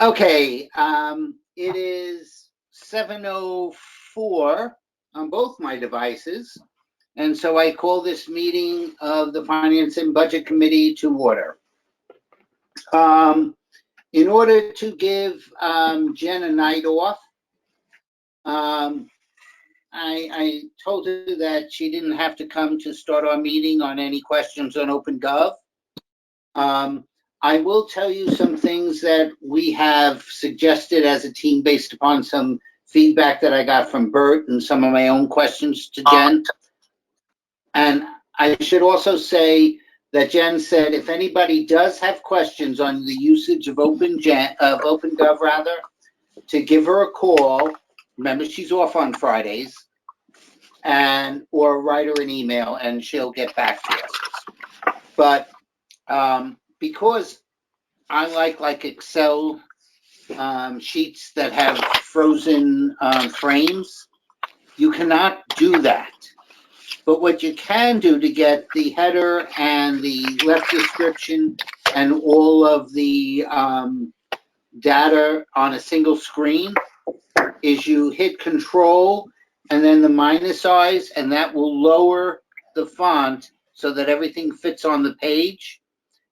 Okay, it is 7:04 on both my devices, and so I call this meeting of the Finance and Budget Committee to order. In order to give Jen a night off, I told her that she didn't have to come to start our meeting on any questions on OpenGov. I will tell you some things that we have suggested as a team based upon some feedback that I got from Bert and some of my own questions to Jen. And I should also say that Jen said if anybody does have questions on the usage of OpenGov rather, to give her a call. Remember, she's off on Fridays, or write her an email and she'll get back to us. But because I like Excel sheets that have frozen frames, you cannot do that. But what you can do to get the header and the left description and all of the data on a single screen is you hit Control and then the minus size, and that will lower the font so that everything fits on the page.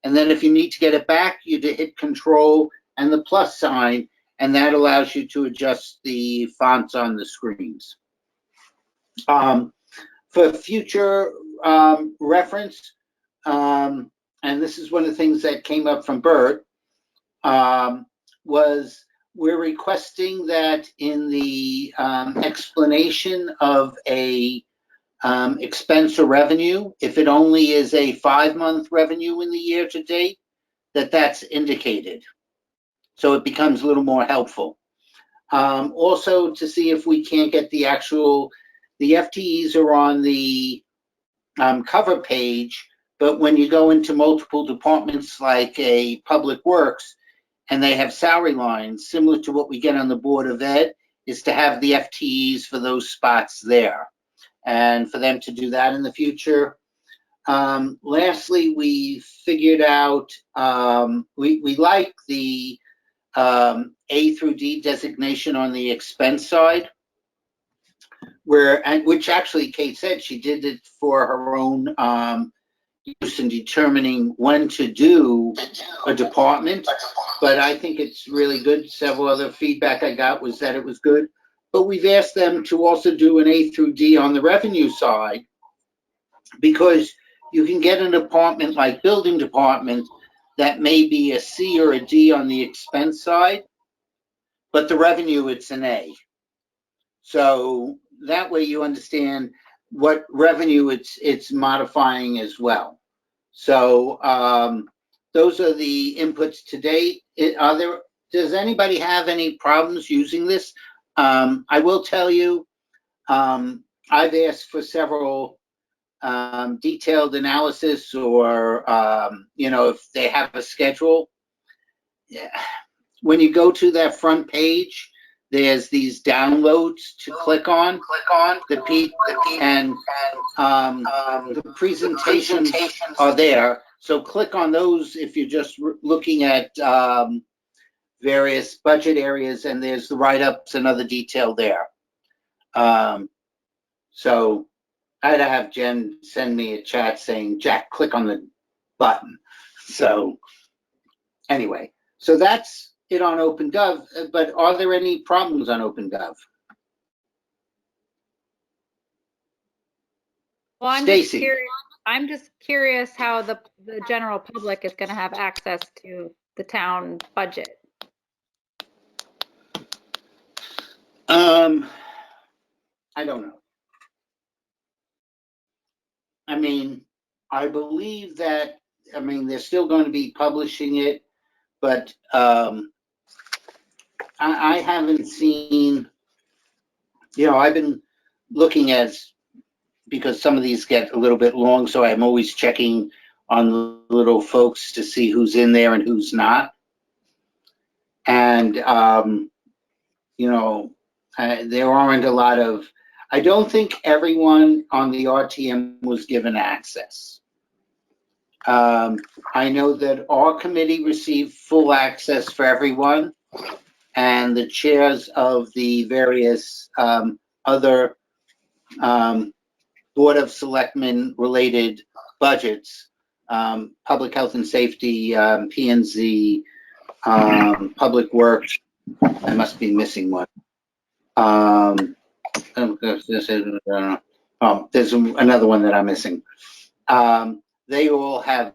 And then if you need to get it back, you hit Control and the plus sign, and that allows you to adjust the fonts on the screens. For future reference, and this is one of the things that came up from Bert, was we're requesting that in the explanation of a expense or revenue, if it only is a 5-month revenue in the year to date, that's indicated. So it becomes a little more helpful. Also to see if we can't get the FTEs are on the cover page, but when you go into multiple departments like a Public Works, and they have salary lines similar to what we get on the Board of Ed, is to have the FTEs for those spots there, and for them to do that in the future. Lastly, we figured out we like the A through D designation on the expense side, which actually Kate said she did it for her own use in determining when to do a department, but I think it's really good. Several other feedback I got was that it was good, but we've asked them to also do an A through D on the revenue side, because you can get an department like building department that may be a C or a D on the expense side, but the revenue, it's an A. So that way you understand what revenue it's modifying as well. So those are the inputs to date. Does anybody have any problems using this? I will tell you, I've asked for several detailed analysis, or if they have a schedule. Yeah. When you go to that front page, there's these downloads to click on and the presentations are there. So click on those if you're just looking at various budget areas, and there's the write-ups and other detail there. So I had to have Jen send me a chat saying, Jack, click on the button. So anyway, so that's it on OpenGov, but are there any problems on OpenGov? Well, Stacy. I'm just curious how the general public is going to have access to the town budget. I don't know. I mean, I believe that, they're still going to be publishing it, but I haven't seen, I've been looking at, because some of these get a little bit long, so I'm always checking on the little folks to see who's in there and who's not. And, there aren't a lot of, I don't think everyone on the RTM was given access. I know that our committee received full access for everyone, and the chairs of the various other Board of Selectmen related budgets, public health and safety, P&Z, public works. I must be missing one. There's another one that I'm missing. They all have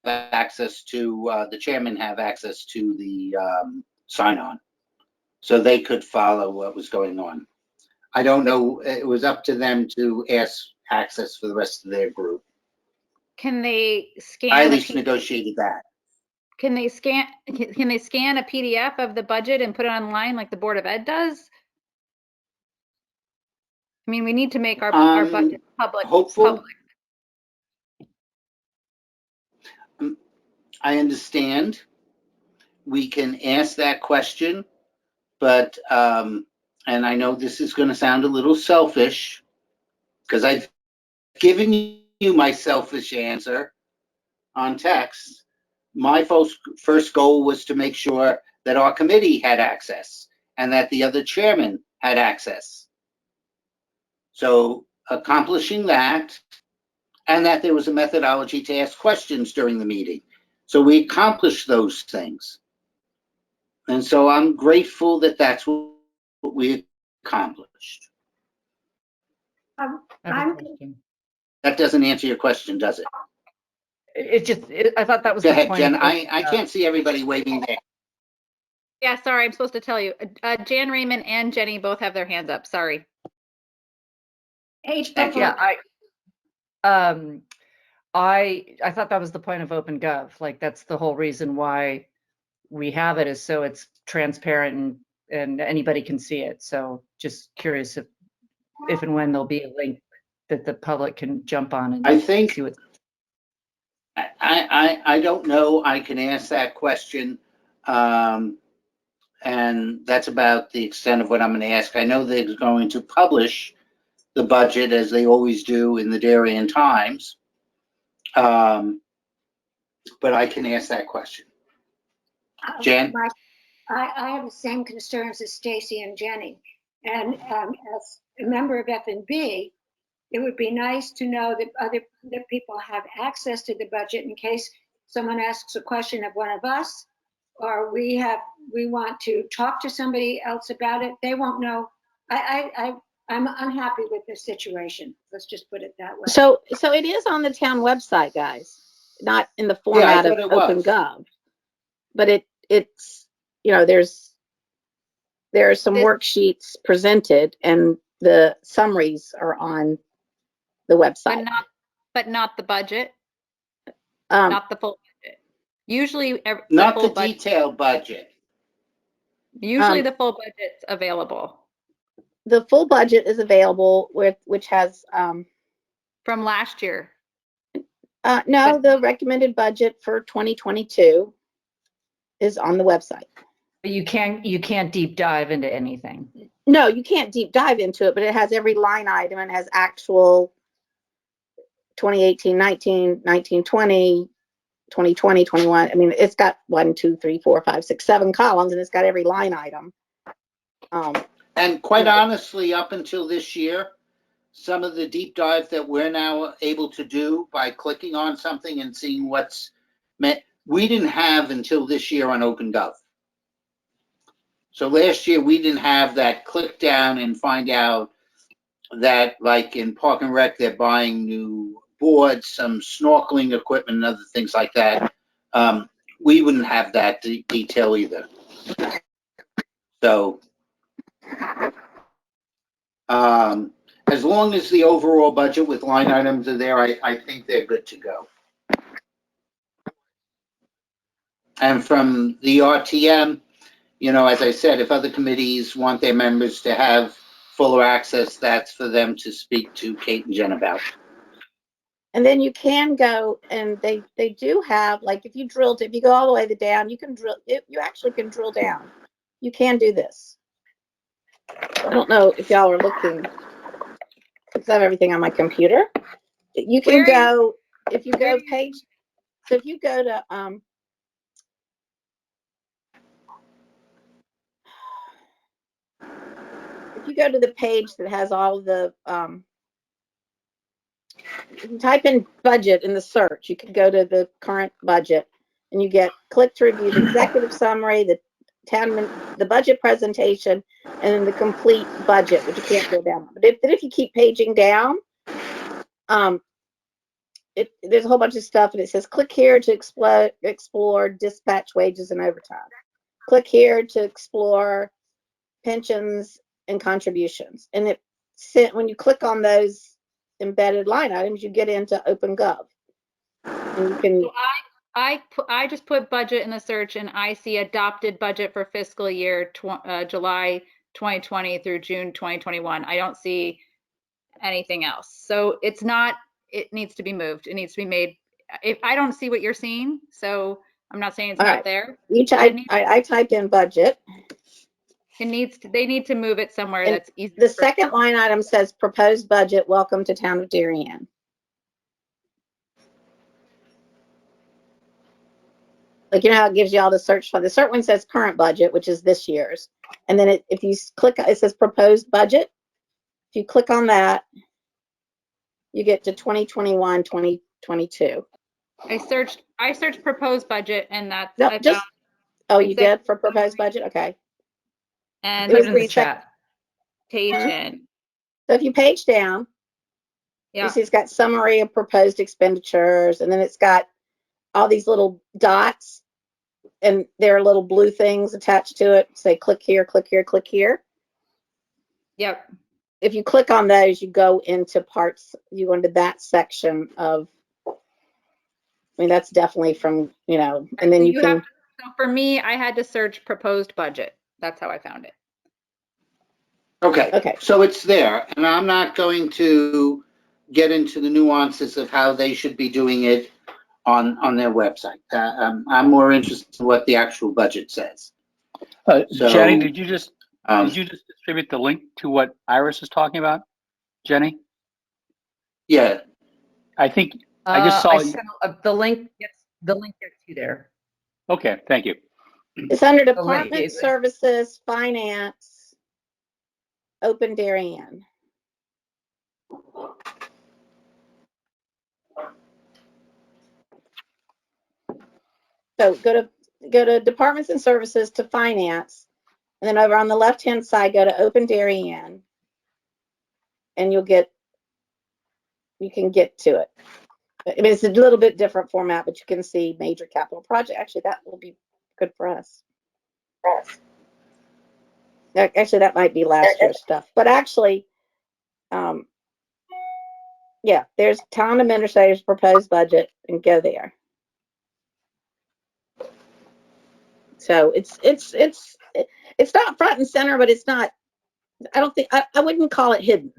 access to, the chairman have access to the sign-on. So they could follow what was going on. I don't know, it was up to them to ask access for the rest of their group. Can they scan? I at least negotiated that. Can they scan a PDF of the budget and put it online like the Board of Ed does? I mean, we need to make our budget public. Hopeful. I understand. We can ask that question, but, and I know this is going to sound a little selfish because I've given you my selfish answer on text. My first goal was to make sure that our committee had access and that the other chairman had access. So accomplishing that, and that there was a methodology to ask questions during the meeting. So we accomplished those things. And so I'm grateful that that's what we accomplished. That doesn't answer your question, does it? I thought that was Go the ahead, point. Jen. I can't see everybody waving there. Yeah, sorry, I'm supposed to tell you. Jan Raymond and Jenny both have their hands up. Sorry. Thank you. Yeah, I thought that was the point of OpenGov. Like that's the whole reason why we have it, is so it's transparent and anybody can see it. So just curious if and when there'll be a link that the public can jump on and I think see what. I don't know. I can ask that question. And that's about the extent of what I'm going to ask. I know they're going to publish the budget as they always do in the Darien Times. But I can ask that question. Jan? I have the same concerns as Stacy and Jenny. And as a member of F&B, it would be nice to know that other people have access to the budget in case someone asks a question of one of us, or we want to talk to somebody else about it. They won't know. I'm unhappy with this situation. Let's just put it that way. So it is on the town website, guys, not in the format of OpenGov, but it's, you know, there are some worksheets presented and the summaries are on the website. But not the budget, Um, not the full budget. Usually, Not the detailed budget. Usually the full budget's available. The full budget is available which has From last year. no, the recommended budget for 2022 is on the website. You can't deep dive into anything. No, you can't deep dive into it, but it has every line item and has actual 2018, 19, 19, 20, 2020, 21. I mean, it's got 1, 2, 3, 4, 5, 6, 7 columns, and it's got every line item. And quite honestly, up until this year, some of the deep dive that we're now able to do by clicking on something and seeing what's meant, we didn't have until this year on OpenGov. So last year, we didn't have that click down and find out that, like in Park and Rec, they're buying new boards, some snorkeling equipment and other things like that. We wouldn't have that detail either. So as long as the overall budget with line items are there, I think they're good to go. And from the RTM, you know, as I said, if other committees want their members to have fuller access, that's for them to speak to Kate and Jen about. And then you can go, and they do have, like, if you go all the way down, you can you actually can drill down. You can do this. I don't know if y'all are looking, because I have everything on my computer. You can go, if you go page, so if you go to, you go to the page that has all the, you can type in budget in the search. You can go to the current budget and you get click to review the executive summary, the budget presentation, and then the complete budget, which you can't go down. But if you keep paging down, there's a whole bunch of stuff, and it says click here to explore dispatch wages and overtime. Click here to explore pensions and contributions. And when you click on those embedded line items, you get into OpenGov. And you can. So I just put budget in the search and I see adopted budget for fiscal year July 2020 through June 2021. I don't see anything else. So it needs to be moved. It needs to be made. If I don't see what you're seeing, so I'm not saying it's not there. I typed in budget. They need to move it somewhere And that's easy. The second line item says proposed budget, welcome to town of Darien. Like, you know how it gives you all the search for the certain one says current budget, which is this year's. And then if you click, it says proposed budget. If you click on that, you get to 2021, 2022. I searched proposed budget and that's No, I just, found, oh, you did for proposed budget? Okay. and It was Put it in the the chat. presentation. So if you page down, Yeah. you see it's got summary of proposed expenditures, and then it's got all these little dots, and there are little blue things attached to it. Say click here, click here, click here. Yep. If you click on those, you go into you go into that section of, I mean, that's definitely from, and then you can. So for me, I had to search proposed budget. That's how I found it. Okay, so it's there, and I'm not going to get into the nuances of how they should be doing it on their website. I'm more interested in what the actual budget says. Jenny, did you just distribute the link to what Iris is talking about? Jenny? Yeah. I think I just saw the link gets you there. Okay, thank you. It's under link Department is- Services, Finance, Open Darien. So go to Departments and Services to Finance, and then over on the left-hand side, go to Open Darien, and you can get to it. I mean, it's a little bit different format, but you can see major capital project. Actually, that will be good for us. Actually, that might be last year's stuff, but actually, yeah, there's town administrator's proposed budget, and go there. So it's not front and center, but it's not. I don't think I wouldn't call it hidden.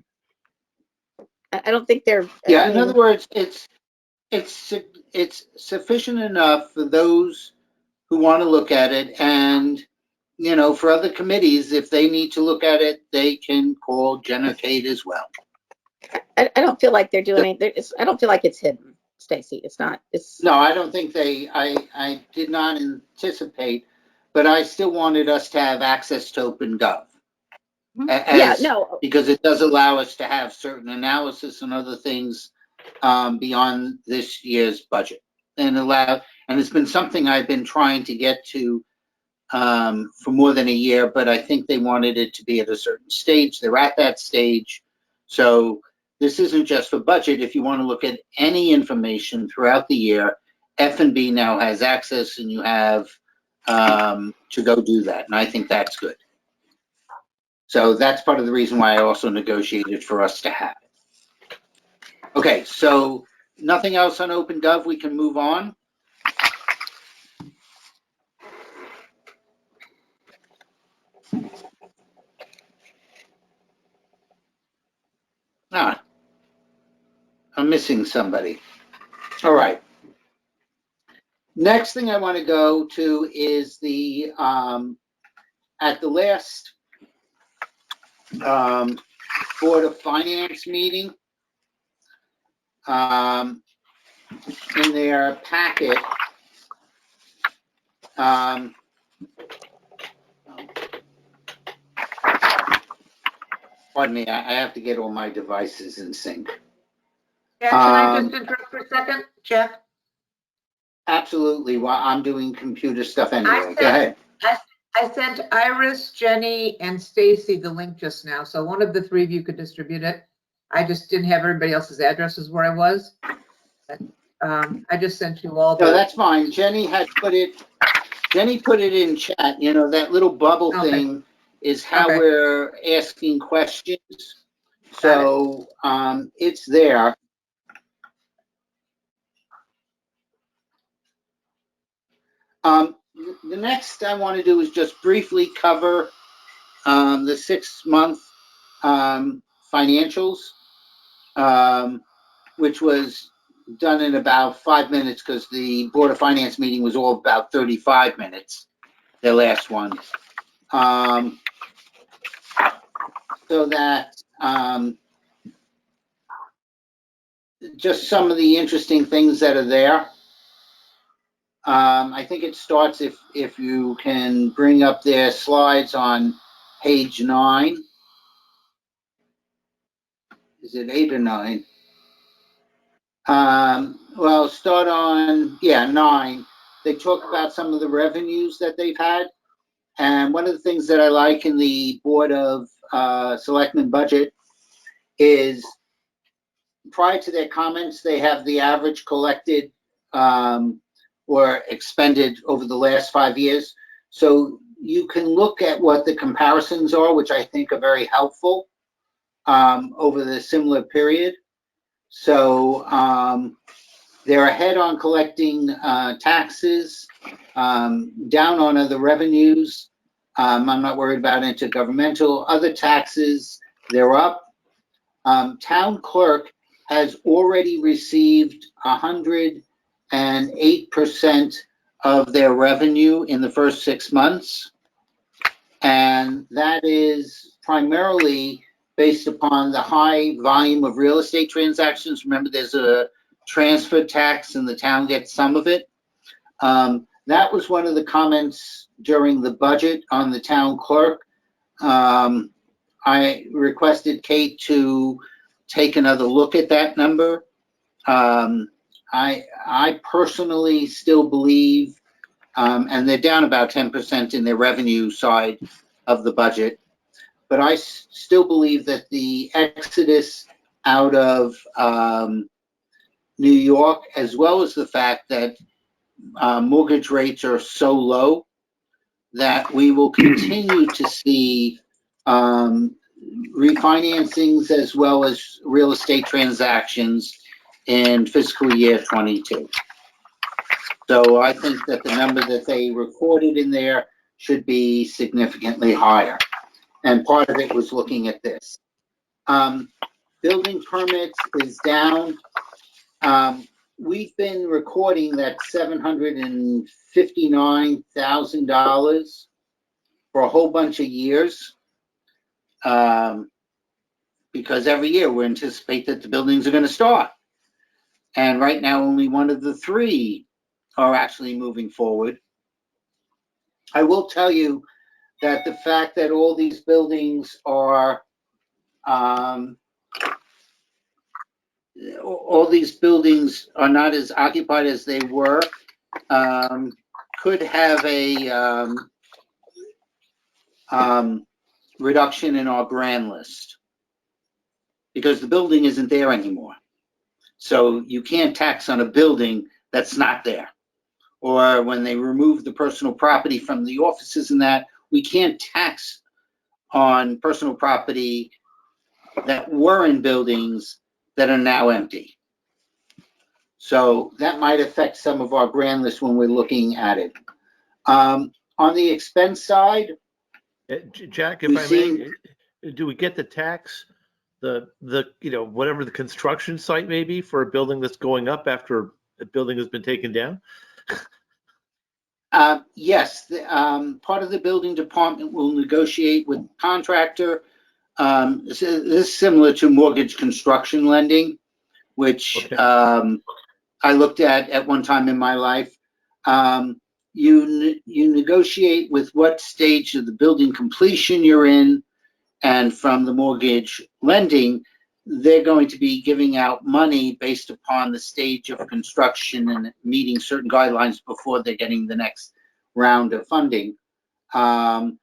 I don't think they're. Yeah, I in mean, other words, it's sufficient enough for those who want to look at it, and for other committees, if they need to look at it, they can call Jen or Kate as well. I don't feel like they're doing it. I don't feel like it's hidden, Stacy. It's not. It's No, I don't think I did not anticipate, but I still wanted us to have access to OpenGov. yeah, no. Because it does allow us to have certain analysis and other things beyond this year's budget, and it's been something I've been trying to get to for more than a year, but I think they wanted it to be at a certain stage. They're at that stage. So this isn't just for budget. If you want to look at any information throughout the year, F&B now has access, and you have to go do that. And I think that's good. So that's part of the reason why I also negotiated for us to have it. Okay, so nothing else on OpenGov. We can move on. I'm missing somebody. All right. Next thing I want to go to is the at the last Board of Finance meeting, in their packet, Pardon me, I have to get all my devices in sync. Yeah, can I just interrupt for a second, Jeff? Absolutely, while I'm doing computer stuff anyway. Go said- ahead. I sent Iris, Jenny, and Stacy the link just now, so one of the three of you could distribute it. I just didn't have everybody else's addresses where I was. But, I just sent you all No, the. that's fine. Jenny put it in chat. You know, that little bubble Okay. thing is how Okay. we're asking questions. So, it's there. The next I want to do is just briefly cover the 6-month financials, which was done in about 5 minutes because the Board of Finance meeting was all about 35 minutes, the last one. So that just some of the interesting things that are there. I think it starts if you can bring up their slides on page 9. Is it 8 or 9? Well, start on, 9. They talk about some of the revenues that they've had. And one of the things that I like in the Board of Selectmen budget is prior to their comments, they have the average collected or expended over the last 5 years. So you can look at what the comparisons are, which I think are very helpful over the similar period. So they're ahead on collecting taxes, down on other revenues. I'm not worried about intergovernmental. Other taxes, they're up. Town clerk has already received 108% of their revenue in the first 6 months. And that is primarily based upon the high volume of real estate transactions. Remember, there's a transfer tax and the town gets some of it. That was one of the comments during the budget on the town clerk. I requested Kate to take another look at that number. I personally still believe, and they're down about 10% in their revenue side of the budget, but I still believe that the exodus out of New York, as well as the fact that mortgage rates are so low, that we will continue to see refinancings as well as real estate transactions in fiscal year 22. So I think that the number that they recorded in there should be significantly higher. And part of it was looking at this. Building permits is down. We've been recording that $759,000 for a whole bunch of years. Because every year we anticipate that the buildings are going to start. And right now, only one of the 3 are actually moving forward. I will tell you that the fact that all these buildings are, not as occupied as they were, could have a reduction in our grand list. Because the building isn't there anymore. So you can't tax on a building that's not there. Or when they remove the personal property from the offices and that, we can't tax on personal property that were in buildings that are now empty. So that might affect some of our grand list when we're looking at it. On the expense side, Jack, if I may, do we get the tax, the whatever the construction site may be for a building that's going up after a building has been taken down? Yes, part of the building department will negotiate with the contractor. This is similar to mortgage construction lending, which okay. I looked at one time in my life. You negotiate with what stage of the building completion you're in, And from the mortgage lending, they're going to be giving out money based upon the stage of construction and meeting certain guidelines before they're getting the next round of funding. On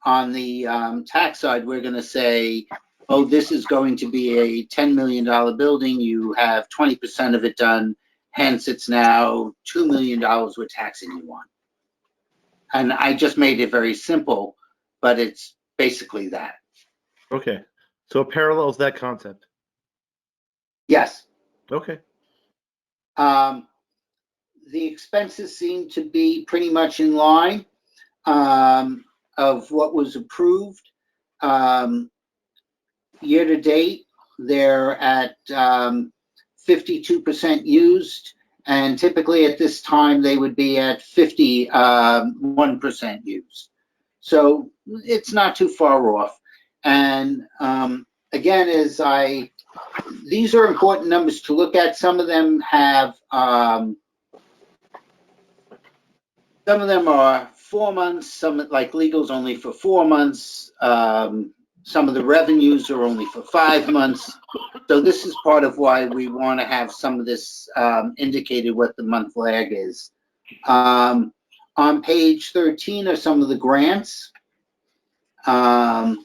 the tax side, we're going to say, oh, this is going to be a $10 million building. You have 20% of it done. Hence, it's now $2 million we're taxing you on. And I just made it very simple, but it's basically that. Okay. So it parallels that concept. Yes. Okay. The expenses seem to be pretty much in line of what was approved. Year to date, they're at 52% used, and typically at this time they would be at 51% used. So it's not too far off. And again, these are important numbers to look at. Some of them have, some of them are 4 months, some like legal's only for 4 months. Some of the revenues are only for 5 months. So this is part of why we want to have some of this indicated what the month lag is. On page 13 are some of the grants. And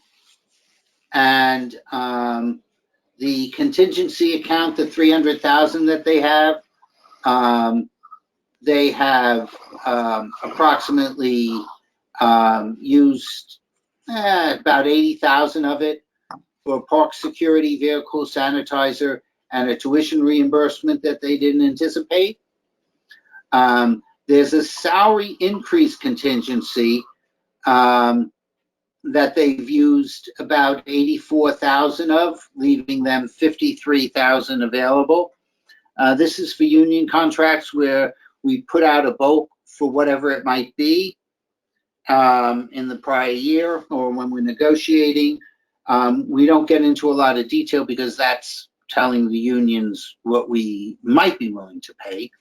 the contingency account, the 300,000 that they have approximately used about 80,000 of it for park security, vehicle sanitizer, and a tuition reimbursement that they didn't anticipate. There's a salary increase contingency that they've used about 84,000 of, leaving them 53,000 available. This is for union contracts where we put out a bulk for whatever it might be in the prior year or when we're negotiating. We don't get into a lot of detail because that's telling the unions what we might be willing to pay.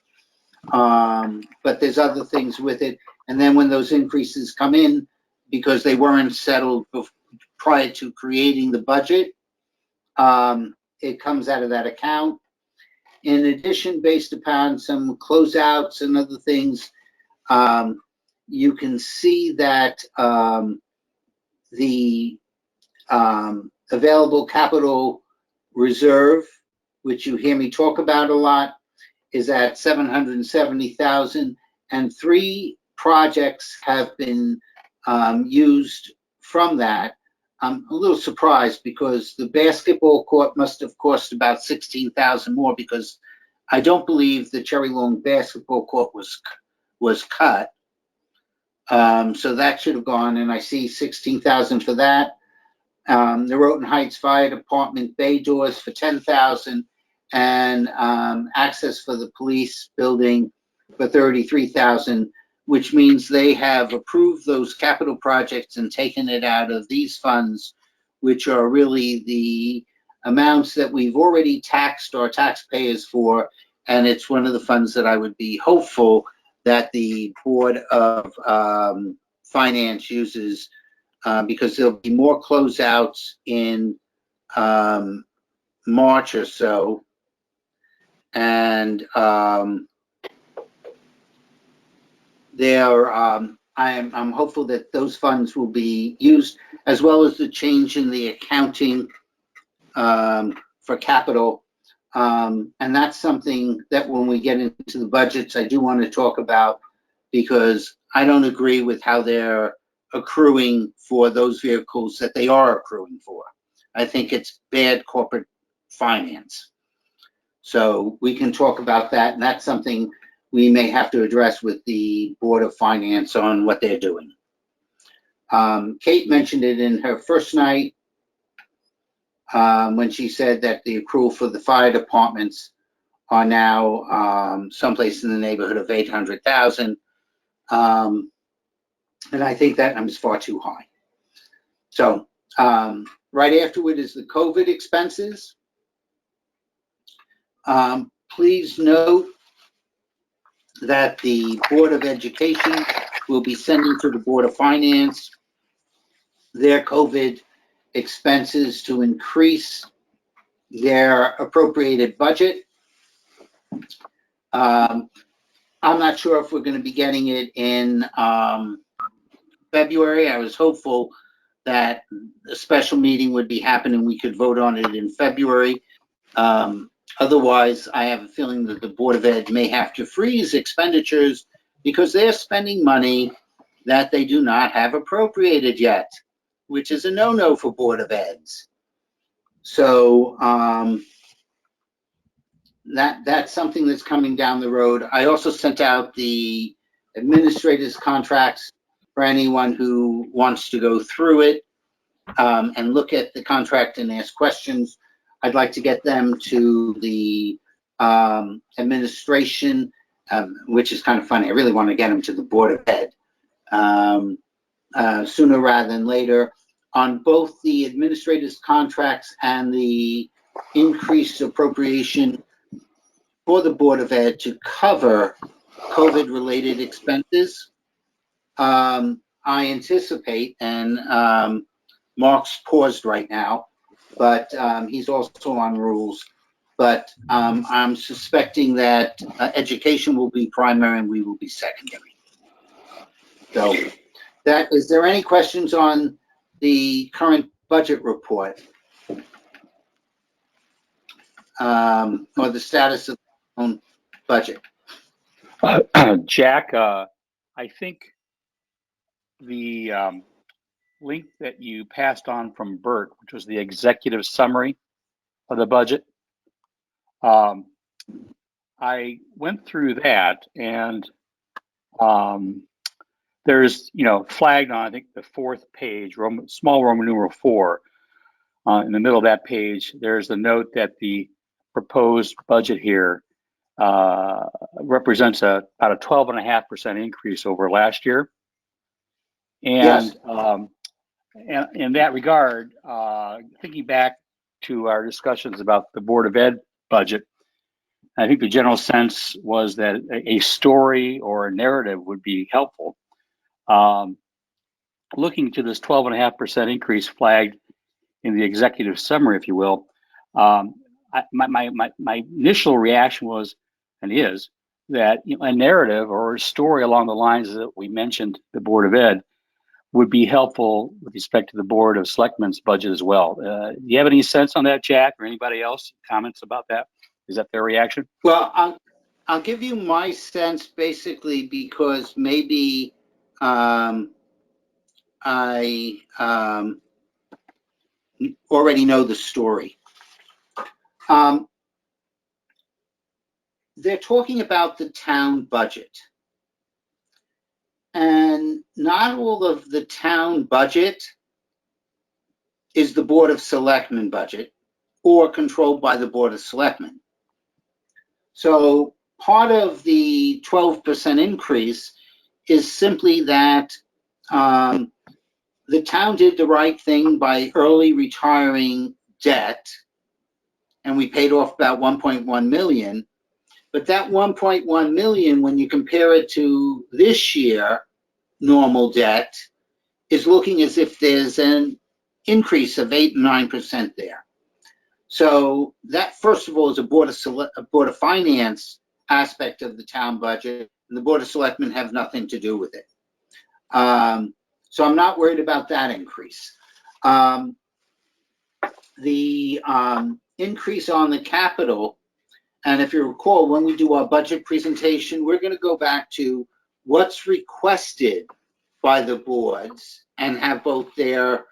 But there's other things with it. And then when those increases come in, because they weren't settled prior to creating the budget, it comes out of that account. In addition, based upon some closeouts and other things, you can see that the available capital reserve, which you hear me talk about a lot, is at 770,000, and 3 projects have been used from that. I'm a little surprised because the basketball court must have cost about 16,000 more, because I don't believe the Cherry Lawn basketball court was cut. So that should have gone, and I see 16,000 for that. The Roten Heights Fire Department bay doors for 10,000, and access for the police building for 33,000, which means they have approved those capital projects and taken it out of these funds, which are really the amounts that we've already taxed our taxpayers for. And it's one of the funds that I would be hopeful that the Board of Finance uses, because there'll be more closeouts in March or so. And I'm hopeful that those funds will be used, as well as the change in the accounting for capital. And that's something that when we get into the budgets, I do want to talk about, because I don't agree with how they're accruing for those vehicles that they are accruing for. I think it's bad corporate finance. So we can talk about that, and that's something we may have to address with the Board of Finance on what they're doing. Kate mentioned it in her first night when she said that the accrual for the fire departments are now someplace in the neighborhood of 800,000. And I think that number is far too high. So right afterward is the COVID expenses. Please note that the Board of Education will be sending to the Board of Finance their COVID expenses to increase their appropriated budget. I'm not sure if we're going to be getting it in February. I was hopeful that a special meeting would be happening. We could vote on it in February. Otherwise, I have a feeling that the Board of Ed may have to freeze expenditures because they're spending money that they do not have appropriated yet, which is a no-no for Board of Eds. So that's something that's coming down the road. I also sent out the administrators' contracts for anyone who wants to go through it and look at the contract and ask questions. I'd like to get them to the administration, which is kind of funny. I really want to get them to the Board of Ed sooner rather than later on both the administrators' contracts and the increased appropriation for the Board of Ed to cover COVID-related expenses. I anticipate, and Mark's paused right now, but he's also on rules. But I'm suspecting that education will be primary and we will be secondary. So, is there any questions on the current budget report or the status of the own budget? Jack, I think the link that you passed on from Bert, which was the executive summary of the budget, I went through that, and there's, flagged on, I think, the fourth page, small Roman numeral 4, in the middle of that page, there's the note that the proposed budget here represents about a 12.5% increase over last year. And Yes. And in that regard, thinking back to our discussions about the Board of Ed budget, I think the general sense was that a story or a narrative would be helpful. Looking to this 12.5% increase flagged in the executive summary, if you will, my initial reaction was, and is, that a narrative or a story along the lines that we mentioned, the Board of Ed, would be helpful with respect to the Board of Selectmen's budget as well. Do you have any sense on that, Jack, or anybody else? Comments about that? Is that their reaction? Well, I'll give you my sense basically because maybe I already know the story. They're talking about the town budget. And not all of the town budget is the Board of Selectmen budget or controlled by the Board of Selectmen. So part of the 12% increase is simply that the town did the right thing by early retiring debt, and we paid off about 1.1 million. But that 1.1 million, when you compare it to this year, normal debt, is looking as if there's an increase of 8 and 9% there. So that, first of all, is a Board of Finance aspect of the town budget, and the Board of Selectmen have nothing to do with it. So I'm not worried about that increase. The increase on the capital, and if you recall, when we do our budget presentation, we're going to go back to what's requested by the boards and have both their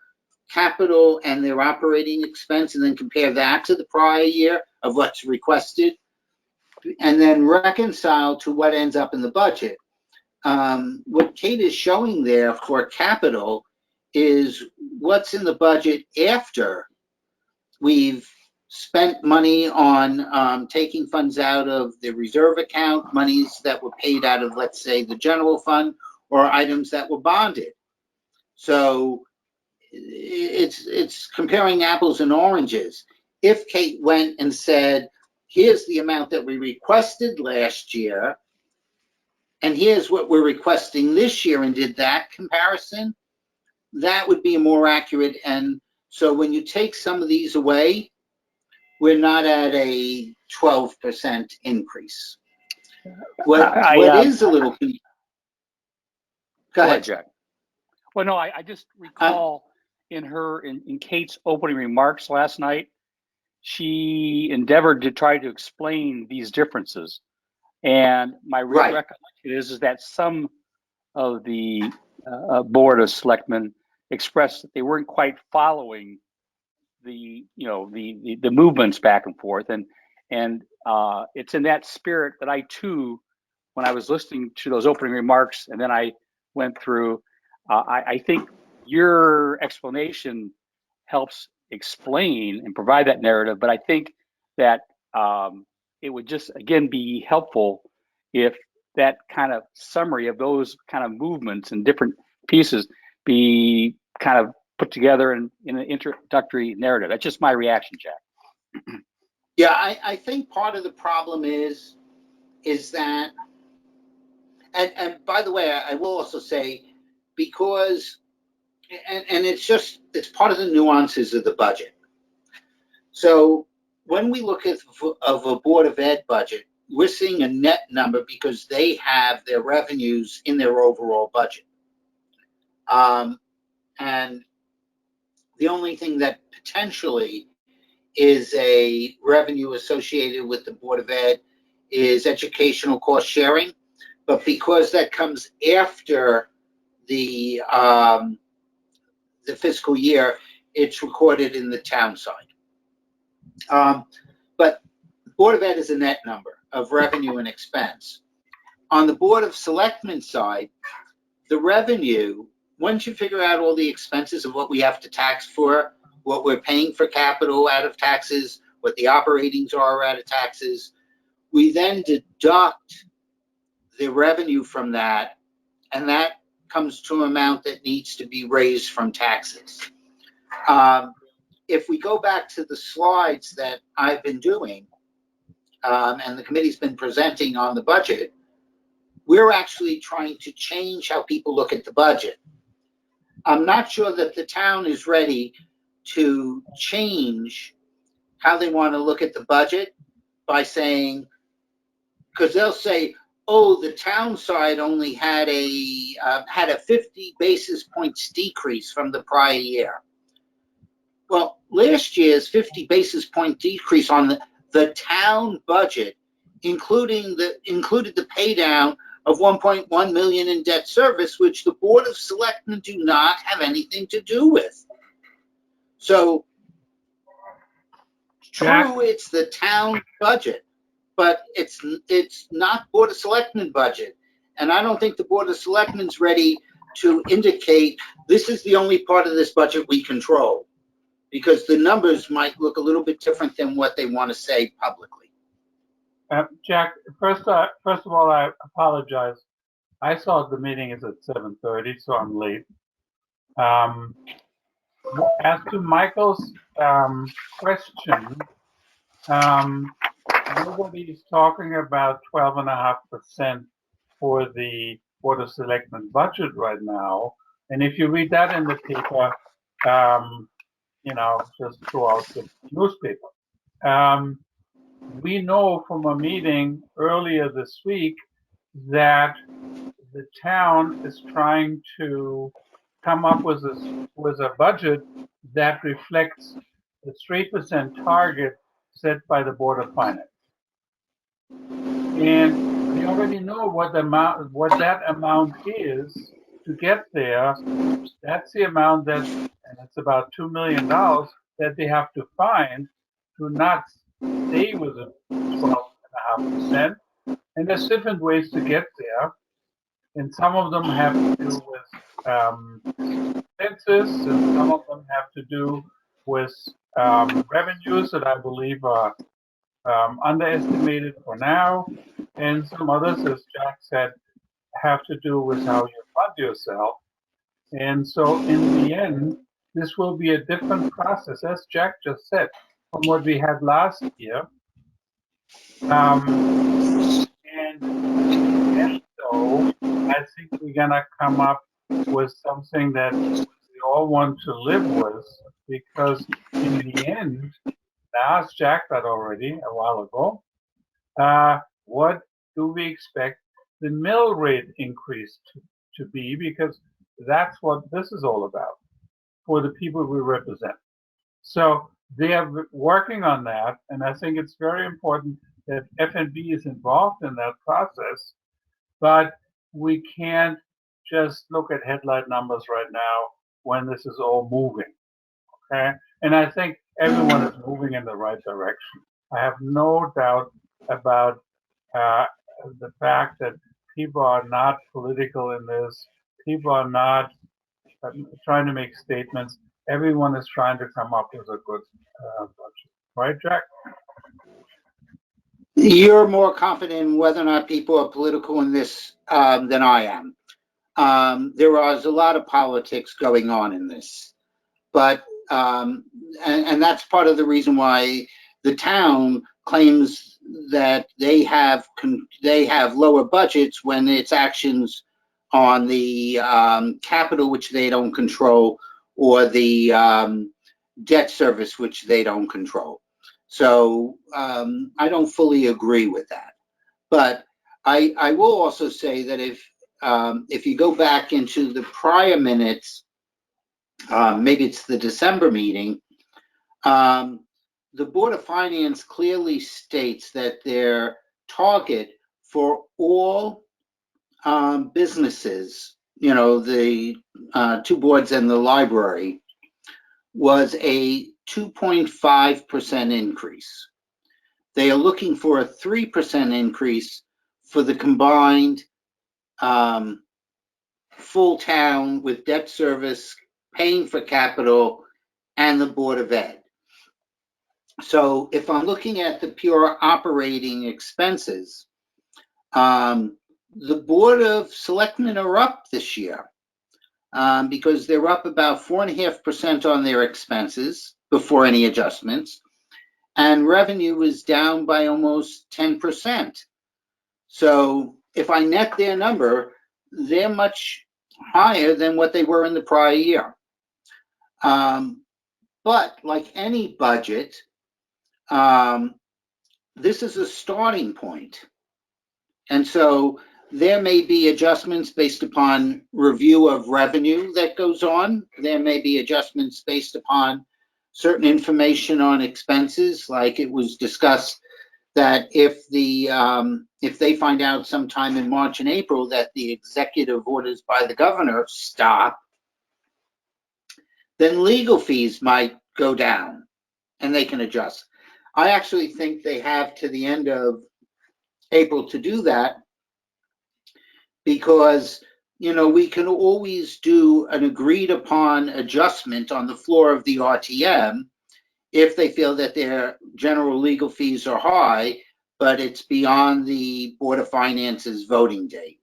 capital and their operating expense, and then compare that to the prior year of what's requested, and then reconcile to what ends up in the budget. What Kate is showing there for capital is what's in the budget after we've spent money on taking funds out of the reserve account, monies that were paid out of, let's say, the general fund, or items that were bonded. So it's comparing apples and oranges. If Kate went and said, here's the amount that we requested last year, and here's what we're requesting this year, and did that comparison, that would be more accurate and So when you take some of these away, we're not at a 12% increase. What is a little, go ahead. Jack. Well, no, I just recall in Kate's opening remarks last night, she endeavored to try to explain these differences. And my recollection is that some of the Board of Selectmen expressed that they weren't quite following the movements back and forth. And it's in that spirit that I too, when I was listening to those opening remarks, and then I went through, I think your explanation helps explain and provide that narrative. But I think that it would just, again, be helpful if that kind of summary of those kind of movements and different pieces be kind of put together in an introductory narrative. That's just my reaction, Jack. Yeah, I think part of the problem is that, and by the way, I will also say, because, and it's part of the nuances of the budget. So when we look at a Board of Ed budget, we're seeing a net number because they have their revenues in their overall budget. And the only thing that potentially is a revenue associated with the Board of Ed is educational cost sharing. But because that comes after the fiscal year, it's recorded in the town side. But the Board of Ed is a net number of revenue and expense. On the Board of Selectmen side, the revenue, once you figure out all the expenses of what we have to tax for, what we're paying for capital out of taxes, what the operatings are out of taxes, we then deduct the revenue from that, and that comes to an amount that needs to be raised from taxes. If we go back to the slides that I've been doing, and the committee's been presenting on the budget, we're actually trying to change how people look at the budget. I'm not sure that the town is ready to change how they want to look at the budget by saying, because they'll say, oh, the town side only had a 50 basis points decrease from the prior year. Well, last year's 50 basis point decrease on the town budget included the pay down of 1.1 million in debt service, which the Board of Selectmen do not have anything to do with. So, true, it's the town budget, but it's not Board of Selectmen budget. And I don't think the Board of Selectmen's ready to indicate this is the only part of this budget we control, because the numbers might look a little bit different than what they want to say publicly. Jack, first of all, I apologize. I saw the meeting is at 7:30, so I'm late. As to Michael's question, nobody is talking about 12.5% for the Board of Selectmen budget right now. And if you read that in the paper, just throughout the newspaper. We know from a meeting earlier this week that the town is trying to come up with a budget that reflects the 3% target set by the Board of Finance. And we already know what that amount is to get there. That's the amount and it's about $2 million that they have to find to not stay with the 12.5%. And there's different ways to get there. And some of them have to do with census, and some of them have to do with revenues that I believe are underestimated for now. And some others, as Jack said, have to do with how you fund yourself. And so in the end, this will be a different process, as Jack just said, from what we had last year. And so I think we're gonna come up with something that all want to live with, because in the end, I asked Jack that already a while ago. What do we expect the mill rate increase to be? Because that's what this is all about for the people we represent. So they are working on that, and I think it's very important that FNB is involved in that process. But we can't just look at headline numbers right now when this is all moving. Okay, and I think everyone is moving in the right direction. I have no doubt about the fact that people are not political in this. People are not trying to make statements. Everyone is trying to come up with a good budget. Right, Jack? You're more confident in whether or not people are political in this than I am. There is a lot of politics going on in this, but and that's part of the reason why the town claims that they have lower budgets when it's actions on the capital which they don't control, or the debt service which they don't control. So I don't fully agree with that. But I will also say that if you go back into the prior minutes, maybe it's the December meeting, the Board of Finance clearly states that their target for all businesses, you know, the two boards and the library, was a 2.5% increase. They are looking for a 3% increase for the combined full town with debt service, paying for capital, and the Board of Ed. So if I'm looking at the pure operating expenses, the Board of Selectmen are up this year because they're up about 4.5% on their expenses before any adjustments, and revenue is down by almost 10%. So if I net their number, they're much higher than what they were in the prior year. But like any budget, this is a starting point. And so there may be adjustments based upon review of revenue that goes on. There may be adjustments based upon certain information on expenses, like it was discussed that if they find out sometime in March and April that the executive orders by the governor stop, then legal fees might go down and they can adjust. I actually think they have to the end of April to do that, because, you know, we can always do an agreed upon adjustment on the floor of the RTM if they feel that their general legal fees are high, but it's beyond the Board of Finance's voting date.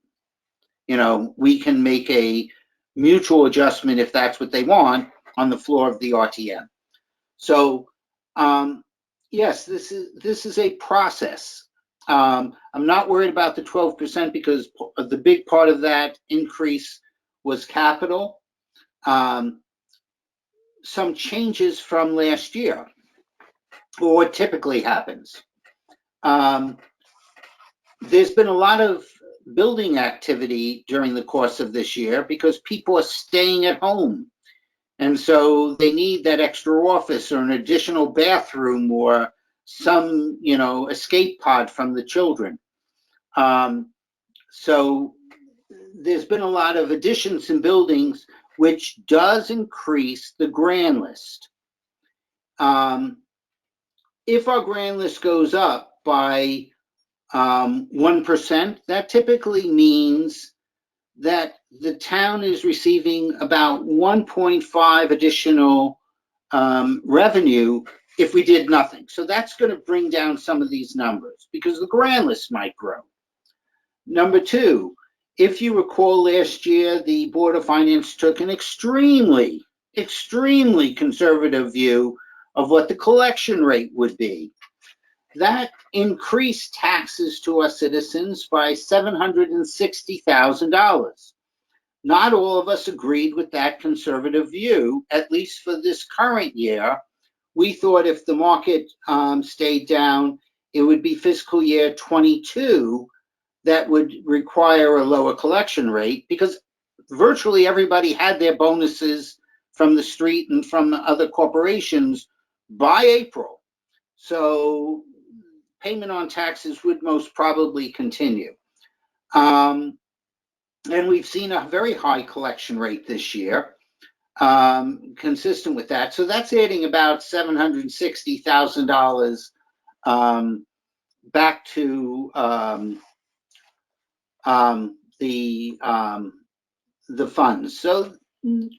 You know, we can make a mutual adjustment if that's what they want on the floor of the RTM. So, yes, this is a process. I'm not worried about the 12% because the big part of that increase was capital. Some changes from last year, or what typically happens. There's been a lot of building activity during the course of this year because people are staying at home. And so they need that extra office or an additional bathroom or some, you know, escape pod from the children. So there's been a lot of additions in buildings, which does increase the grand list. If our grand list goes up by 1%, that typically means that the town is receiving about 1.5 additional revenue if we did nothing. So that's going to bring down some of these numbers because the grand list might grow. Number two, if you recall last year, the Board of Finance took an extremely conservative view of what the collection rate would be. That increased taxes to our citizens by $760,000. not all of us agreed with that conservative view, at least for this current year. We thought if the market stayed down, it would be fiscal year 22 that would require a lower collection rate, because virtually everybody had their bonuses from the street and from other corporations by April. So payment on taxes would most probably continue. And we've seen a very high collection rate this year, consistent with that. So that's adding about $760,000 back to the funds. So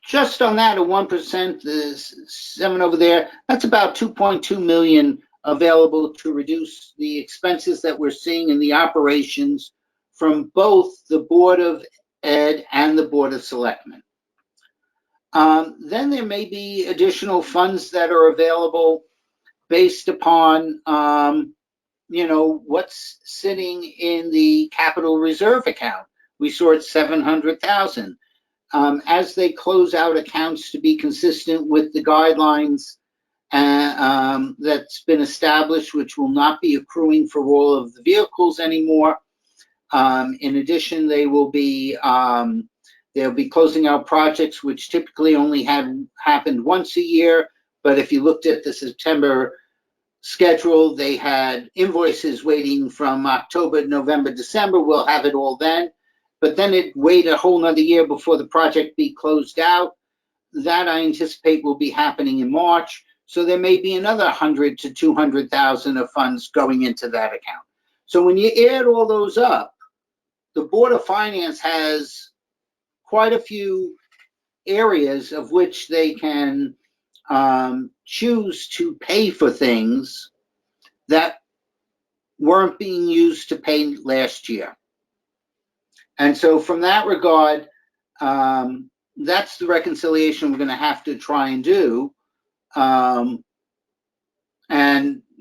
just on that, a 1%, the 7 over there, that's about 2.2 million available to reduce the expenses that we're seeing in the operations from both the Board of Ed and the Board of Selectmen. Then there may be additional funds that are available based upon what's sitting in the capital reserve account. We saw it 700,000. As they close out accounts to be consistent with the guidelines that's been established, which will not be accruing for all of the vehicles anymore. In addition, they'll be closing out projects which typically only had happened once a year. But if you looked at the September schedule, they had invoices waiting from October, November, December. We'll have it all then. But then it wait a whole nother year before the project be closed out. That I anticipate will be happening in March. So there may be another 100 to 200,000 of funds going into that account. So when you add all those up, the Board of Finance has quite a few areas of which they can choose to pay for things that weren't being used to pay last year. And so from that regard, that's the reconciliation we're going to have to try and do, and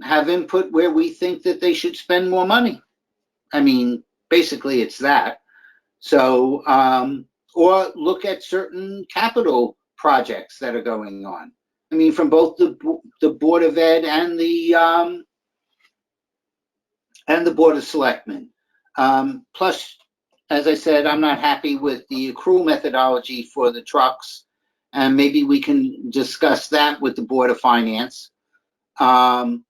have input where we think that they should spend more money. I mean, basically it's that. So, or look at certain capital projects that are going on. I mean, from both the Board of Ed and the Board of Selectmen. Plus, as I said, I'm not happy with the accrual methodology for the trucks, and maybe we can discuss that with the Board of Finance. So,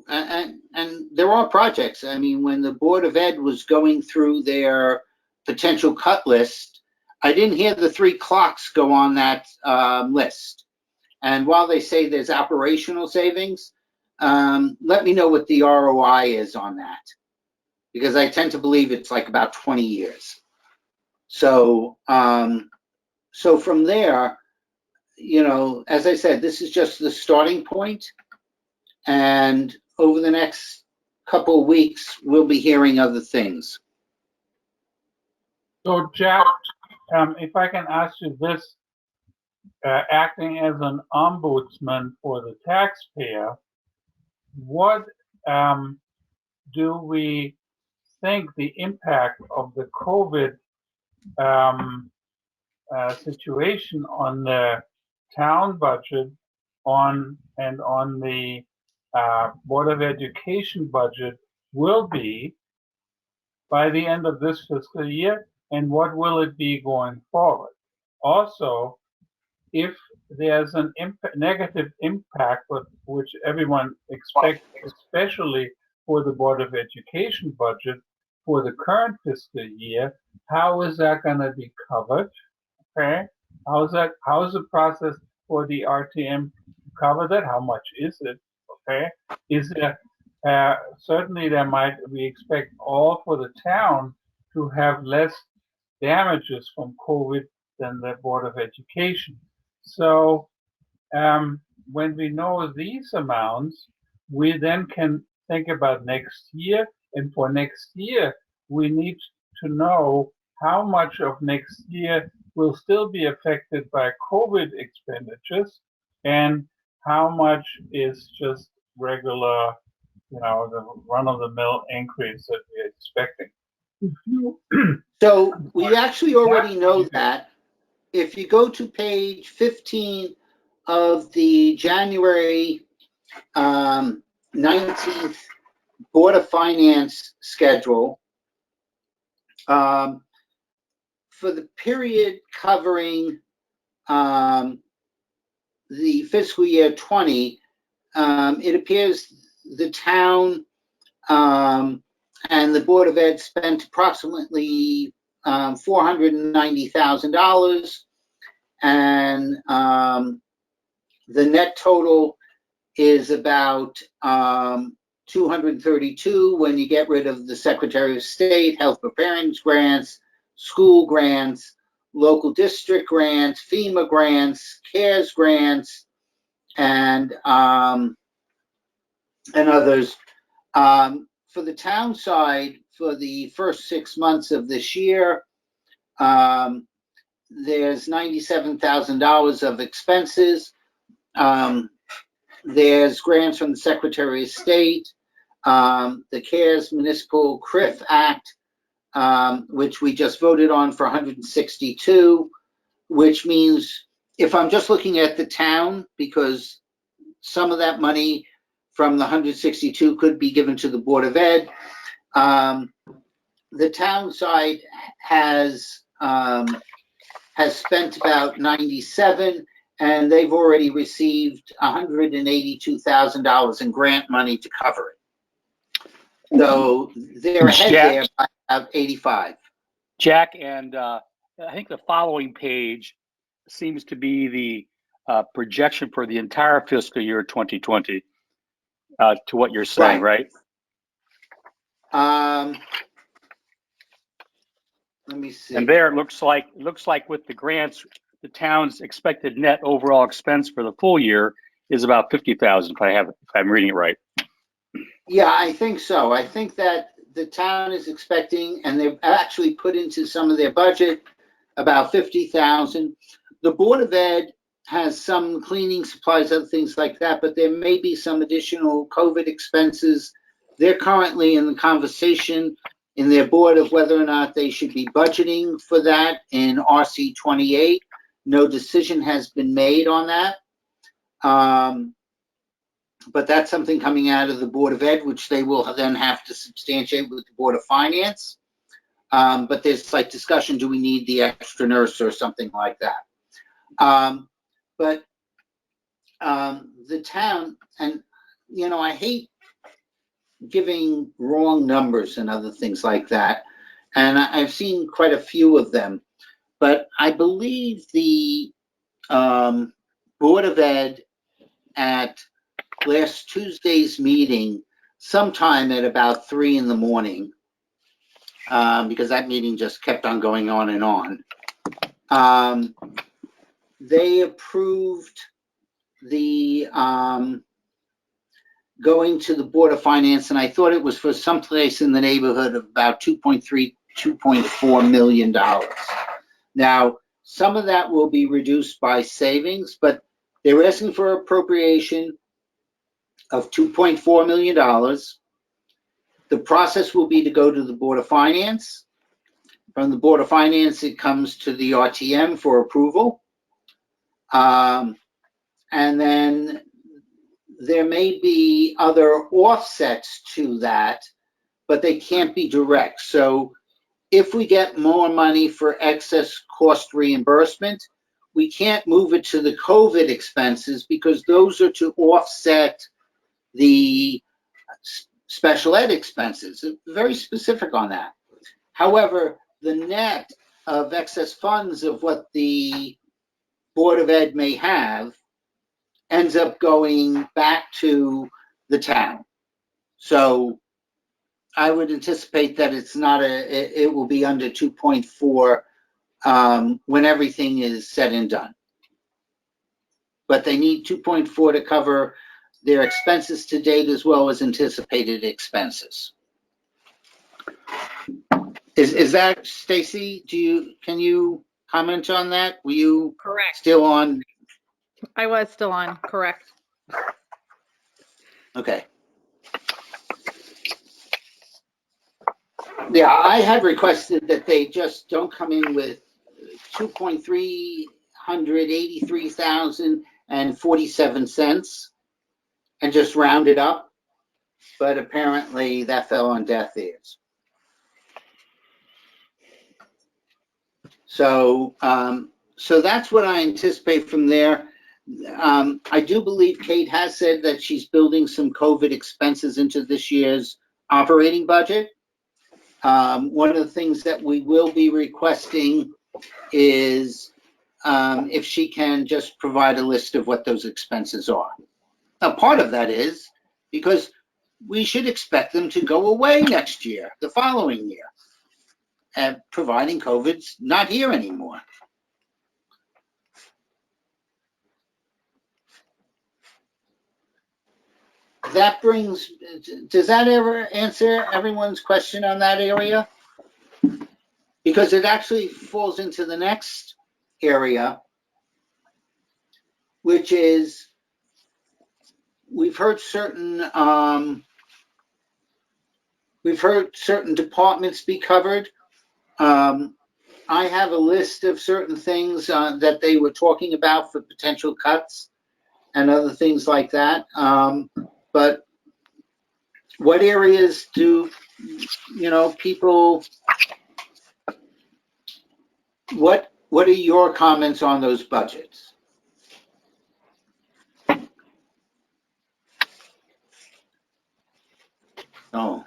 and there are projects. I mean, when the Board of Ed was going through their potential cut list, I didn't hear the 3 clocks go on that list. And while they say there's operational savings, let me know what the ROI is on that, because I tend to believe it's like about 20 years. So, so from there, as I said, this is just the starting point. And over the next couple of weeks, we'll be hearing other things. So Jack, if I can ask you this, acting as an ombudsman for the taxpayer, what do we think the impact of the COVID situation on the town budget on the Board of Education budget will be by the end of this fiscal year, and what will it be going forward? Also, if there's an negative impact, which everyone expects, especially for the Board of Education budget for the current fiscal year, how is that going to be covered? Okay, how is the process for the RTM to cover that? How much is it? Okay, is there certainly we expect all for the town to have less damages from COVID than the Board of Education. So when we know these amounts, we then can think about next year. And for next year, we need to know how much of next year will still be affected by COVID expenditures and how much is just regular, the run-of-the-mill increase that we're expecting. So we actually already know that. If you go to page 15 of the January 19th Board of Finance schedule, for the period covering the fiscal year 20, it appears the town and the Board of Ed spent approximately $490,000, and the net total is about 232 when you get rid of the Secretary of State, Health Preparedness grants, school grants, local district grants, FEMA grants, CARES grants, and others. For the town side, for the first 6 months of this year, there's $97,000 of expenses. There's grants from the Secretary of State, the CARES Municipal CRIF Act, which we just voted on for 162, which means if I'm just looking at the town, because some of that money from the 162 could be given to the Board of Ed, the town side has spent about 97, and they've already received $182,000 in grant money to cover it. So they're ahead there by about 85. Jack, and I think the following page seems to be the projection for the entire fiscal year 2020 to what you're saying, right? Let me see. And there it looks like with the grants, the town's expected net overall expense for the full year is about 50,000. If I'm reading it right. Yeah, I think so. I think that the town is expecting, and they've actually put into some of their budget about 50,000. The Board of Ed has some cleaning supplies, other things like that, but there may be some additional COVID expenses. They're currently in the conversation in their board of whether or not they should be budgeting for that in RC 28. No decision has been made on that. But that's something coming out of the Board of Ed, which they will then have to substantiate with the Board of Finance. But there's like discussion, do we need the extra nurse or something like that? But the town, and I hate giving wrong numbers and other things like that. And I've seen quite a few of them, but I believe the Board of Ed at last Tuesday's meeting, sometime at about 3 in the morning, because that meeting just kept on going on and on. They approved the going to the Board of Finance, and I thought it was for someplace in the neighborhood of about $2.3, $2.4 million. Now, some of that will be reduced by savings, but they're asking for appropriation of $2.4 million. The process will be to go to the Board of Finance. From the Board of Finance, it comes to the RTM for approval. And then there may be other offsets to that, but they can't be direct. So if we get more money for excess cost reimbursement, we can't move it to the COVID expenses because those are to offset the special ed expenses. Very specific on that. However, the net of excess funds of what the Board of Ed may have ends up going back to the town. So I would anticipate that it's not it will be under 2.4 when everything is said and done. But they need 2.4 to cover their expenses to date as well as anticipated expenses. Is that, Stacy, can you comment on that? Were you Correct. still on? I was still on, correct. Okay. Yeah, I had requested that they just don't come in with 2,383,047 cents and just round it up. But apparently that fell on deaf ears. So, so that's what I anticipate from there. I do believe Kate has said that she's building some COVID expenses into this year's operating budget. One of the things that we will be requesting is if she can just provide a list of what those expenses are. Now, part of that is because we should expect them to go away next year, the following year, and providing COVID's not here anymore. That brings, does that ever answer everyone's question on that area? Because it actually falls into the next area, which is we've heard certain departments be covered. I have a list of certain things that they were talking about for potential cuts and other things like that. But what areas do, people, what are your comments on those budgets? Oh,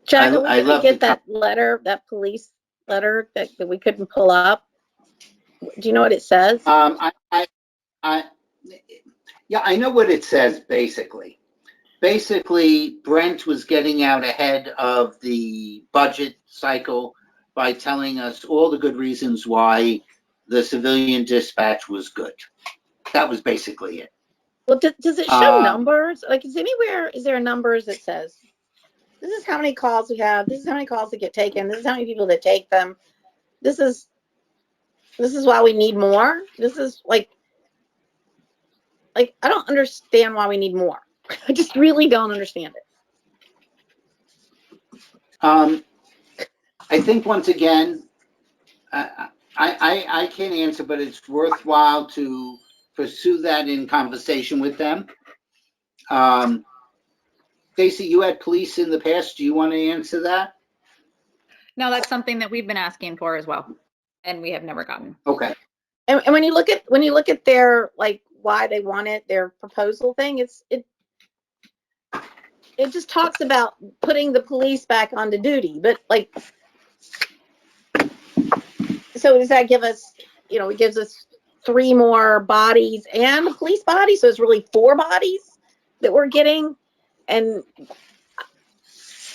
Jack, I we love didn't get the that letter, that police letter that we couldn't pull up. Do you know what it says? Yeah, I know what it says basically. Basically, Brent was getting out ahead of the budget cycle by telling us all the good reasons why the civilian dispatch was good. That was basically it. Well, does it show numbers? Like, is there numbers that says, this is how many calls we have, this is how many calls that get taken, this is how many people that take them, this is why we need more? This is like I don't understand why we need more. I just really don't understand it. I think once again, I can't answer, but it's worthwhile to pursue that in conversation with them. Stacey, you had police in the past. Do you want to answer that? No, that's something that we've been asking for as well, and we have never gotten. Okay. And when you look at their, like, why they want it, their proposal thing, it just talks about putting the police back onto duty. But like, so does that give us, it gives us 3 more bodies and a police body? So it's really 4 bodies that we're getting. And,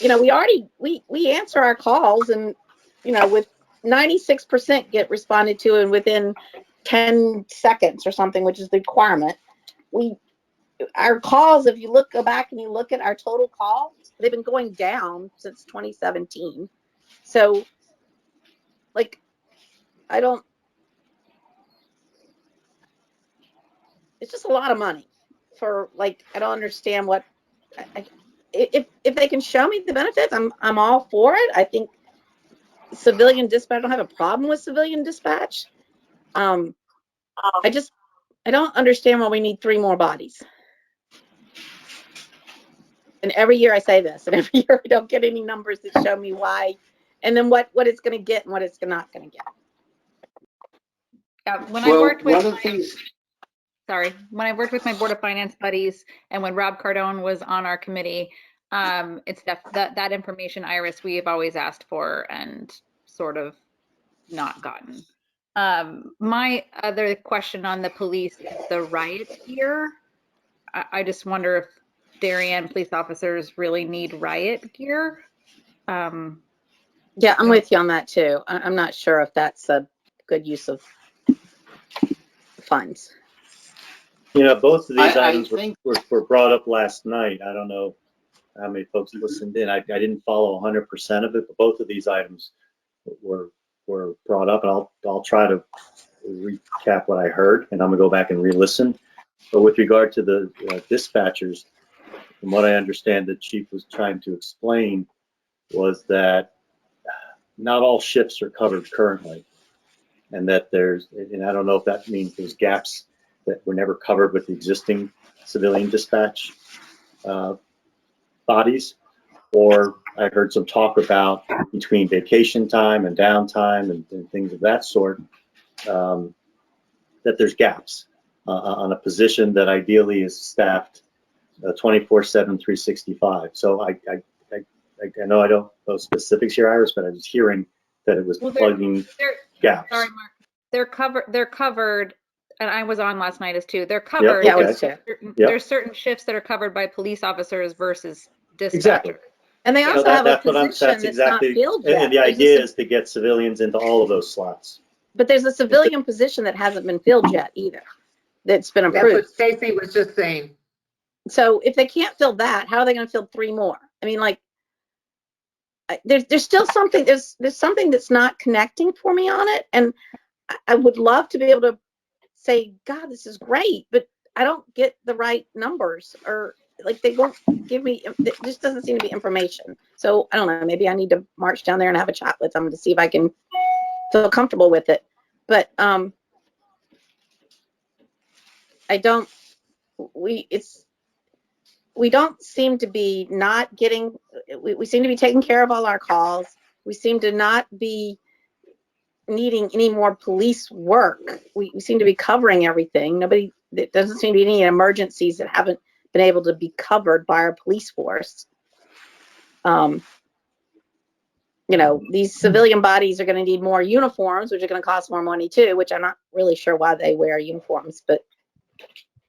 we answer our calls and, with 96% get responded to and within 10 seconds or something, which is the requirement. Our calls, if you go back and you look at our total calls, they've been going down since 2017. So, like, it's just a lot of money for, like, I don't understand what, if they can show me the benefits, I'm all for it. I think civilian dispatch, I don't have a problem with civilian dispatch. I don't understand why we need 3 more bodies. And every year I say this, and every year I don't get any numbers that show me why, and then what it's going to get and what it's not going to get. When I worked with my Board of Finance buddies, and when Rob Cardone was on our committee, it's that information, Iris, we have always asked for and sort of not gotten. My other question on the police is the riot gear. I just wonder if Darien police officers really need riot gear. Yeah, I'm with you on that too. I'm not sure if that's a good use of funds. Both of these items were brought up last night. I don't know how many folks listened in. I didn't follow 100% of it, but both of these items were brought up, and I'll try to recap what I heard, and I'm gonna go back and re-listen. But with regard to the dispatchers, from what I understand, the chief was trying to explain was that not all shifts are covered currently. And that and I don't know if that means there's gaps that were never covered with the existing civilian dispatch bodies, or I heard some talk about between vacation time and downtime and things of that sort, that there's gaps on a position that ideally is staffed 24/7, 365. So I know I don't know specifics here, Iris, but I was hearing that it was plugging gaps. Sorry, Mark. They're covered, and I was on last night as too. They're covered. Yeah, Okay. There's certain shifts that are covered by police officers versus dispatcher. Exactly. And they also have a position that's exactly, not filled yet. and the idea is to get civilians into all of those slots. But there's a civilian position that hasn't been filled yet either, that's been That's what approved. Stacy was just saying. So if they can't fill that, how are they going to fill 3 more? I mean, like, there's still something, there's something that's not connecting for me on it. And I would love to be able to say, God, this is great, but I don't get the right numbers, or like they won't give me, it just doesn't seem to be information. So I don't know, maybe I need to march down there and have a chat with them to see if I can feel comfortable with it. But we don't seem to be not getting, we seem to be taking care of all our calls. We seem to not be needing any more police work. We seem to be covering everything. There doesn't seem to be any emergencies that haven't been able to be covered by our police force. These civilian bodies are going to need more uniforms, which are going to cost more money too, which I'm not really sure why they wear uniforms, but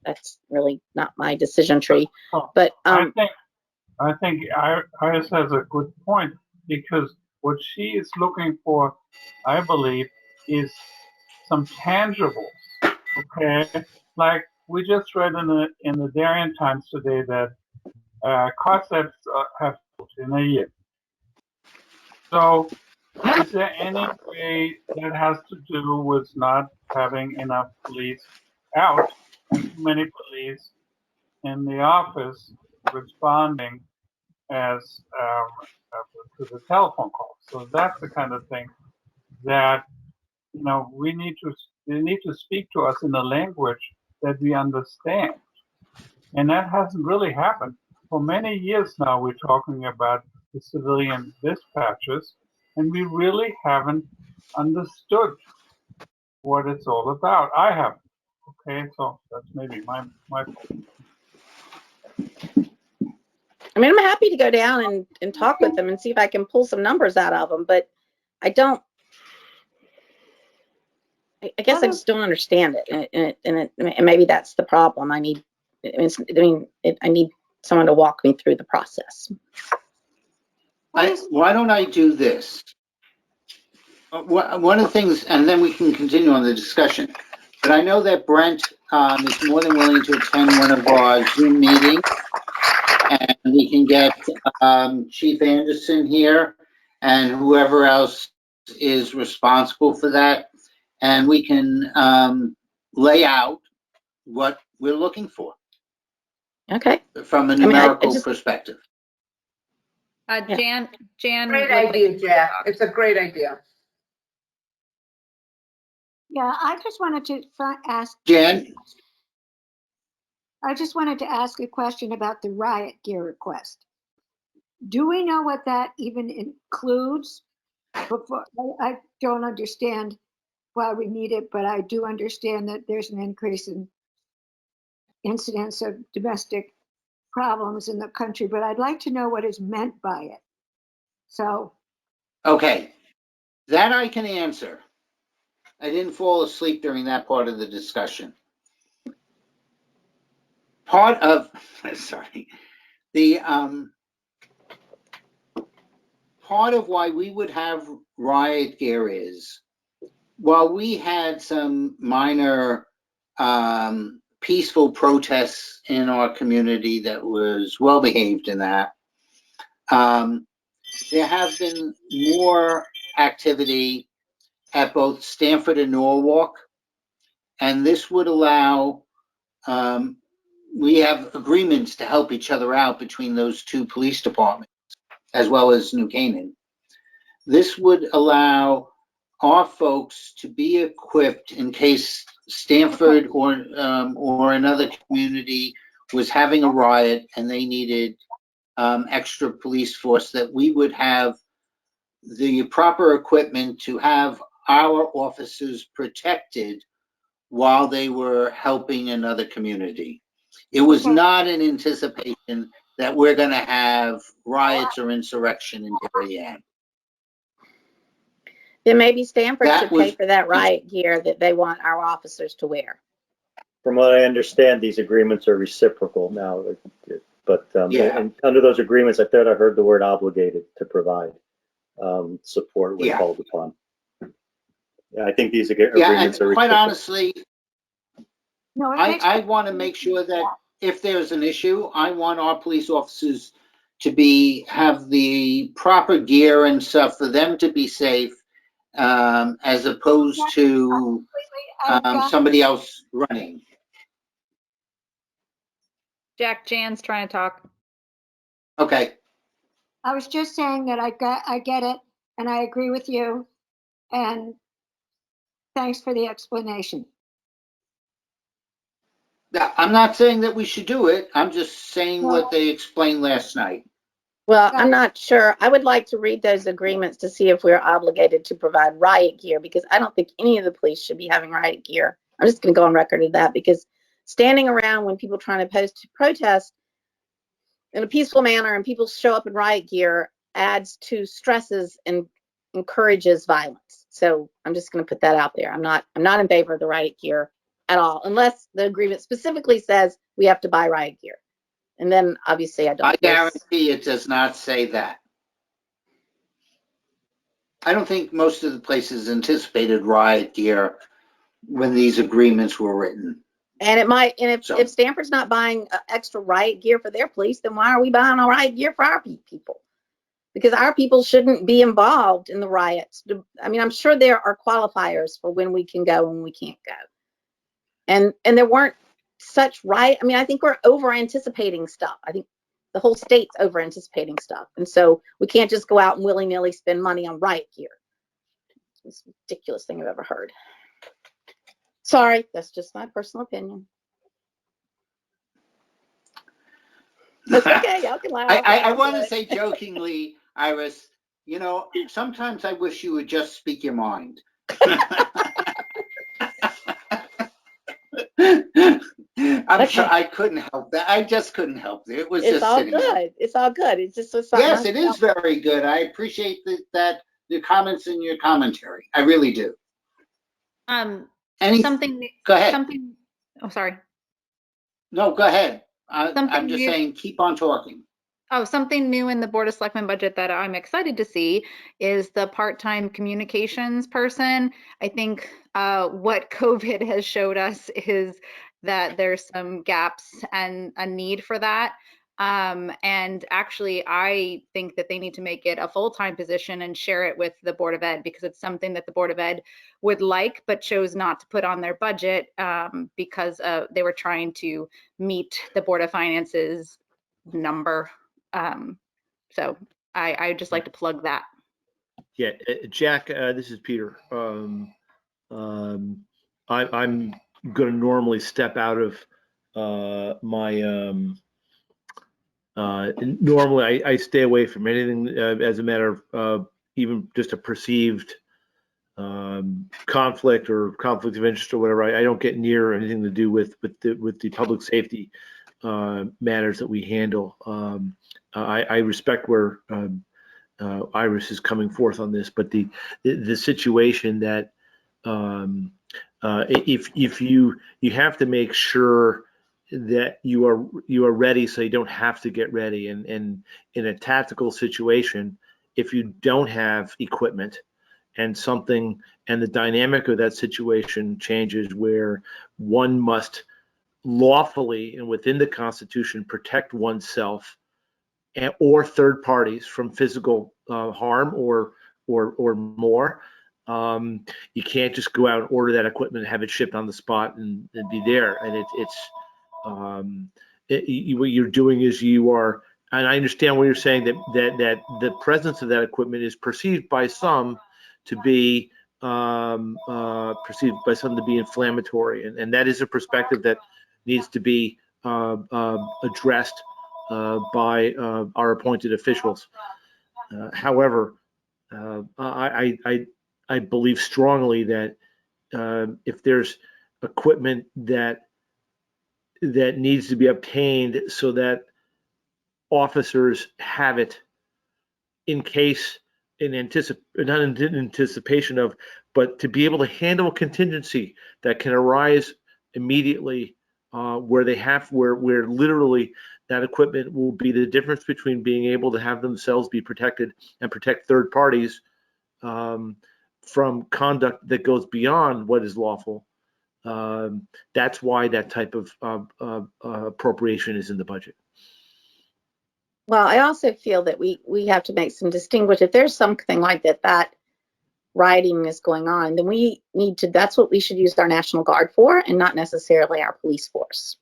that's really not my decision tree. But I think Iris has a good point, because what she is looking for, I believe, is some tangibles. Okay, like we just read in the Darien Times today that car thefts have in a year. So, is there any way that has to do with not having enough police out and too many police in the office responding as to the telephone calls? So that's the kind of thing that they need to speak to us in a language that we understand, and that hasn't really happened. For many years now, we're talking about the civilian dispatches, and we really haven't understood what it's all about. I haven't. Okay, so that's maybe my fault. I mean, I'm happy to go down and talk with them and see if I can pull some numbers out of them, but I guess I just don't understand it, and maybe that's the problem. I need someone to walk me through the process. Why don't I do this? One of the things, and then we can continue on the discussion, but I know that Brent is more than willing to attend one of our Zoom meetings, and we can get Chief Anderson here and whoever else is responsible for that, and we can lay out what we're looking for. Okay. From a numerical perspective. Jan. Great idea, Jack. It's a great idea. Yeah, I just wanted to ask. Jan? I just wanted to ask a question about the riot gear request. Do we know what that even includes? I don't understand why we need it, but I do understand that there's an increase in incidents of domestic problems in the country, but I'd like to know what is meant by it. So. Okay, that I can answer. I didn't fall asleep during that part of the discussion. Part of why we would have riot gear is, while we had some minor peaceful protests in our community that was well behaved in that, there have been more activity at both Stanford and Norwalk, and this would allow, we have agreements to help each other out between those two police departments. as well as New Canaan. This would allow our folks to be equipped in case Stanford or another community was having a riot and they needed extra police force, that we would have the proper equipment to have our officers protected while they were helping another community. It was not an anticipation that we're going to have riots or insurrection in Darien. Then maybe Stanford That should pay was- for that riot gear that they want our officers to wear. From what I understand, these agreements are reciprocal now, but Yeah. and under those agreements, I thought I heard the word obligated to provide support when Yeah. called upon. Yeah, I think these Yeah, and agreements are quite reciprocal. honestly, No, it makes I want to make sure that if there's an issue, I want our police officers to have the proper gear and stuff for them to be safe, as opposed to somebody else running. Jack, Jan's trying to talk. Okay. I was just saying that I get it, and I agree with you, and thanks for the explanation. Yeah, I'm not saying that we should do it. I'm just saying what they explained last night. Well, I'm not sure. I would like to read those agreements to see if we're obligated to provide riot gear, because I don't think any of the police should be having riot gear. I'm just going to go on record of that, because standing around when people are trying to protest in a peaceful manner and people show up in riot gear adds to stresses and encourages violence. So I'm just going to put that out there. I'm not in favor of the riot gear at all, unless the agreement specifically says we have to buy riot gear. And then obviously I don't. I guarantee it does not say that. I don't think most of the places anticipated riot gear when these agreements were written. And it might, and if Stanford's not buying extra riot gear for their police, then why are we buying all riot gear for our people? Because our people shouldn't be involved in the riots. I mean, I'm sure there are qualifiers for when we can go and when we can't go. And there weren't such riot. I mean, I think we're over anticipating stuff. I think the whole state's over anticipating stuff. And so we can't just go out and willy-nilly spend money on riot gear. It's the most ridiculous thing I've ever heard. Sorry, that's just my personal opinion. That's okay, y'all can laugh. I want to say jokingly, Iris, you know, sometimes I wish you would just speak your mind. I'm sure I couldn't help that. I just couldn't help it. It was It's just all sitting there. good. It's all good. It's just something. Yes, it is very good. I appreciate that the comments in your commentary. I really do. Something. Go ahead. Something. Oh, sorry. No, go ahead. I'm Something just new. saying, keep on talking. Oh, something new in the Board of Selectmen budget that I'm excited to see is the part-time communications person. I think what COVID has showed us is that there's some gaps and a need for that. And actually, I think that they need to make it a full-time position and share it with the Board of Ed, because it's something that the Board of Ed would like, but chose not to put on their budget because they were trying to meet the Board of Finance's number. So I just like to plug that. Yeah, Jack, this is Peter. I'm going to normally step out of my. Normally, I stay away from anything as a matter of even just a perceived conflict or conflict of interest or whatever. I don't get near anything to do with the public safety matters that we handle. I respect where Iris is coming forth on this, but the situation that if you have to make sure that you are ready so you don't have to get ready, and in a tactical situation, if you don't have equipment and the dynamic of that situation changes where one must lawfully and within the Constitution protect oneself or third parties from physical harm or more. You can't just go out and order that equipment and have it shipped on the spot and be there. And what you're doing is you are and I understand what you're saying, that the presence of that equipment is perceived by some to be inflammatory, and that is a perspective that needs to be addressed by our appointed officials. However, I believe strongly that if there's equipment that needs to be obtained so that officers have it in case, not in anticipation of, but to be able to handle a contingency that can arise immediately, where literally that equipment will be the difference between being able to have themselves be protected and protect third parties from conduct that goes beyond what is lawful. That's why that type of appropriation is in the budget. Well, I also feel that we have to make some distinguish. If there's something like that rioting is going on, then we need to, that's what we should use our National Guard for, and not necessarily our police force.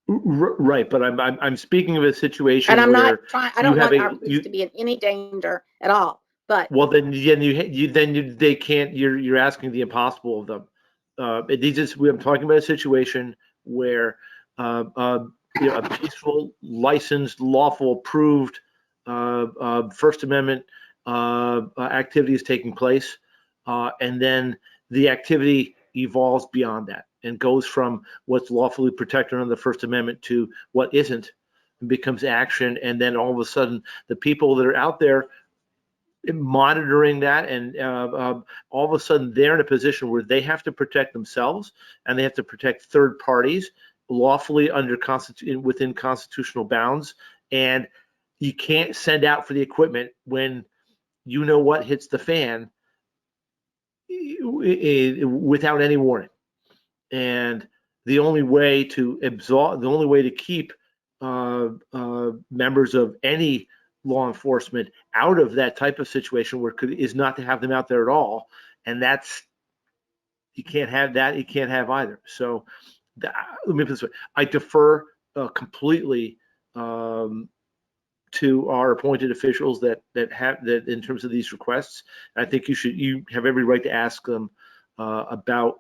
Right, but I'm speaking of a situation and I'm where not trying, I don't want our police to be in any danger at all. But well, then they can't. You're asking the impossible of them. I'm talking about a situation where a peaceful, licensed, lawful, approved First Amendment activity is taking place, and then the activity evolves beyond that and goes from what's lawfully protected under the First Amendment to what isn't, and becomes action. And then all of a sudden, the people that are out there monitoring that, and all of a sudden they're in a position where they have to protect themselves and they have to protect third parties lawfully within constitutional bounds. And you can't send out for the equipment when you know what hits the fan without any warning. And the only way to keep members of any law enforcement out of that type of situation is not to have them out there at all. And you can't have that. You can't have either. So let me put it this way. I defer completely to our appointed officials that in terms of these requests. I think you have every right to ask them about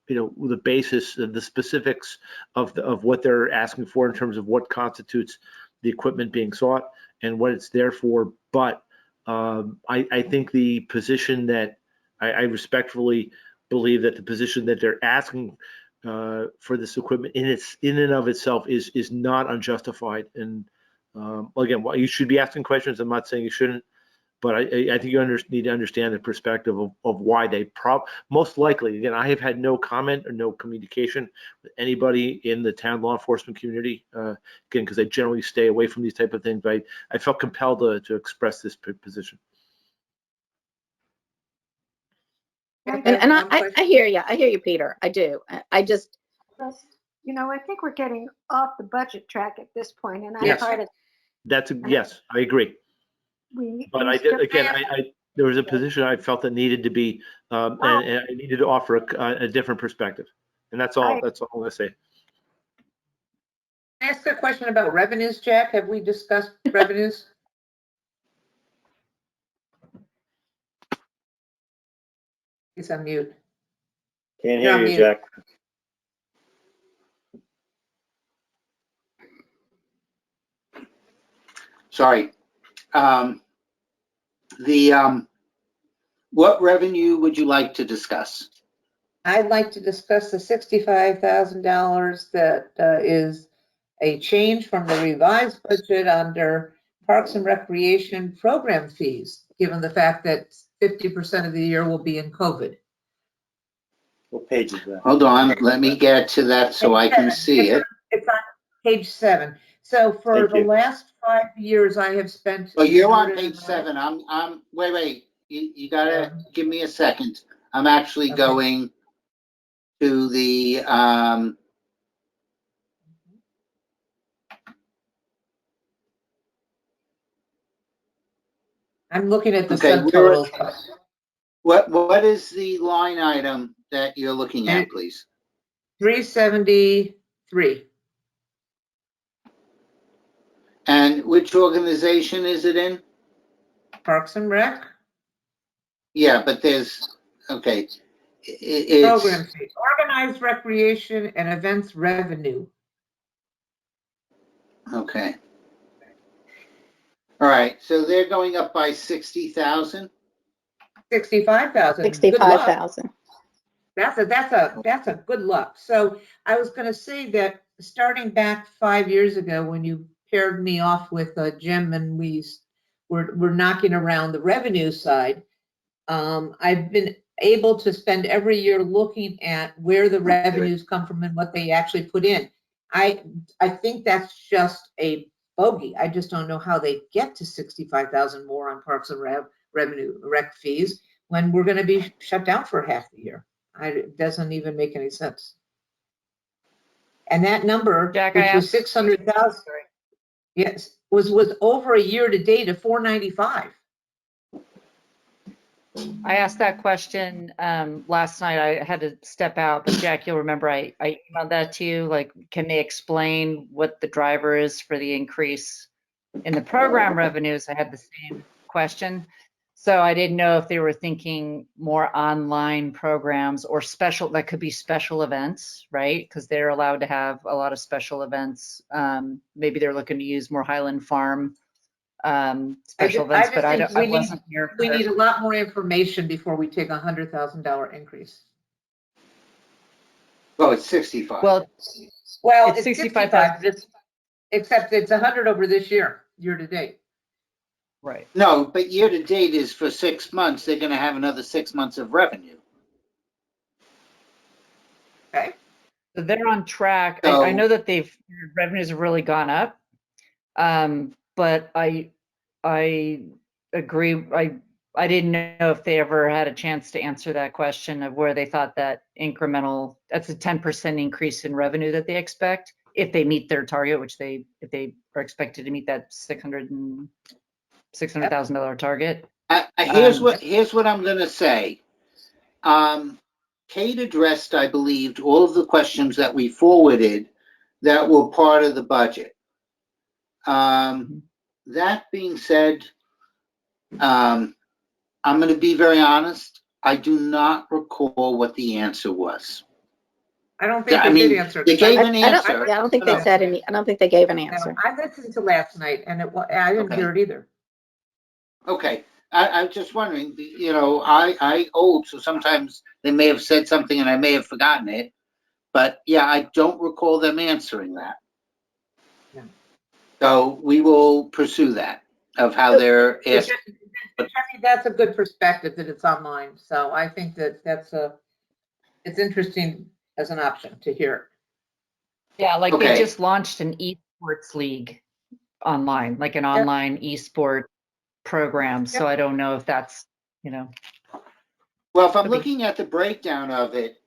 the basis, the specifics of what they're asking for in terms of what constitutes the equipment being sought and what it's there for. But I think the position that I respectfully believe that the position that they're asking for this equipment in and of itself is not unjustified. And again, you should be asking questions. I'm not saying you shouldn't, but I think you need to understand the perspective of why they most likely. Again, I have had no comment or no communication with anybody in the town law enforcement community. Again, because I generally stay away from these type of things, but I felt compelled to express this position. and I hear you. I hear you, Peter. I do. I just, I think we're getting off the budget track at this point, and Yes. part of Yes, I agree. But there was a position I felt that needed to be, and I needed to offer a different perspective, and that's all. That's all I'm gonna say. Can I ask a question about revenues, Jack? Have we discussed revenues? He's on mute. Can't hear you, Jack. Sorry. What revenue would you like to discuss? I'd like to discuss the $65,000 that is a change from the revised budget under Parks and Recreation program fees, given the fact that 50% of the year will be in COVID. What page is that? Hold on, let me get to that so I can see it. It's on page 7. So for the last 5 years, I have spent. Oh, you're on page 7. Wait. You gotta give me a second. I'm actually going to the, I'm looking at the subtotals. What is the line item that you're looking at, please? 373. And which organization is it in? Parks and Rec, Yeah, but there's, okay. program It's, fees, organized recreation and events revenue. okay. All right, so they're going up by 60,000? 65,000. Good luck. 65,000. That's a good luck. So I was going to say that starting back 5 years ago when you paired me off with Jim and we're knocking around the revenue side, I've been able to spend every year looking at where the revenues come from and what they actually put in. I think that's just a bogey. I just don't know how they get to 65,000 more on Parks and revenue rec fees when we're going to be shut down for half the year. It doesn't even make any sense. And that number, Jack, which I was asked- 600,000, yes, was over a year to date of 495. I asked that question last night. I had to step out, but Jack, you'll remember I emailed that to you. Like, can they explain what the driver is for the increase in the program revenues? I had the same question. So I didn't know if they were thinking more online programs or special, that could be special events, right? Because they're allowed to have a lot of special events. Maybe they're looking to use more Highland Farm special events, but I wasn't here. We need a lot more information before we take $100,000 increase. well, it's 65. Well, Well, it's it's 65,000. except it's 100 over this year to date. Right. No, but year to date is for 6 months. They're gonna have another 6 months of revenue. Okay. So they're on track. So- I know that revenues have really gone up. But I agree. I didn't know if they ever had a chance to answer that question of where they thought that incremental, that's a 10% increase in revenue that they expect if they meet their target, which if they are expected to meet that $600,000 target. Here's what I'm gonna say. Kate addressed, I believed, all of the questions that we forwarded that were part of the budget. That being said, I'm gonna be very honest. I do not recall what the answer was. I don't think I they mean, did answer. they gave an I don't, answer. yeah, I don't think they No. said any, I don't think they gave an No, answer. I listened to last night and I didn't Okay. hear it either. Okay, I'm just wondering, I old, so sometimes they may have said something and I may have forgotten it. But yeah, I don't recall them answering that. Yeah. So we will pursue that of how they're asked. Jackie, that's a good perspective that it's online. So I think that it's interesting as an option to hear. Yeah, like Okay. they just launched an esports league online, like an online esport program. So I don't know if that's, Well, if I'm Could be. looking at the breakdown of it,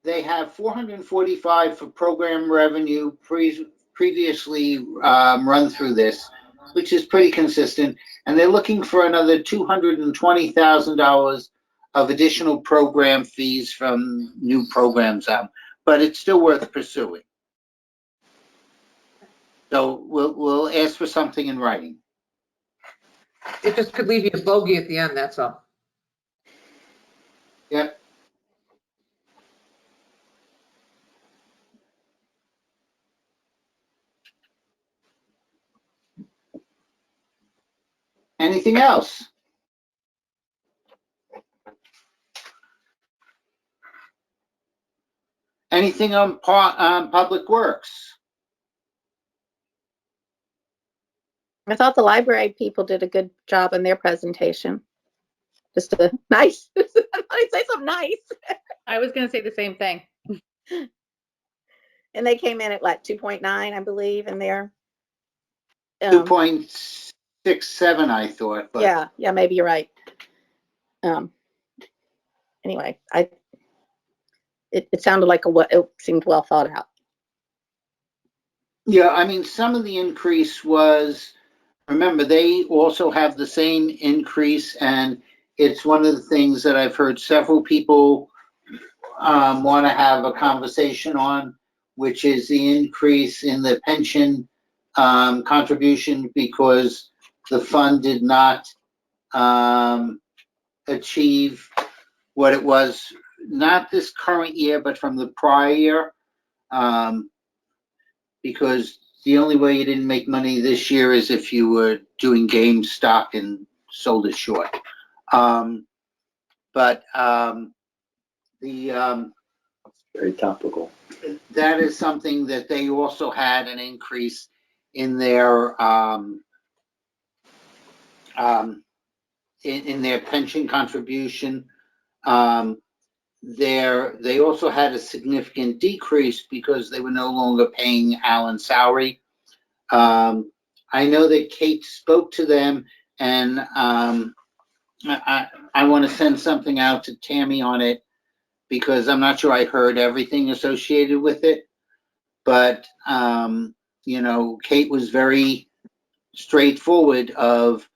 they have 445 for program revenue previously run through this, which is pretty consistent. And they're looking for another $220,000 of additional program fees from new programs. But it's still worth pursuing. So we'll ask for something in writing. It just could leave you a bogey at the end, that's all. Yep. Anything else? Anything on Public Works? I thought the library people did a good job in their presentation. Just a nice, I'd say something nice. I was going to say the same thing. And they came in at what, 2.9, I believe, in there. 2.67, I thought. But Yeah, maybe you're right. Anyway, it sounded like it seemed well thought out. yeah, I mean, some of the increase was, remember, they also have the same increase, and it's one of the things that I've heard several people want to have a conversation on, which is the increase in the pension contribution because the fund did not achieve what it was, not this current year, but from the prior year. Because the only way you didn't make money this year is if you were doing game stock and sold it short. Very topical. That is something that they also had an increase in their in their pension contribution. They also had a significant decrease because they were no longer paying Alan's salary. I know that Kate spoke to them, and I want to send something out to Tammy on it because I'm not sure I heard everything associated with it. But Kate was very straightforward of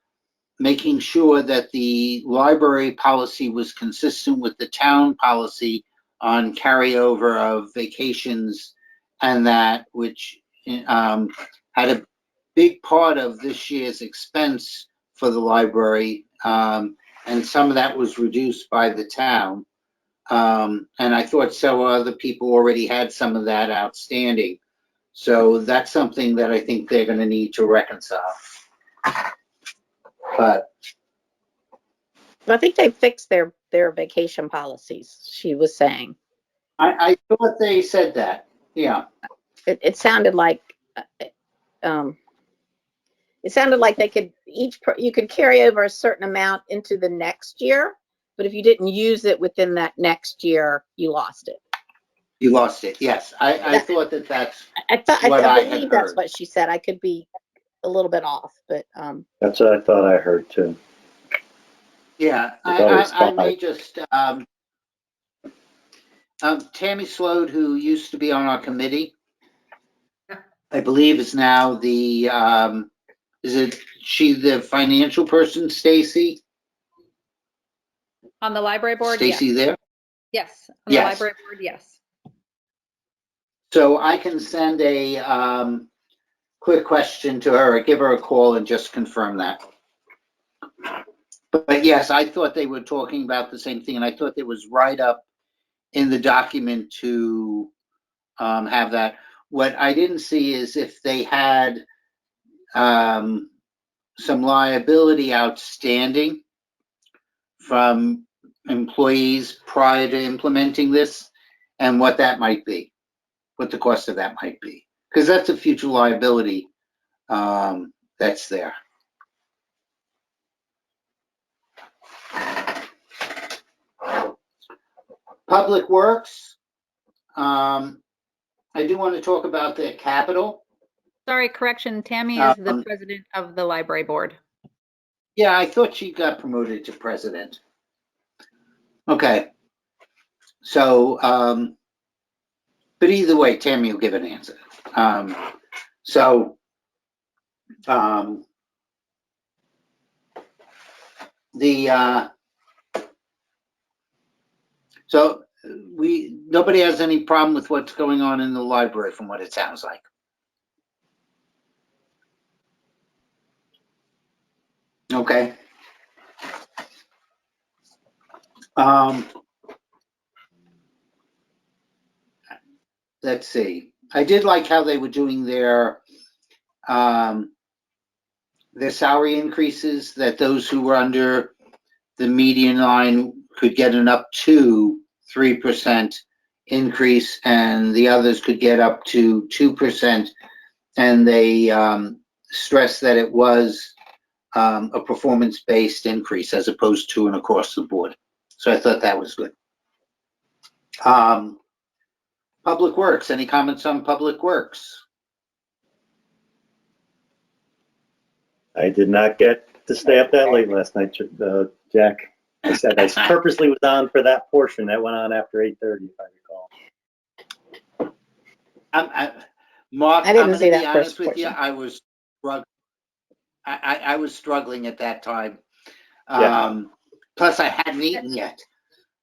making sure that the library policy was consistent with the town policy on carryover of vacations, and that which had a big part of this year's expense for the library, and some of that was reduced by the town. And I thought several other people already had some of that outstanding. So that's something that I think they're going to need to reconcile. But I think they fixed their vacation policies, she was saying. I thought they said that. Yeah. It sounded like they could you could carry over a certain amount into the next year, but if you didn't use it within that next year, you lost it. You lost it. Yes. I thought that's I what I had believe that's heard. what she said. I could be a little bit off, but That's what I thought I heard too. Yeah, It's always I may five. just Tammy Slode, who used to be on our committee, I believe is now the is she the financial person, Stacy? On the library board, yes. Stacy there? Yes, on the Yes. library board, yes. So I can send a quick question to her, or give her a call and just confirm that. But yes, I thought they were talking about the same thing, and I thought it was right up in the document to have that. What I didn't see is if they had some liability outstanding from employees prior to implementing this, and what that might be, what the cost of that might be, because that's a future liability that's there. Public Works, I do want to talk about the capital. Sorry, correction, Tammy is the president of the library board. Yeah, I thought she got promoted to president. Okay. So, but either way, Tammy will give an answer. Nobody has any problem with what's going on in the library from what it sounds like. Okay. Let's see. I did like how they were doing their salary increases, that those who were under the median line could get an up to 3% increase, and the others could get up to 2%. And they stressed that it was a performance-based increase as opposed to an across the board. So I thought that was good. Public Works, any comments on Public Works? I did not get to stay up that late last night, Jack. I said I purposely was on for that portion. That went on after 8:30, if I recall. Mark, I didn't I'm see going to be that honest first with you. portion. I was struggling at that time. Yeah. Plus, I hadn't eaten yet.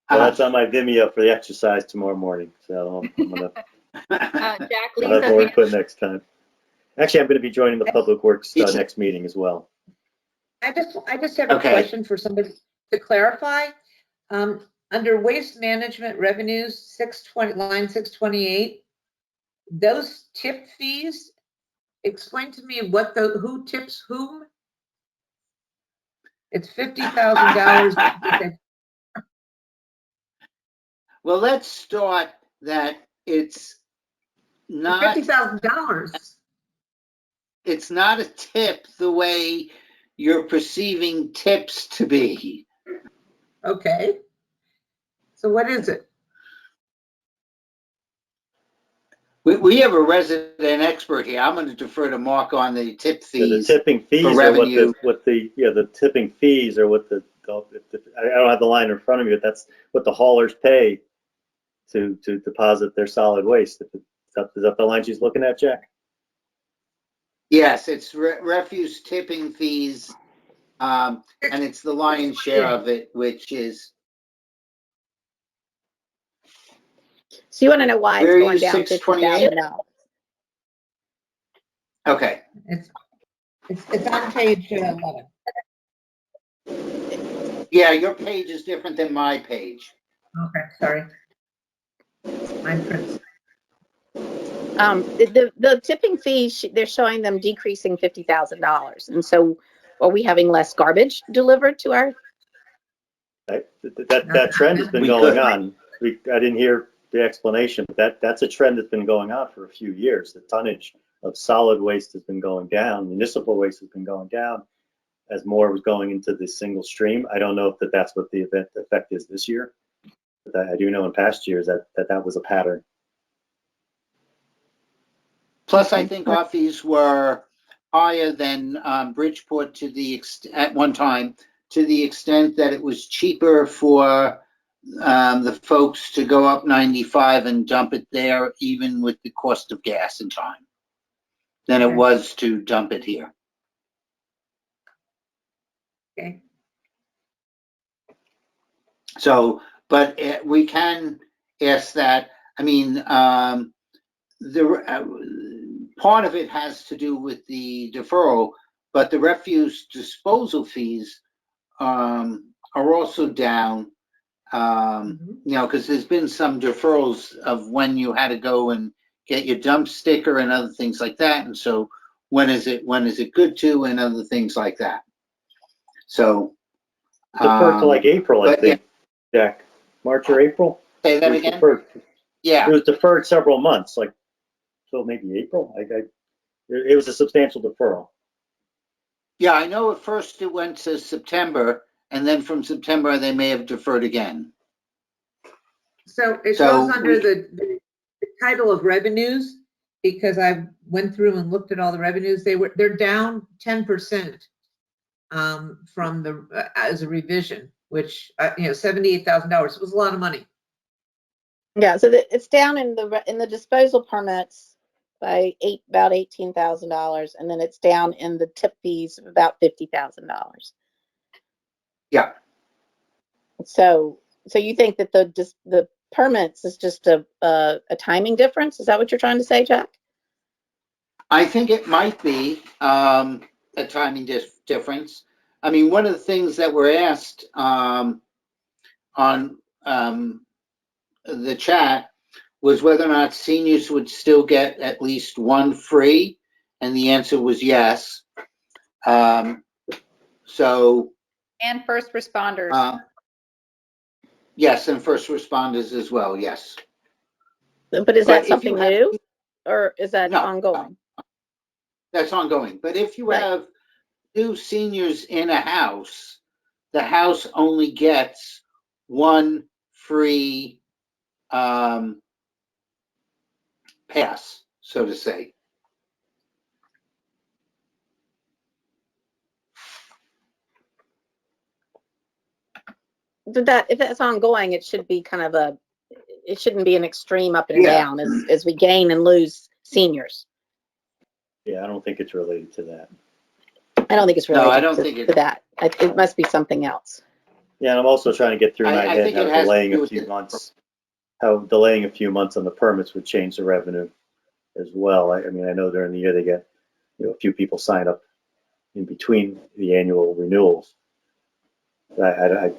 Well, that's on my Vimeo for the exercise tomorrow morning. So I'm gonna Jack, I'll have more input next time. Actually, I'm going to be joining the Public Works It's- next meeting as well. I just have a Okay. question for somebody to clarify. Under waste management revenues, 620, line 628, those tip fees, explain to me who tips whom? It's $50,000. Well, let's start that it's not, $50,000. it's not a tip the way you're perceiving tips to be. Okay. So what is it? We have a resident expert here. I'm going to defer to Mark on the tip So the fees. tipping fees are revenue. the tipping fees are what I don't have the line in front of me, but that's what the haulers pay to deposit their solid waste. Is that the line she's looking at, Jack? Yes, it's refuse tipping fees, and it's the lion's share of it, which is. So you want to know why it's Where are going you, down 628? $50,000? Okay. It's on page 11. Yeah, your page is different than my page. Okay, sorry. Mine prints. The tipping fees, they're showing them decreasing $50,000. And so are we having less garbage delivered to our? That trend has been We going could. on. I didn't hear the explanation, but that's a trend that's been going on for a few years. The tonnage of solid waste has been going down. Municipal waste has been going down as more was going into the single stream. I don't know if that's what the effect is this year, but I do know in past years that was a pattern. Plus, I think our fees were higher than Bridgeport at one time, to the extent that it was cheaper for the folks to go up 95 and dump it there, even with the cost of gas and time, than it was to dump it here. Okay. So, but we can ask that. I mean, part of it has to do with the deferral, but the refuse disposal fees are also down. You know, because there's been some deferrals of when you had to go and get your dump sticker and other things like that. And so when is it good to, and other things like that. So Deferred to like April, I think, yeah. Jack. March or April? Say that again? Deferred. Yeah. It was deferred several months, like, so maybe April. It was a substantial deferral. Yeah, I know at first it went to September, and then from September they may have deferred again. So it goes under the title of revenues, because I went through and looked at all the revenues. They're down 10% from as a revision, which $78,000. It was a lot of money. Yeah, so it's down in the disposal permits by about $18,000, and then it's down in the tip fees of about $50,000. Yeah. So you think that the permits is just a timing difference? Is that what you're trying to say, Jack? I think it might be a timing difference. I mean, one of the things that were asked on the chat was whether or not seniors would still get at least one free, and the answer was yes. So. And first responders. Yes, and first responders as well, yes. But is that something new, or is that ongoing? That's ongoing. But if you have two seniors in a house, the house only gets one free pass, so to say. But if that's ongoing, it should be it shouldn't be an extreme up and down as we gain and lose seniors. Yeah, I don't think it's related to that. I don't think it's related No, I don't think to that. It must be something else. Yeah, and I'm also trying to get through my head how delaying a few months on the permits would change the revenue as well. I mean, I know during the year they get a few people sign up in between the annual renewals. I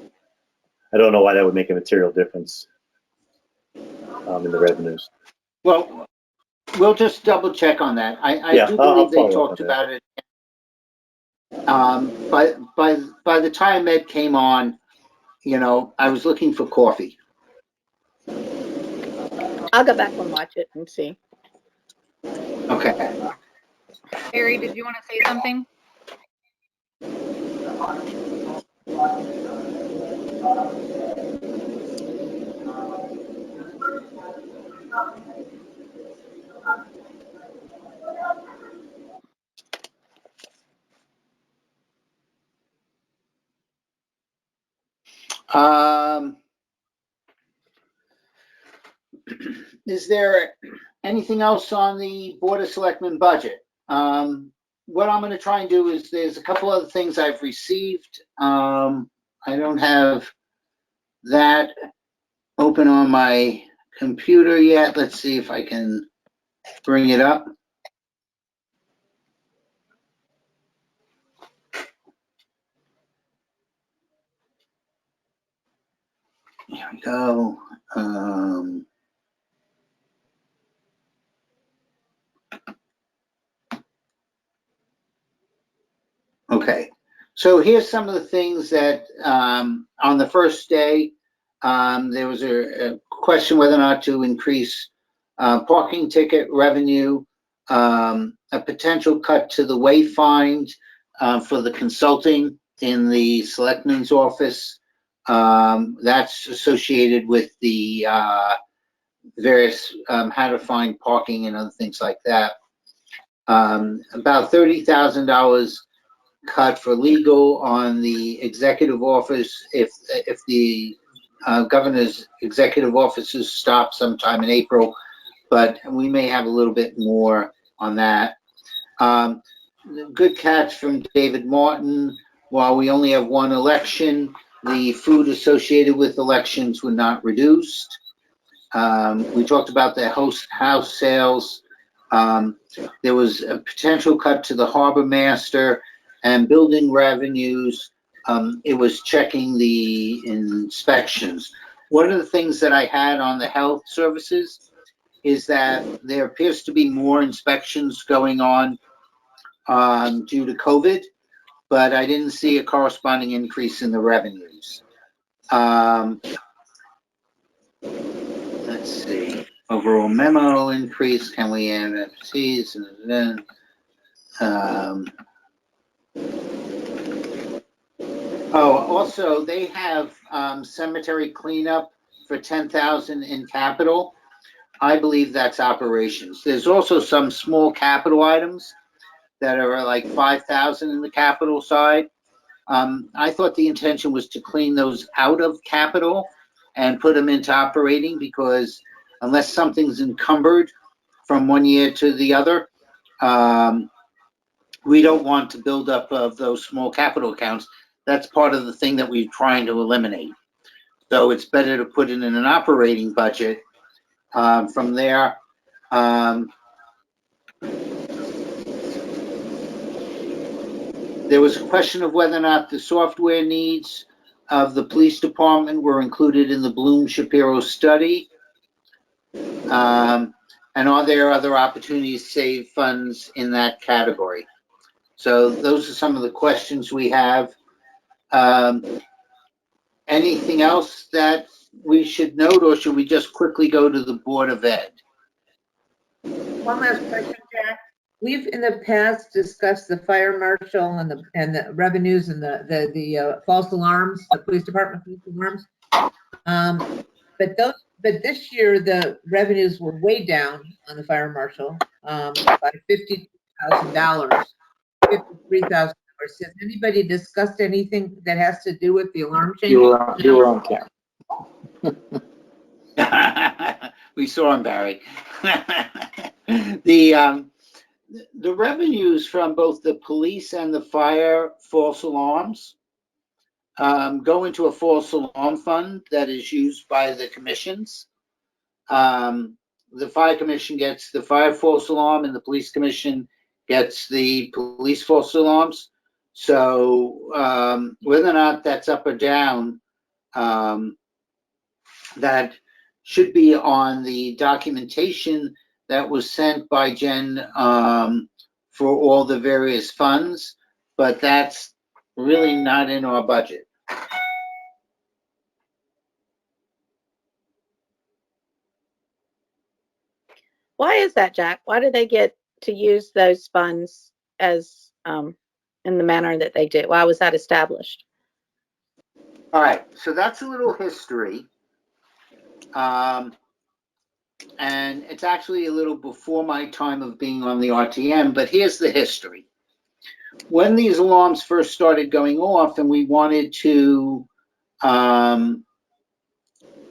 don't know why that would make a material difference in the revenues. Well, we'll just double check on that. I Yeah, do I'll believe they follow up talked on that. about it. By the time Ed came on, I was looking for coffee. I'll go back and watch it and see. Okay. Harry, did you want to say something? Is there anything else on the Board of Selectmen budget? What I'm going to try and do is there's a couple other things I've received. I don't have that open on my computer yet. Let's see if I can bring it up. Here we go. Okay, so here's some of the things that on the first day, there was a question whether or not to increase parking ticket revenue, a potential cut to the wayfind for the consulting in the selectman's office. That's associated with the various how to find parking and other things like that. About $30,000 cut for legal on the executive office if the governor's executive offices stop sometime in April, but we may have a little bit more on that. Good catch from David Martin. While we only have one election, the food associated with elections were not reduced. We talked about the house sales. There was a potential cut to the harbor master and building revenues. It was checking the inspections. One of the things that I had on the health services is that there appears to be more inspections going on due to COVID, but I didn't see a corresponding increase in the revenues. Let's see. Overall memo increase. Can we add FCs? And then also they have cemetery cleanup for 10,000 in capital. I believe that's operations. There's also some small capital items that are like 5,000 in the capital side. I thought the intention was to clean those out of capital and put them into operating, because unless something's encumbered from one year to the other, we don't want to build up of those small capital accounts. That's part of the thing that we're trying to eliminate. So it's better to put it in an operating budget. From there, there was a question of whether or not the software needs of the police department were included in the Bloom Shapiro study. And are there other opportunities to save funds in that category? So those are some of the questions we have. Anything else that we should note, or should we just quickly go to the Board of Ed? One last question, Jack. We've in the past discussed the fire marshal and the revenues and the false alarms, the police department false alarms. But this year the revenues were way down on the fire marshal by $50,000, $53,000. Has anybody discussed anything that has to do with the alarm change? You were on camera. We saw him, Barry. The revenues from both the police and the fire false alarms go into a false alarm fund that is used by the commissions. The fire commission gets the fire false alarm, and the police commission gets the police false alarms. So whether or not that's up or down, that should be on the documentation that was sent by Jen for all the various funds, but that's really not in our budget. Why is that, Jack? Why do they get to use those funds as in the manner that they do? Why was that established? All right, so that's a little history. And it's actually a little before my time of being on the RTM, but here's the history. When these alarms first started going off and we wanted to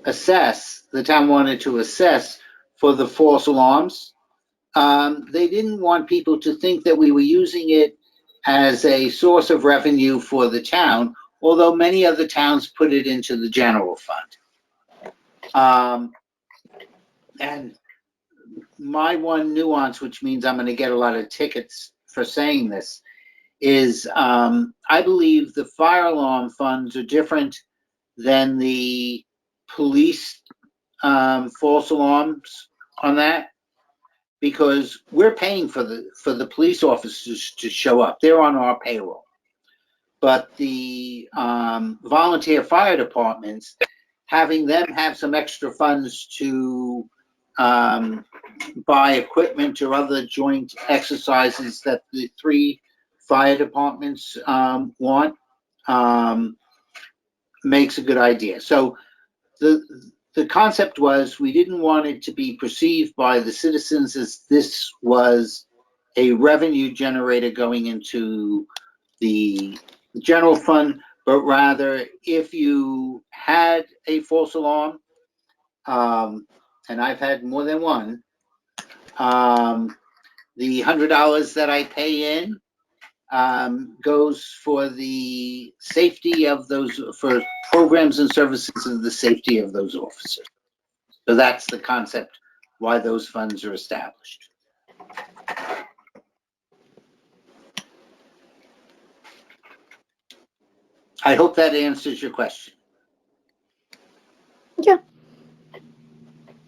assess, the town wanted to assess for the false alarms, they didn't want people to think that we were using it as a source of revenue for the town, although many other towns put it into the general fund. And my one nuance, which means I'm going to get a lot of tickets for saying this, is I believe the fire alarm funds are different than the police false alarms on that, because we're paying for the police officers to show up. They're on our payroll. But the volunteer fire departments, having them have some extra funds to buy equipment or other joint exercises that the 3 fire departments want, makes a good idea. So the concept was we didn't want it to be perceived by the citizens as this was a revenue generator going into the general fund, but rather if you had a false alarm, and I've had more than one, the $100 that I pay in goes for the safety of those, for programs and services of the safety of those officers. So that's the concept why those funds are established. I hope that answers your question. Yeah.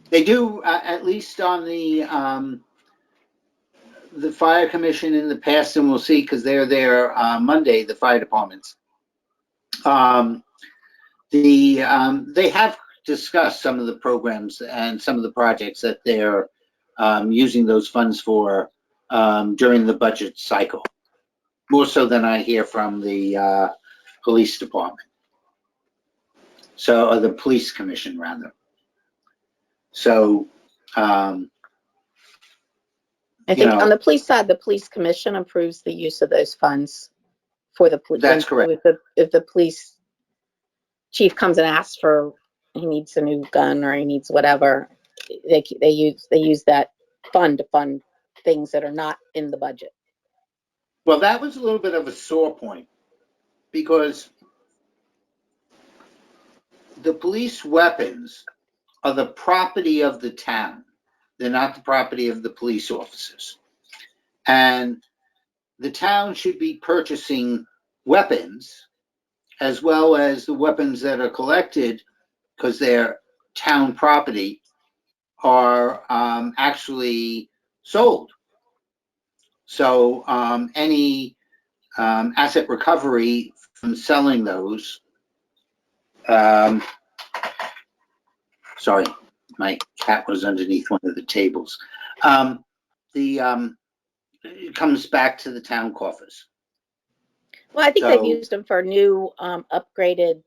They do, at least on the fire commission in the past, and we'll see because they're there Monday, the fire departments. They have discussed some of the programs and some of the projects that they're using those funds for during the budget cycle, more so than I hear from the police department. So, or the police commission rather. So, I think on the police side, the police commission approves the use of those funds for the police. That's correct. If the police chief comes and asks for, he needs a new gun or he needs whatever, they use that fund to fund things that are not in the budget. Well, that was a little bit of a sore point because the police weapons are the property of the town. They're not the property of the police officers. And the town should be purchasing weapons as well as the weapons that are collected, because they're town property, are actually sold. So any asset recovery from selling those, sorry, my cat was underneath one of the tables. It comes back to the town coffers. Well, I think they've used them for new upgraded,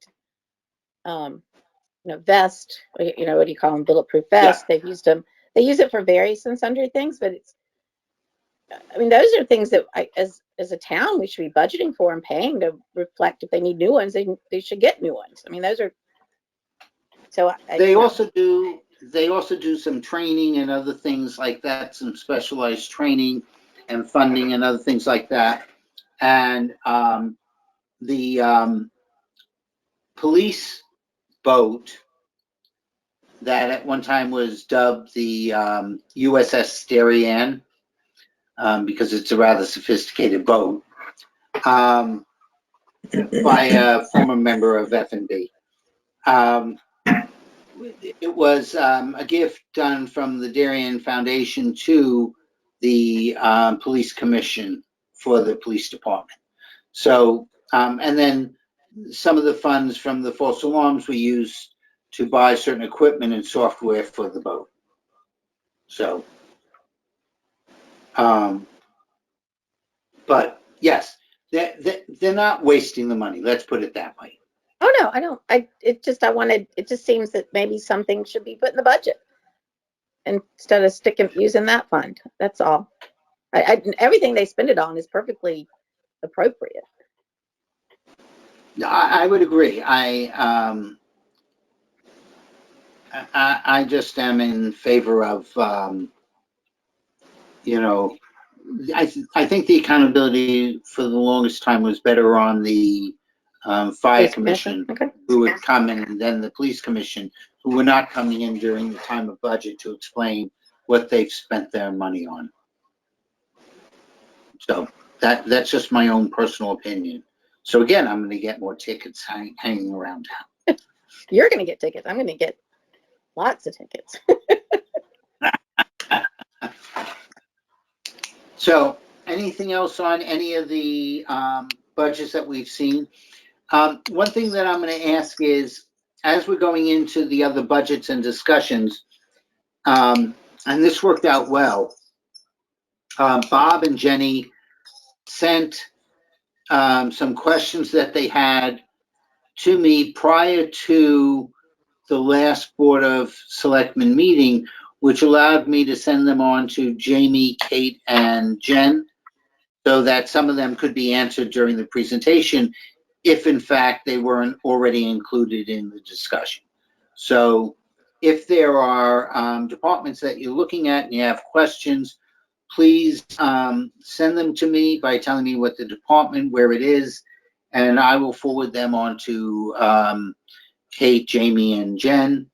vest. What do you call them? Bulletproof vest. Yeah. They've used them. They use it for various and sundry things, but those are things that as a town we should be budgeting for and paying to reflect if they need new ones. They should get new ones. Those are. So they also do some training and other things like that, some specialized training and funding and other things like that. And the police boat that at one time was dubbed the USS Darien, because it's a rather sophisticated boat, by a former member of F&B. It was a gift done from the Darien Foundation to the police commission for the police department. So, and then some of the funds from the false alarms were used to buy certain equipment and software for the boat. So, but yes, they're not wasting the money. Let's put it that way. Oh, no, I don't. It just seems that maybe something should be put in the budget instead of using that fund. That's all. Everything they spend it on is perfectly appropriate. I would agree. I just am in favor of, you know, I think the accountability for the longest time was better on the fire Police commission, okay. who would come in, and then the police commission, who were not coming in during the time of budget to explain what they've spent their money on. So that's just my own personal opinion. So again, I'm going to get more tickets hanging around town. You're going to get tickets. I'm going to get lots of tickets. So anything else on any of the budgets that we've seen? One thing that I'm going to ask is, as we're going into the other budgets and discussions, and this worked out well, Bob and Jenny sent some questions that they had to me prior to the last Board of Selectmen meeting, which allowed me to send them on to Jamie, Kate, and Jen, so that some of them could be answered during the presentation, if in fact they weren't already included in the discussion. So if there are departments that you're looking at and you have questions, please send them to me by telling me what the department, where it is, and I will forward them on to Kate, Jamie, and Jen,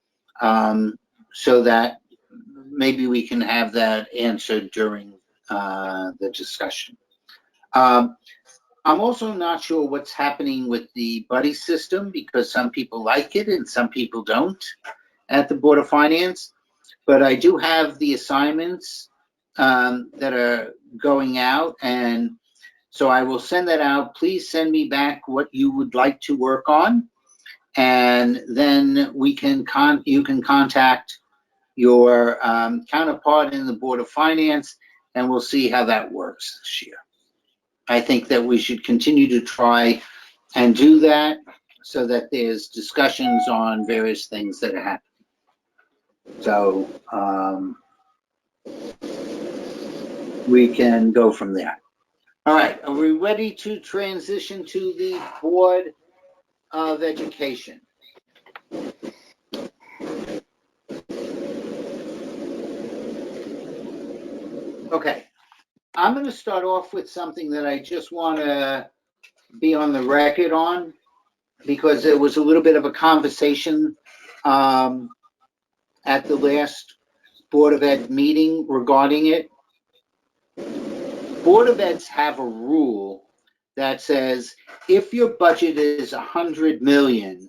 so that maybe we can have that answered during the discussion. I'm also not sure what's happening with the buddy system, because some people like it and some people don't at the Board of Finance, but I do have the assignments that are going out, and so I will send that out. Please send me back what you would like to work on, and then we can you can contact your counterpart in the Board of Finance, and we'll see how that works this year. I think that we should continue to try and do that so that there's discussions on various things that are happening. So we can go from there. All right, are we ready to transition to the Board of Education? Okay, I'm going to start off with something that I just want to be on the record on, because there was a little bit of a conversation at the last Board of Ed meeting regarding it. Board of Eds have a rule that says if your budget is 100 million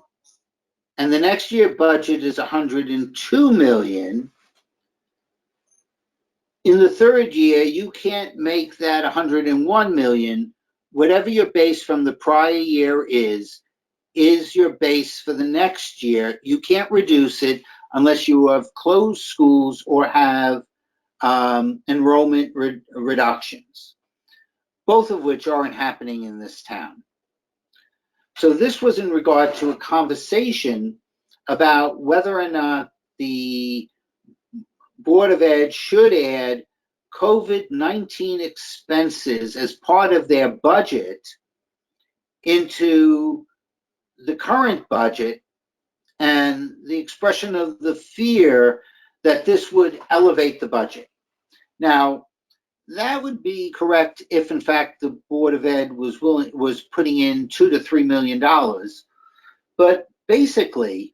and the next year budget is 102 million, in the third year, you can't make that 101 million. Whatever your base from the prior year is your base for the next year. You can't reduce it unless you have closed schools or have enrollment reductions, both of which aren't happening in this town. So this was in regard to a conversation about whether or not the Board of Ed should add COVID-19 expenses as part of their budget into the current budget, and the expression of the fear that this would elevate the budget. Now, that would be correct if, in fact, the Board of Ed was putting in $2 to $3 million. But basically,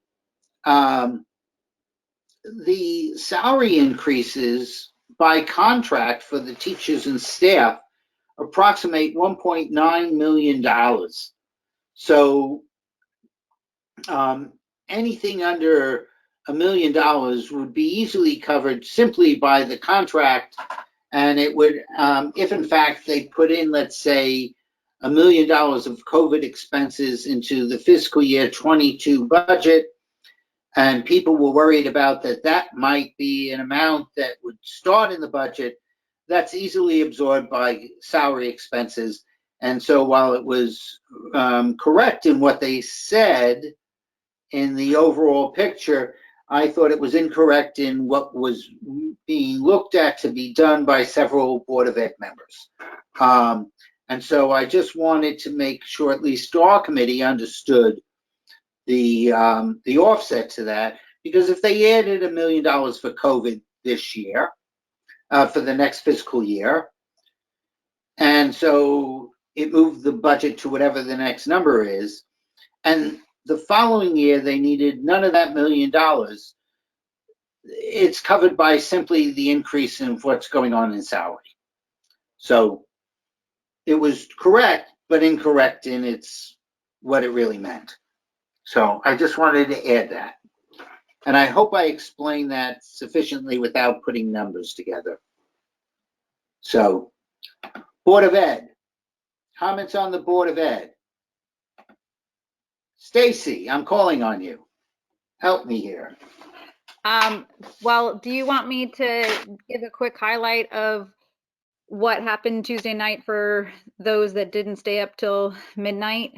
the salary increases by contract for the teachers and staff approximate $1.9 million. So anything under $1 million would be easily covered simply by the contract. And it would, if in fact they put in, let's say, $1 million of COVID expenses into the fiscal year 22 budget, and people were worried about that might be an amount that would start in the budget, that's easily absorbed by salary expenses. And so while it was correct in what they said in the overall picture, I thought it was incorrect in what was being looked at to be done by several Board of Ed members. And so I just wanted to make sure at least our committee understood the offset to that, because if they added $1 million for COVID this year, for the next fiscal year, and so it moved the budget to whatever the next number is, and the following year they needed none of that $1 million, it's covered by simply the increase in what's going on in salary. So it was correct, but incorrect in its what it really meant. So I just wanted to add that. And I hope I explained that sufficiently without putting numbers together. So, Board of Ed. Comments on the Board of Ed. Stacy, I'm calling on you. Help me here. Well, do you want me to give a quick highlight of what happened Tuesday night for those that didn't stay up till midnight?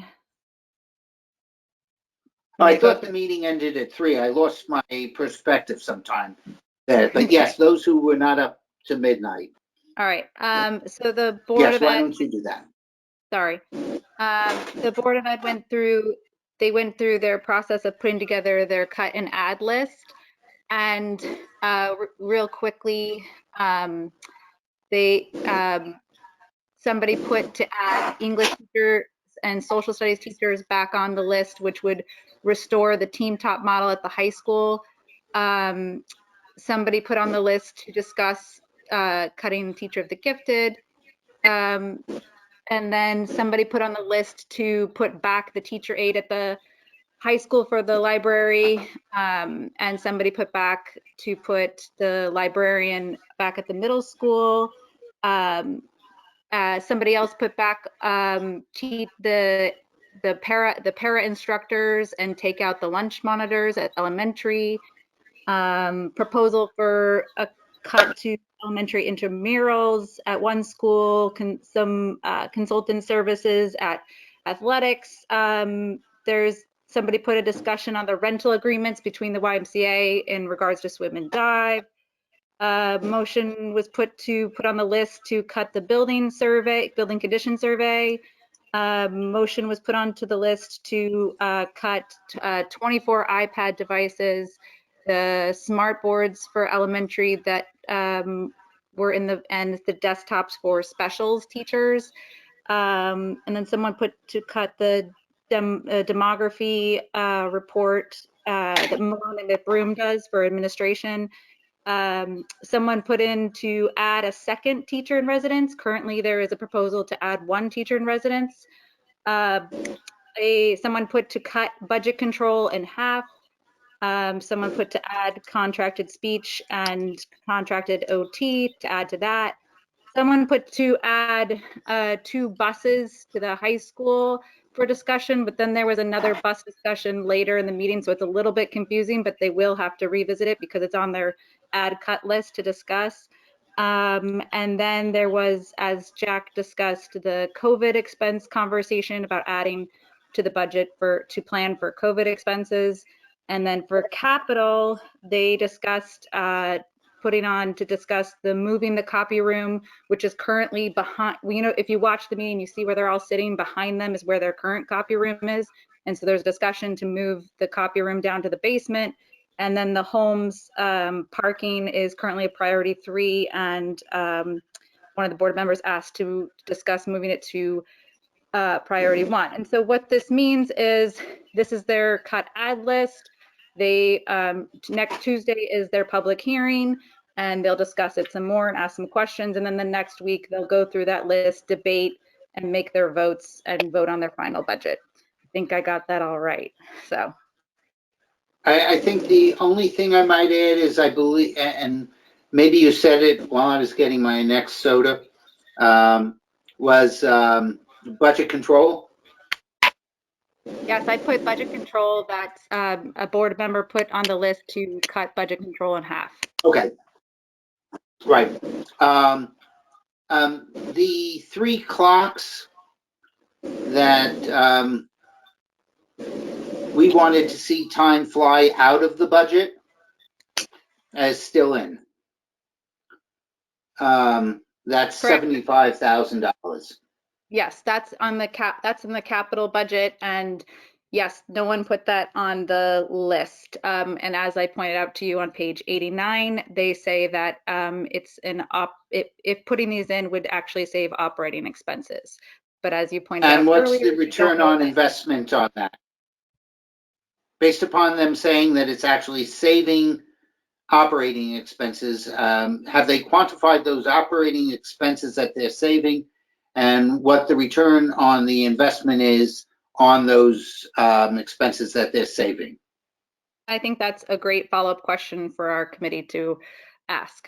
I thought the meeting ended at 3. I lost my perspective sometime. But yes, those who were not up to midnight. All right. So the Board of Yes, why Ed. don't you do that? Sorry. The Board of Ed went through their process of putting together their cut and add list. And real quickly, somebody put to add English teachers and social studies teachers back on the list, which would restore the team top model at the high school. Somebody put on the list to discuss cutting the teacher of the gifted. And then somebody put on the list to put back the teacher aide at the high school for the library. And somebody put back to put the librarian back at the middle school. Somebody else put back the para instructors and take out the lunch monitors at elementary. Proposal for a cut to elementary intramurals at one school, some consultant services at athletics. There's somebody put a discussion on the rental agreements between the YMCA in regards to swim and dive. Motion was put on the list to cut the building condition survey. Motion was put onto the list to cut 24 iPad devices, the smart boards for elementary that were and the desktops for specials teachers. And then someone put to cut the demography report that Malone McBroom does for administration. Someone put in to add a second teacher in residence. Currently, there is a proposal to add one teacher in residence. Someone put to cut budget control in half. Someone put to add contracted speech and contracted OT to add to that. Someone put to add 2 buses to the high school for discussion, but then there was another bus discussion later in the meeting, so it's a little bit confusing, but they will have to revisit it because it's on their add cut list to discuss. And then there was, as Jack discussed, the COVID expense conversation about adding to the budget to plan for COVID expenses. And then for capital, they discussed putting on to discuss the moving the copy room, which is currently behind, if you watch the meeting, you see where they're all sitting. Behind them is where their current copy room is. And so there's discussion to move the copy room down to the basement. And then the Holmes parking is currently a priority 3. And one of the board members asked to discuss moving it to priority 1. And so what this means is this is their cut add list. They next Tuesday is their public hearing. and they'll discuss it some more and ask some questions. And then the next week they'll go through that list, debate, and make their votes and vote on their final budget. I think I got that all right. So I think the only thing I might add is I believe, and maybe you said it while I was getting my next soda, was budget control. yes, I put budget control that a board member put on the list to cut budget control in half. Okay. Right. The 3 clocks that we wanted to see time fly out of the budget is still in. That's Correct. $75,000. Yes, that's on the that's in the capital budget, and yes, no one put that on the list. And as I pointed out to you on page 89, they say that it's if putting these in would actually save operating expenses. But as you pointed out And what's earlier, the return on investment on that? Based upon them saying that it's actually saving operating expenses, have they quantified those operating expenses that they're saving and what the return on the investment is on those expenses that they're saving? I think that's a great follow-up question for our committee to ask.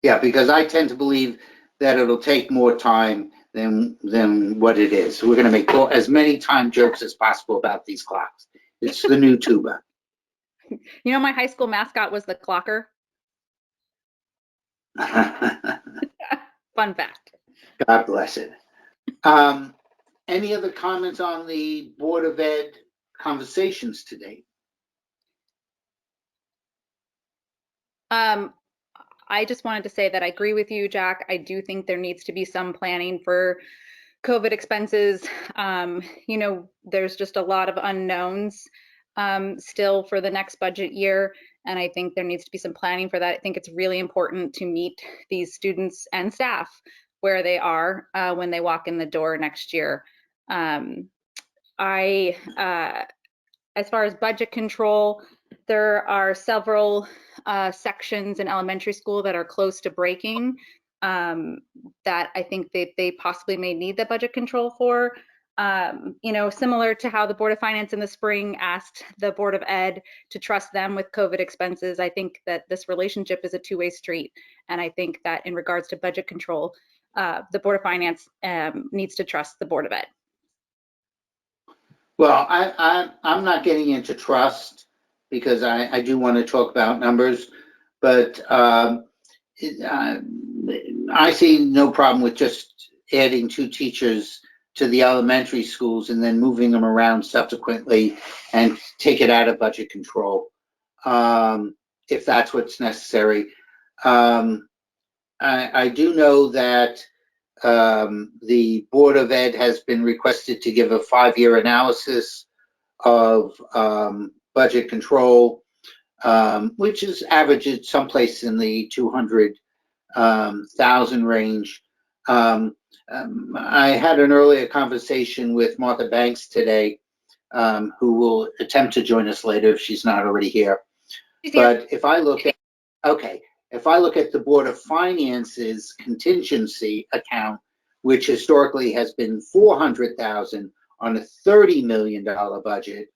Yeah, because I tend to believe that it'll take more time than what it is. So we're going to make as many time jokes as possible about these clocks. It's the new tuba. You know, my high school mascot was the clocker. Fun fact. God bless it. Any other comments on the Board of Ed conversations today? I just wanted to say that I agree with you, Jack. I do think there needs to be some planning for COVID expenses. You know, there's just a lot of unknowns still for the next budget year, and I think there needs to be some planning for that. I think it's really important to meet these students and staff where they are when they walk in the door next year. As far as budget control, there are several sections in elementary school that are close to breaking that I think they possibly may need the budget control for. You know, similar to how the Board of Finance in the spring asked the Board of Ed to trust them with COVID expenses, I think that this relationship is a two-way street. And I think that in regards to budget control, the Board of Finance needs to trust the Board of Ed. Well, I'm not getting into trust because I do want to talk about numbers, but I see no problem with just adding 2 teachers to the elementary schools and then moving them around subsequently and take it out of budget control if that's what's necessary. I do know that the Board of Ed has been requested to give a 5-year analysis of budget control, which is averaged someplace in the 200,000 range. I had an earlier conversation with Martha Banks today, who will attempt to join us later if she's not already here. But if I look at, if I look at the Board of Finance's contingency account, which historically has been $400,000 on a $30 million budget,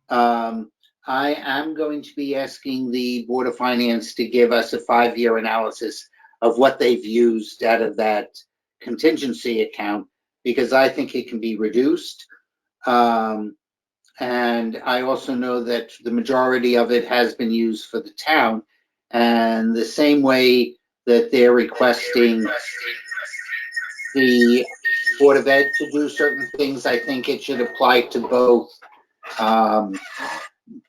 I am going to be asking the Board of Finance to give us a 5-year analysis of what they've used out of that contingency account, because I think it can be reduced. And I also know that the majority of it has been used for the town. And the same way that they're requesting the Board of Ed to do certain things, I think it should apply to both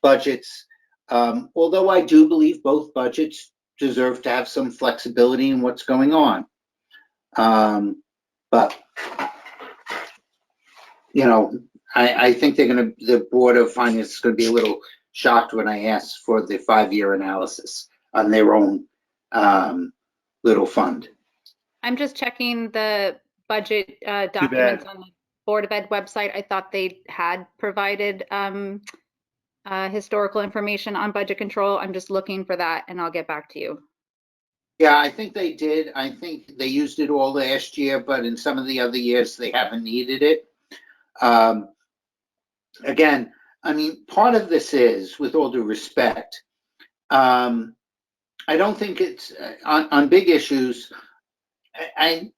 budgets. Although I do believe both budgets deserve to have some flexibility in what's going on. But, you know, I think the Board of Finance is going to be a little shocked when I ask for the 5-year analysis on their own little fund. I'm just checking the budget documents on the Board of Ed website. I thought they had provided historical information on budget control. I'm just looking for that and I'll get back to you. Yeah, I think they did. I think they used it all last year, but in some of the other years, they haven't needed it. Again, I mean, part of this is, with all due respect, I don't think it's on big issues. I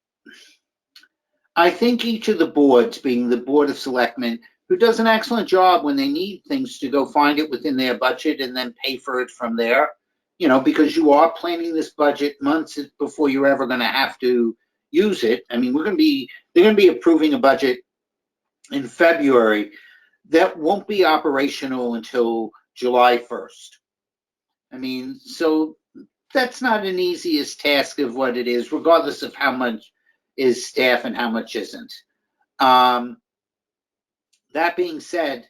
think each of the boards, being the Board of Selectmen, who does an excellent job when they need things to go find it within their budget and then pay for it from there, you know, because you are planning this budget months before you're ever going to have to use it. I mean, they're going to be approving a budget in February that won't be operational until July 1st. I mean, so that's not an easiest task of what it is, regardless of how much is staff and how much isn't. That being said,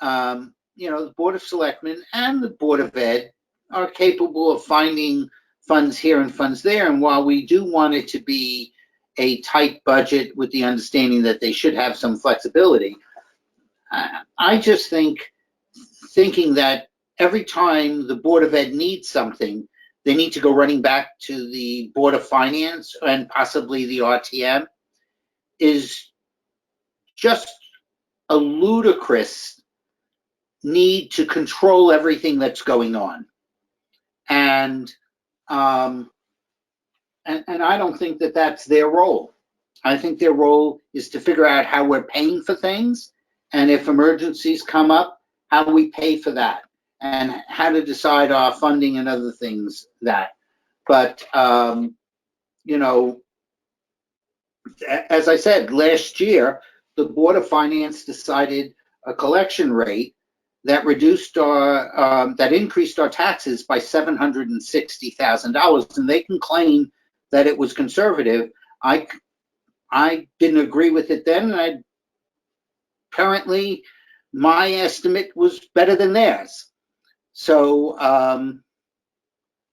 you know, the Board of Selectmen and the Board of Ed are capable of finding funds here and funds there. And while we do want it to be a tight budget with the understanding that they should have some flexibility, I just thinking that every time the Board of Ed needs something, they need to go running back to the Board of Finance and possibly the RTM is just a ludicrous need to control everything that's going on. And I don't think that that's their role. I think their role is to figure out how we're paying for things, and if emergencies come up, how we pay for that, and how to decide our funding and other things that. But, you know, as I said, last year, the Board of Finance decided a collection rate that reduced our, that increased our taxes by $760,000, and they can claim that it was conservative. I didn't agree with it then, and apparently my estimate was better than theirs. So,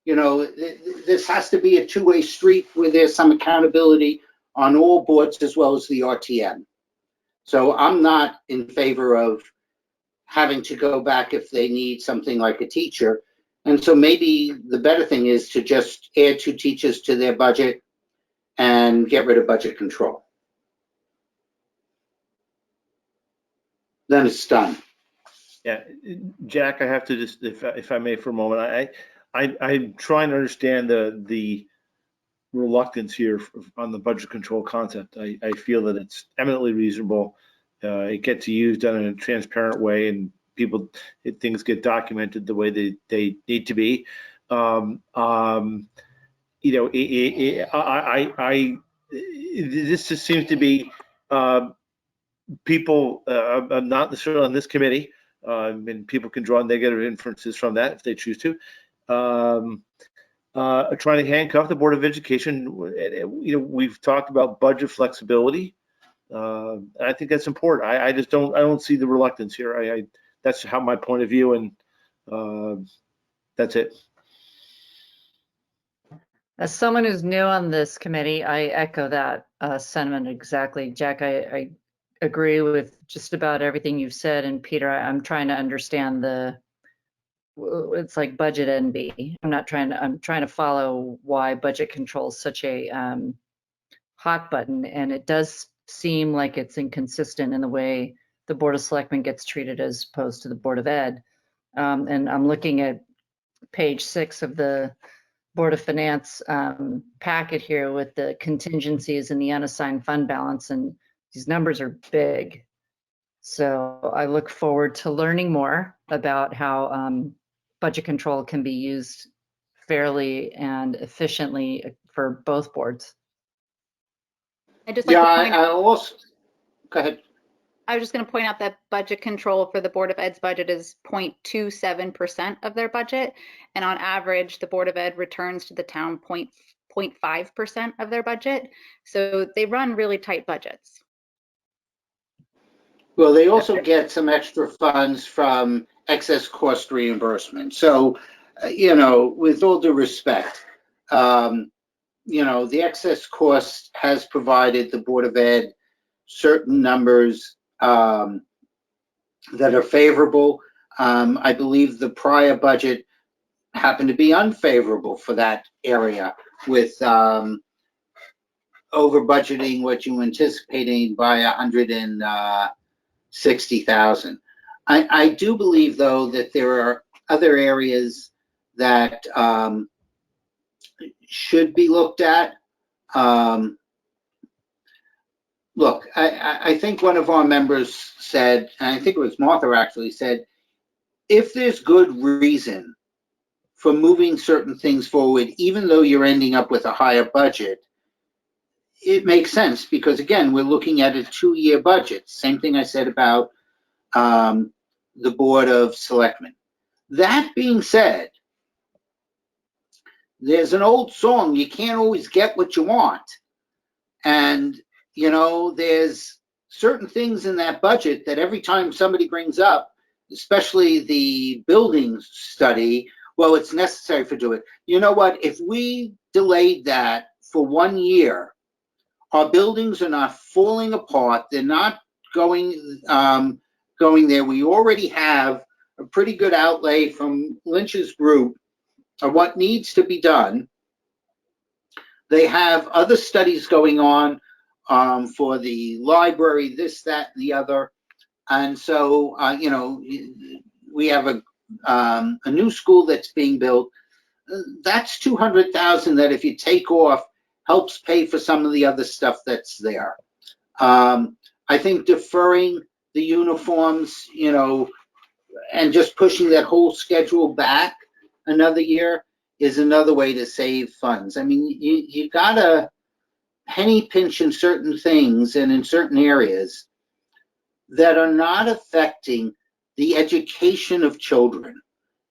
you know, this has to be a two-way street where there's some accountability on all boards as well as the RTM. So I'm not in favor of having to go back if they need something like a teacher. And so maybe the better thing is to just add 2 teachers to their budget and get rid of budget control. Then it's done. Yeah, Jack, I have to just, if I may for a moment, I'm trying to understand the reluctance here on the budget control concept. I feel that it's eminently reasonable. It gets used done in a transparent way, and things get documented the way they need to be. You know, this just seems to be people, not necessarily on this committee, and people can draw negative inferences from that if they choose to. Trying to handcuff the Board of Education. You know, we've talked about budget flexibility. I think that's important. I don't see the reluctance here. That's how my point of view, and that's it. As someone who's new on this committee, I echo that sentiment exactly. Jack, I agree with just about everything you've said. And Peter, I'm trying to understand it's like budget envy. I'm trying to follow why budget control is such a hot button. And it does seem like it's inconsistent in the way the Board of Selectmen gets treated as opposed to the Board of Ed. And I'm looking at page 6 of the Board of Finance packet here with the contingencies and the unassigned fund balance, and these numbers are big. So I look forward to learning more about how budget control can be used fairly and efficiently for both boards. I just like to point I also, go ahead. I was just going to point out that budget control for the Board of Ed's budget is 0.27% of their budget. And on average, the Board of Ed returns to the town 0.5% of their budget. So they run really tight budgets. Well, they also get some extra funds from excess cost reimbursement. So, you know, with all due respect, you know, the excess cost has provided the Board of Ed certain numbers that are favorable. I believe the prior budget happened to be unfavorable for that area with over budgeting what you anticipating by 160,000. I do believe though that there are other areas that should be looked at. Look, I think one of our members said, and I think it was Martha actually said, if there's good reason for moving certain things forward, even though you're ending up with a higher budget, it makes sense because again, we're looking at a 2-year budget. Same thing I said about the Board of Selectmen. That being said, there's an old song, you can't always get what you want. And, you know, there's certain things in that budget that every time somebody brings up, especially the building study, well, it's necessary for doing it. You know what? If we delayed that for 1 year, our buildings are not falling apart. They're not going there. We already have a pretty good outlay from Lynch's group of what needs to be done. They have other studies going on for the library, this, that, and the other. And so, you know, we have a new school that's being built. That's 200,000 that if you take off, helps pay for some of the other stuff that's there. I think deferring the uniforms, you know, and just pushing that whole schedule back another year is another way to save funds. I mean, you gotta penny pinch in certain things and in certain areas that are not affecting the education of children.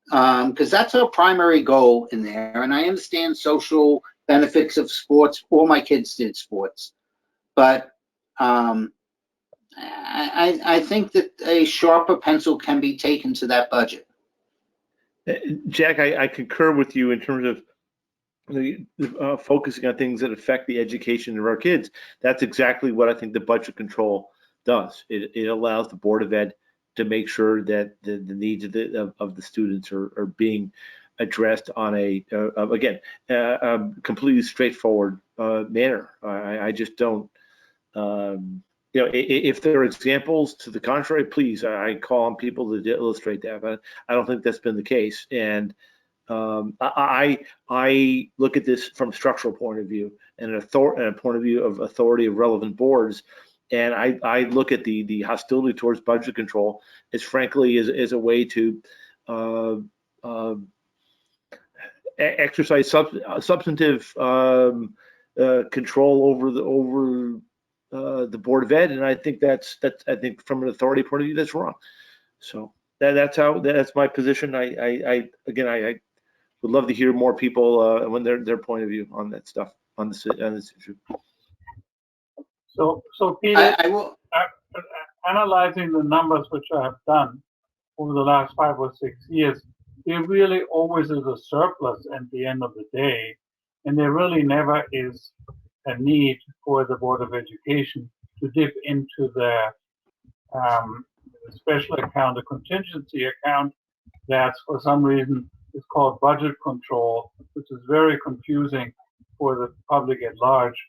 Because that's our primary goal in there. And I understand social benefits of sports. All my kids did sports. But I think that a sharper pencil can be taken to that budget. Jack, I concur with you in terms of the focusing on things that affect the education of our kids. That's exactly what I think the budget control does. It allows the Board of Ed to make sure that the needs of the students are being addressed on a completely straightforward manner. I just don't, you know, if there are examples to the contrary, please, I call on people to illustrate that, but I don't think that's been the case. And I look at this from a structural point of view and a point of view of authority of relevant boards. And I look at the hostility towards budget control as frankly as a way to exercise substantive control over the Board of Ed, and I think that's I think from an authority point of view that's wrong. So that's my position. I would love to hear more people when their point of view on that stuff on this issue. So Peter, I will. Analyzing the numbers which I have done over the last 5 or 6 years, there really always is a surplus at the end of the day, and there really never is a need for the Board of Education to dip into their special account, the contingency account, that's for some reason is called budget control, which is very confusing for the public at large,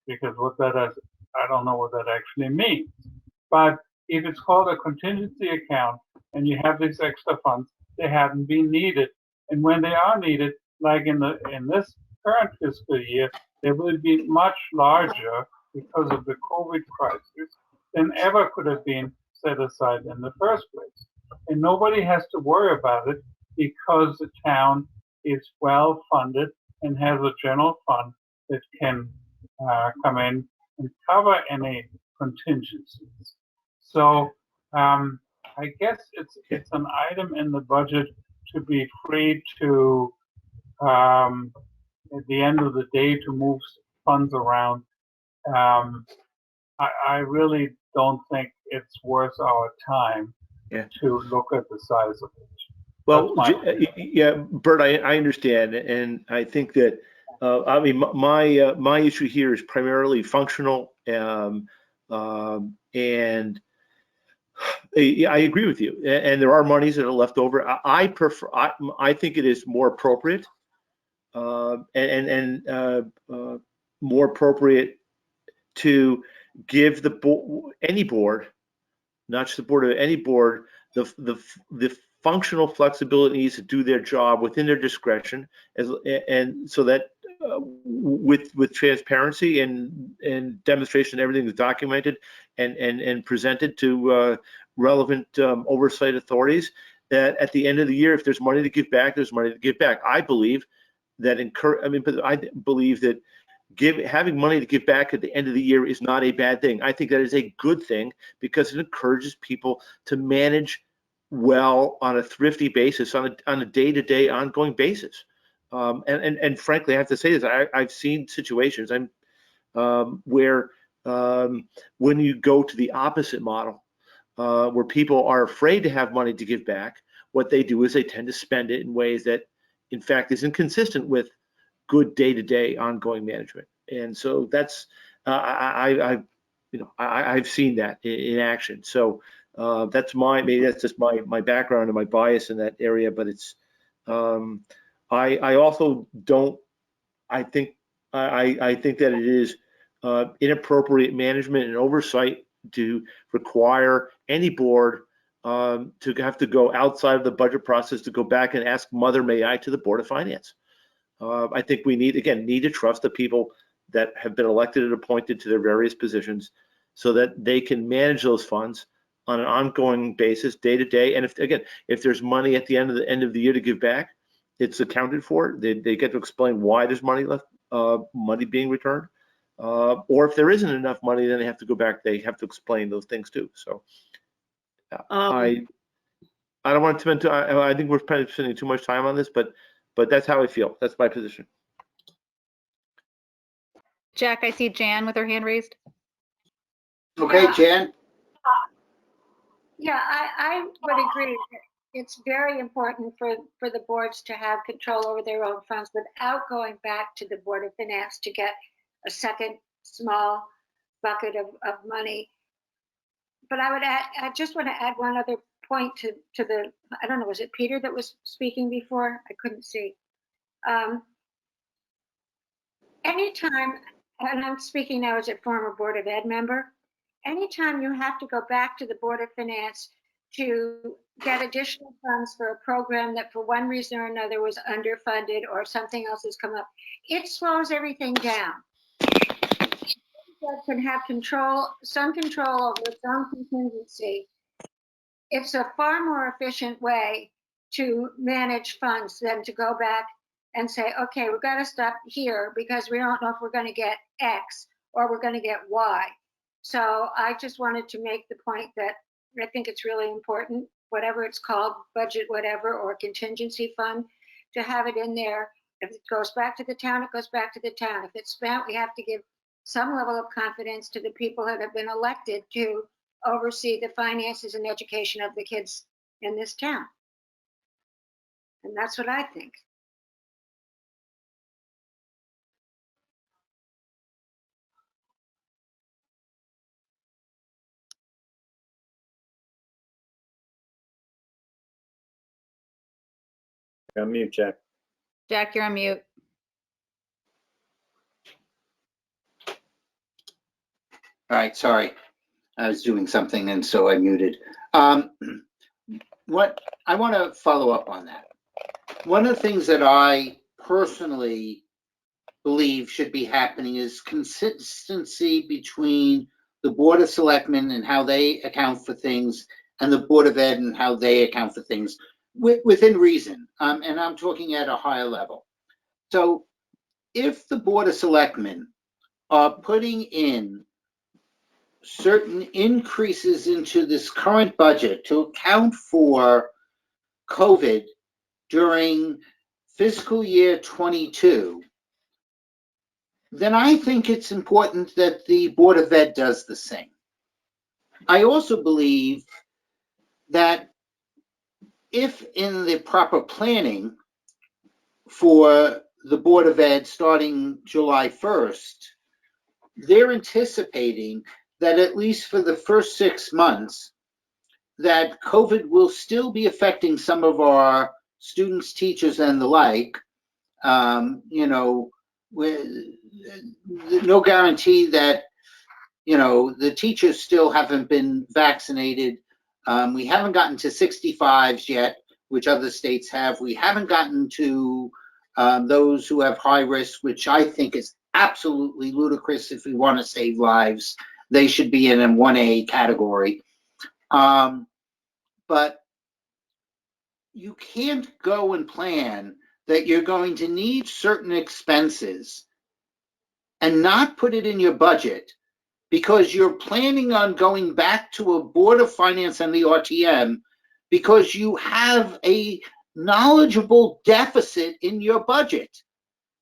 because what that is, I don't know what that actually means. But if it's called a contingency account and you have these extra funds, they haven't been needed. And when they are needed, like in this current fiscal year, they will be much larger because of the COVID crisis than ever could have been set aside in the first place. And nobody has to worry about it because the town is well funded and has a general fund that can come in and cover any contingencies. So I guess it's an item in the budget to be free to, at the end of the day, to move funds around. I really don't think it's worth our time to look at the size of it. Well, yeah, Bert, I understand, and I think that I mean my issue here is primarily functional, and I agree with you, and there are monies that are left over. I prefer. I think it is more appropriate, and more appropriate to give the any board, not just the board of any board, the functional flexibility to do their job within their discretion, and so that with transparency and demonstration, everything is documented and presented to relevant oversight authorities. That at the end of the year, if there's money to give back, there's money to give back. I believe that I believe that having money to give back at the end of the year is not a bad thing. I think that is a good thing because it encourages people to manage well on a thrifty basis, on a day-to-day ongoing basis. And frankly, I have to say this, I've seen situations where when you go to the opposite model, where people are afraid to have money to give back, what they do is they tend to spend it in ways that, in fact, is inconsistent with good day-to-day ongoing management. And so that's I've seen that in action. So that's maybe that's just my background and my bias in that area. But it's I also don't. I think that it is inappropriate management and oversight to require any board to have to go outside of the budget process to go back and ask Mother May I to the Board of Finance. I think we need to trust the people that have been elected and appointed to their various positions so that they can manage those funds on an ongoing basis, day to day. And if there's money at the end of the year to give back, it's accounted for. They get to explain why there's money left, money being returned. Or if there isn't enough money, then they have to go back. They have to explain those things too. So I don't want to spend. I think we're probably spending too much time on this, but that's how I feel. That's my position. Jack, I see Jan with her hand raised. Okay, Jan? Yeah, I would agree. It's very important for the boards to have control over their own funds without going back to the Board of Finance to get a second small bucket of money. But I just want to add one other point to the, I don't know, was it Peter that was speaking before? I couldn't see. Anytime, and I'm speaking now as a former Board of Ed member, anytime you have to go back to the Board of Finance to get additional funds for a program that for one reason or another was underfunded or something else has come up, it slows everything down. That can have some control over its own contingency. It's a far more efficient way to manage funds than to go back and say, okay, we've got to stop here because we don't know if we're going to get X or we're going to get Y. So I just wanted to make the point that I think it's really important, whatever it's called, budget, whatever, or contingency fund, to have it in there. If it goes back to the town, it goes back to the town. If it's spent, we have to give some level of confidence to the people that have been elected to oversee the finances and education of the kids in this town. And that's what I think. You're on mute, Jack. Jack, you're on mute. All right, sorry. I was doing something and so I muted. What I want to follow up on that. One of the things that I personally believe should be happening is consistency between the Board of Selectmen and how they account for things and the Board of Ed and how they account for things within reason. And I'm talking at a higher level. So if the Board of Selectmen are putting in certain increases into this current budget to account for COVID during fiscal year 22, then I think it's important that the Board of Ed does the same. I also believe that if in the proper planning for the Board of Ed starting July 1st, they're anticipating that at least for the first 6 months, that COVID will still be affecting some of our students, teachers, and the like. You know, with no guarantee that, you know, the teachers still haven't been vaccinated. We haven't gotten to 65s yet, which other states have. We haven't gotten to those who have high risk, which I think is absolutely ludicrous. If we want to save lives, they should be in a 1A category. But you can't go and plan that you're going to need certain expenses and not put it in your budget because you're planning on going back to a Board of Finance and the RTM because you have a knowledgeable deficit in your budget.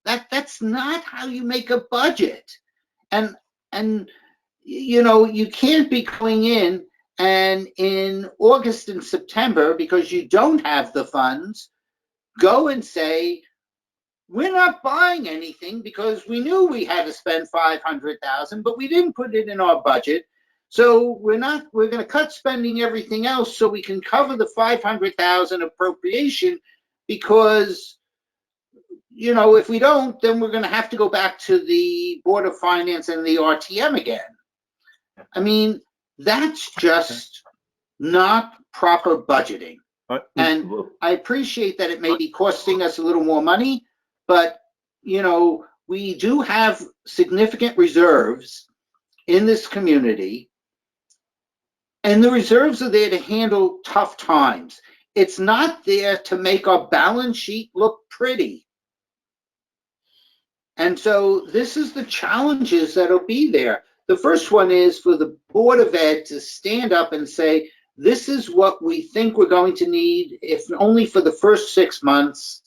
That's not how you make a budget. And you know, you can't be going in and in August and September, because you don't have the funds, go and say, we're not buying anything because we knew we had to spend $500,000, but we didn't put it in our budget. So we're going to cut spending everything else so we can cover the $500,000 appropriation, because, you know, if we don't, then we're going to have to go back to the Board of Finance and the RTM again. I mean, that's just not proper budgeting. And I appreciate that it may be costing us a little more money, but, you know, we do have significant reserves in this community, and the reserves are there to handle tough times. It's not there to make our balance sheet look pretty. And so this is the challenges that'll be there. The first one is for the Board of Ed to stand up and say, this is what we think we're going to need, if only for the first 6 months,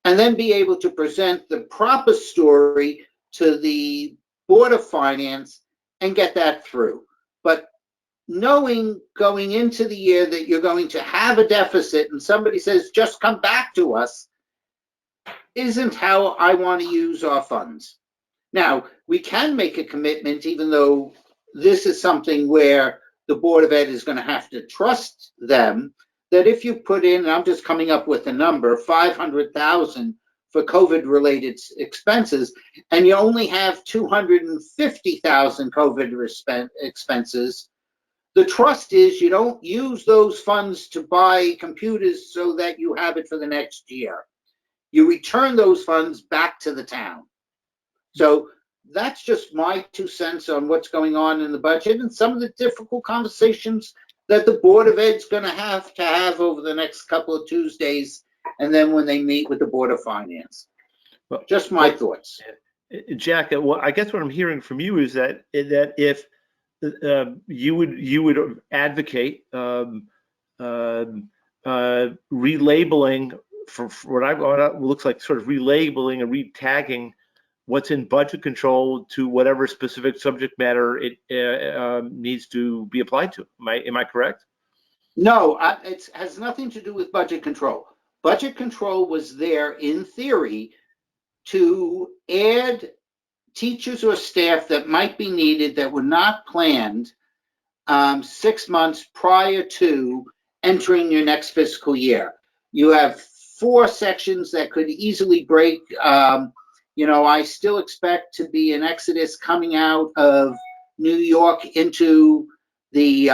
and then be able to present the proper story to the Board of Finance and get that through. But knowing going into the year that you're going to have a deficit and somebody says, just come back to us, isn't how I want to use our funds. Now, we can make a commitment, even though this is something where the Board of Ed is going to have to trust them, that if you put in, and I'm just coming up with a number, $500,000 for COVID-related expenses, and you only have $250,000 COVID expenses, the trust is you don't use those funds to buy computers so that you have it for the next year. You return those funds back to the town. So that's just my 2 cents on what's going on in the budget and some of the difficult conversations that the Board of Ed's going to have over the next couple of Tuesdays, and then when they meet with the Board of Finance. Well, just my thoughts. Jack, well, I guess what I'm hearing from you is that if you would advocate relabeling for what looks like sort of relabeling and retagging what's in budget control to whatever specific subject matter it needs to be applied to. Am I correct? No, it has nothing to do with budget control. Budget control was there in theory to add teachers or staff that might be needed that were not planned 6 months prior to entering your next fiscal year. You have 4 sections that could easily break. You know, I still expect to be an exodus coming out of New York into the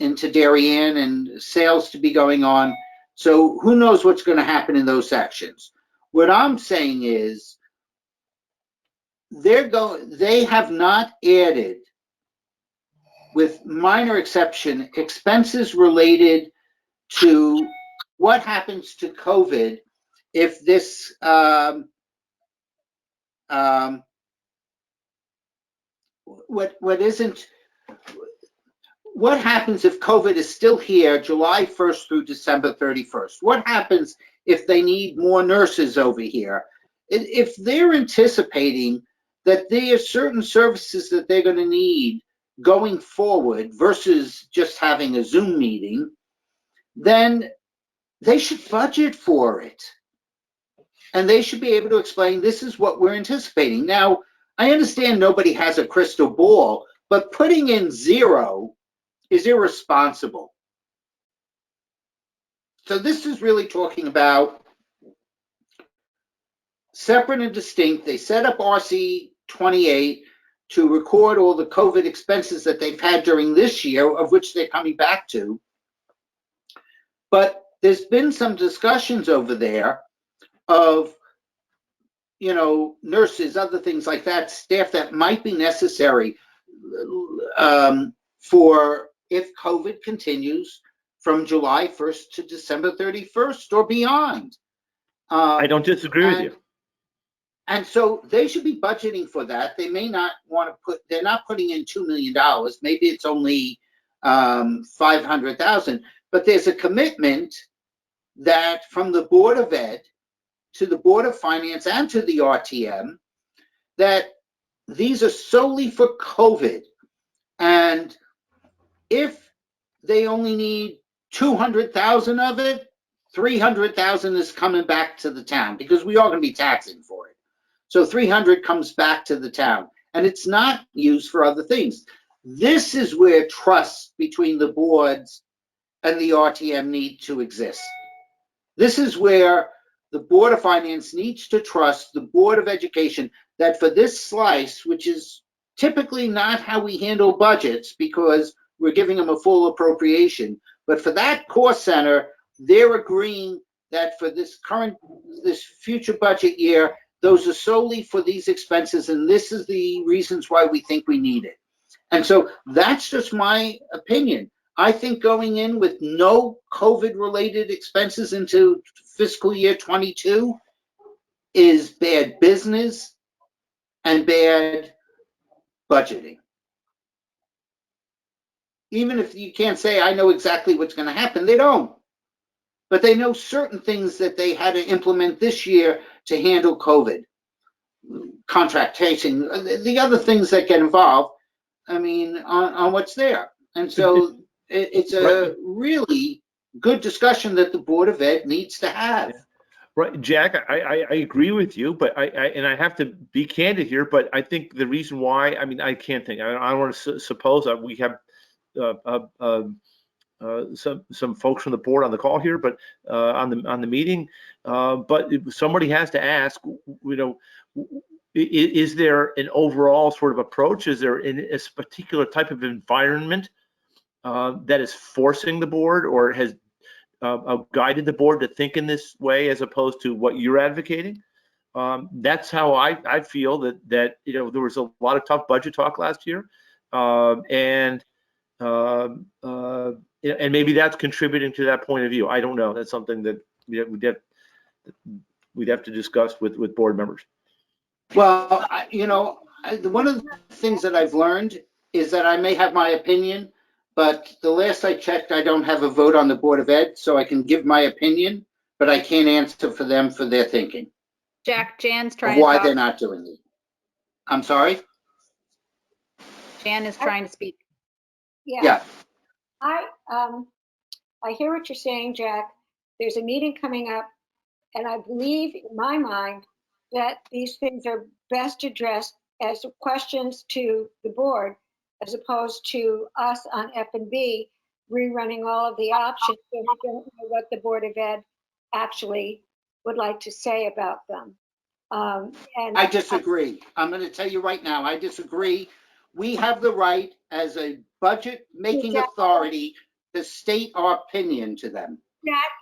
into Darien, and sales to be going on. So who knows what's going to happen in those sections? What I'm saying is they have not added, with minor exception, expenses related to what happens to COVID if this what happens if COVID is still here July 1st through December 31st? What happens if they need more nurses over here? If they're anticipating that there are certain services that they're going to need going forward versus just having a Zoom meeting, then they should budget for it. And they should be able to explain, this is what we're anticipating. Now, I understand nobody has a crystal ball, but putting in 0 is irresponsible. So this is really talking about separate and distinct. They set up RC 28 to record all the COVID expenses that they've had during this year, of which they're coming back to. But there's been some discussions over there of, nurses, other things like that, staff that might be necessary for if COVID continues from July 1st to December 31st or beyond. I don't disagree with you. And so they should be budgeting for that. They may not want to they're not putting in $2 million. Maybe it's only 500,000, but there's a commitment that from the Board of Ed to the Board of Finance and to the RTM that these are solely for COVID. And if they only need 200,000 of it, 300,000 is coming back to the town because we are going to be taxing for it. So 300 comes back to the town and it's not used for other things. This is where trust between the boards and the RTM need to exist. This is where the Board of Finance needs to trust the Board of Education that for this slice, which is typically not how we handle budgets because we're giving them a full appropriation, but for that core center, they're agreeing that for this future budget year, those are solely for these expenses, and this is the reasons why we think we need it. And so that's just my opinion. I think going in with no COVID-related expenses into fiscal year 22 is bad business and bad budgeting. Even if you can't say, I know exactly what's going to happen, they don't. But they know certain things that they had to implement this year to handle COVID. Contract tracing, the other things that get involved, on what's there. And so it's a really good discussion that the Board of Ed needs to have. Right, Jack, I agree with you, but I have to be candid here, but I think the reason why, I can't think, I don't want to suppose that we have some folks from the board on the call here, but on the meeting, but somebody has to ask, is there an overall sort of approach? Is there a particular type of environment that is forcing the board or has guided the board to think in this way as opposed to what you're advocating? That's how I feel that there was a lot of tough budget talk last year, and maybe that's contributing to that point of view. I don't know. That's something that we'd have to discuss with board members. Well, one of the things that I've learned is that I may have my opinion, but the last I checked, I don't have a vote on the Board of Ed, so I can give my opinion, but I can't answer for them for their thinking. Jack, Jan's trying of to why talk. They're not doing it. I'm sorry? Jan is trying to speak. Yeah. I hear what you're saying, Jack. There's a meeting coming up, and I believe in my mind that these things are best addressed as questions to the board as opposed to us on F&B rerunning all of the options so we don't know what the Board of Ed actually would like to say about them. And I disagree. I'm going to tell you right now, I disagree. We have the right as a budget making authority to state our opinion to them. Jack,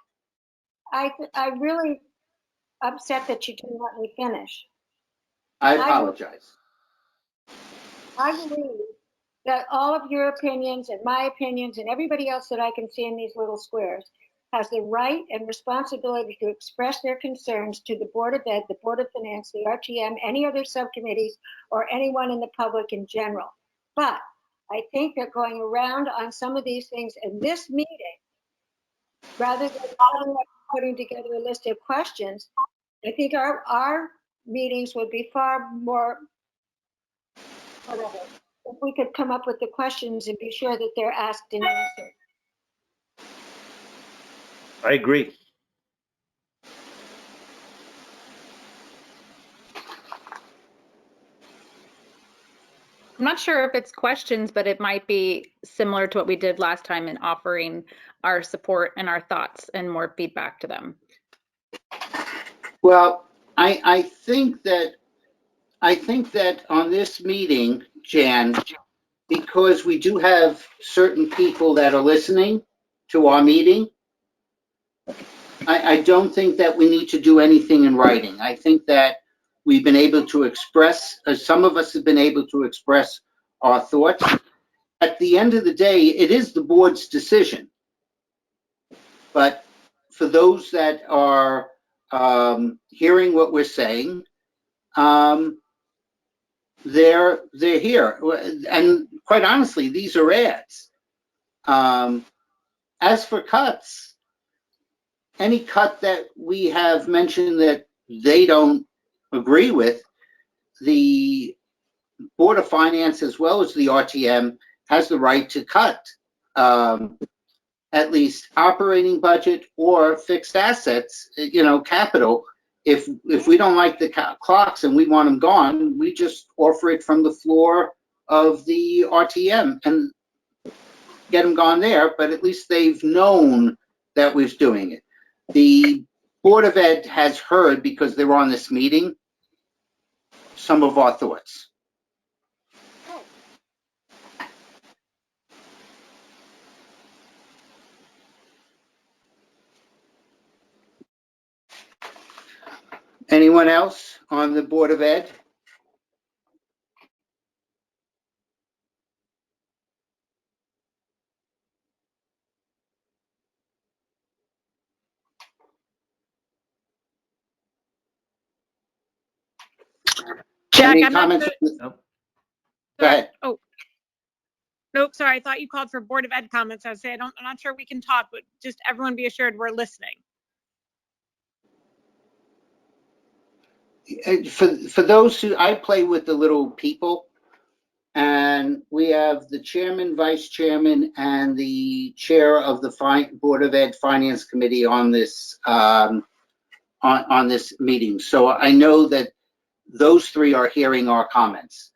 I really upset that you didn't let me finish. I apologize. I believe that all of your opinions and my opinions and everybody else that I can see in these little squares has the right and responsibility to express their concerns to the Board of Ed, the Board of Finance, the RTM, any other subcommittees, or anyone in the public in general. But I think that going around on some of these things in this meeting, rather than putting together a list of questions, I think our meetings would be far more, if we could come up with the questions and be sure that they're asked and answered. I agree. I'm not sure if it's questions, but it might be similar to what we did last time in offering our support and our thoughts and more feedback to them. Well, I think that on this meeting, Jan, because we do have certain people that are listening to our meeting, I don't think that we need to do anything in writing. I think that we've been able to express, some of us have been able to express our thoughts. At the end of the day, it is the board's decision. But for those that are hearing what we're saying, they're here. And quite honestly, these are ads. As for cuts, any cut that we have mentioned that they don't agree with, the Board of Finance as well as the RTM has the right to cut at least operating budget or fixed assets, capital. If we don't like the clocks and we want them gone, we just offer it from the floor of the RTM and get them gone there, but at least they've known that we're doing it. The Board of Ed has heard, because they're on this meeting, some of our thoughts. Anyone else on the Board of Ed? Jack, Any I'm not comments? sure. Nope. Go ahead. Oh, nope. Sorry, I thought you called for Board of Ed comments. I would say I'm not sure we can talk, but just everyone be assured we're listening. For those who, I play with the little people, and we have the chairman, vice chairman, and the chair of the Board of Ed Finance Committee on this on this meeting. So I know that those three are hearing our comments.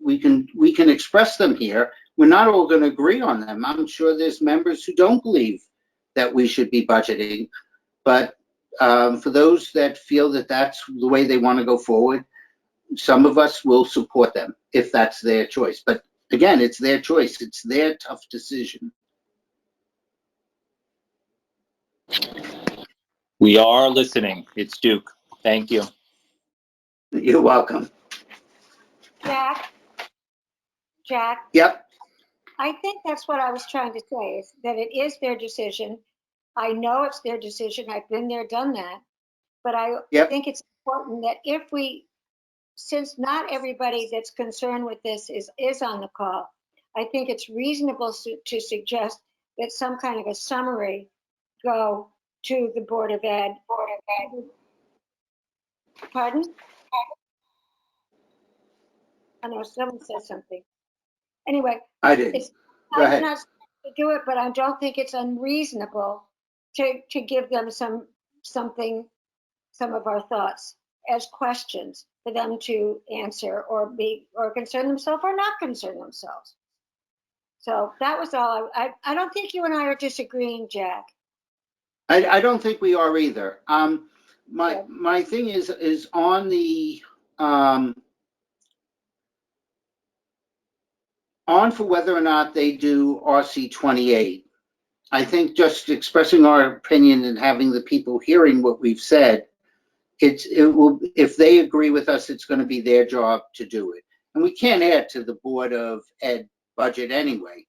We can express them here. We're not all going to agree on them. I'm sure there's members who don't believe that we should be budgeting, but for those that feel that that's the way they want to go forward, some of us will support them if that's their choice. But again, it's their choice. It's their tough decision. We are listening. It's Duke. Thank you. You're welcome. Jack, Yep. I think that's what I was trying to say, is that it is their decision. I know it's their decision. I've been there, done that. But I think it's important that since not everybody that's concerned with this is on the call, I think it's reasonable to suggest that some kind of a summary go to the Board of Ed. Pardon? I know someone said something. Anyway, I did. Go ahead. I'm not to do it, but I don't think it's unreasonable to give them some of our thoughts as questions for them to answer or concern themselves or not concern themselves. So that was all. I don't think you and I are disagreeing, Jack. I don't think we are either. My thing is on the on for whether or not they do RC 28. I think just expressing our opinion and having the people hearing what we've said, it will, if they agree with us, it's going to be their job to do it. And we can't add to the Board of Ed budget anyway,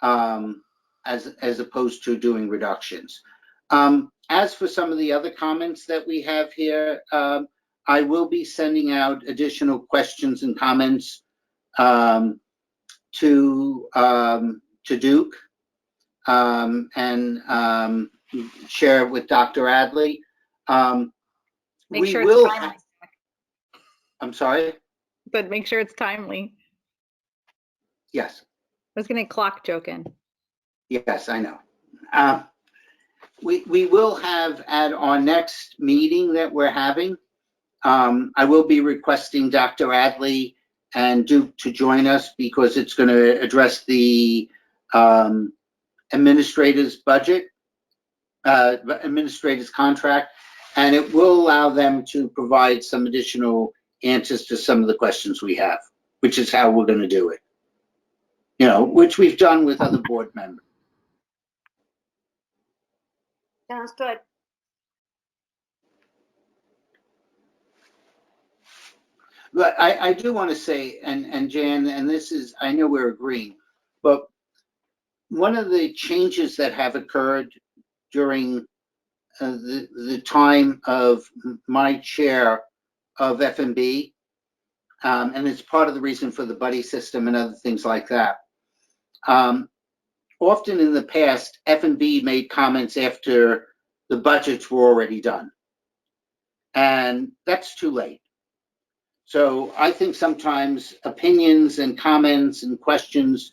as opposed to doing reductions. As for some of the other comments that we have here, I will be sending out additional questions and comments to Duke and share with Dr. Adley. Make sure it's timely. I'm sorry? But make sure it's timely. Yes. I was going to clock joke in. Yes, I know. We will have at our next meeting that we're having, I will be requesting Dr. Adley and Duke to join us because it's going to address the administrator's budget, administrator's contract, and it will allow them to provide some additional answers to some of the questions we have, which is how we're going to do it. You know, which we've done with other board members. Sounds good. But I do want to say, and Jan, and this is, I know we're agreeing, but one of the changes that have occurred during the time of my chair of F&B, and it's part of the reason for the buddy system and other things like that. Often in the past, F&B made comments after the budgets were already done, and that's too late. So I think sometimes opinions and comments and questions,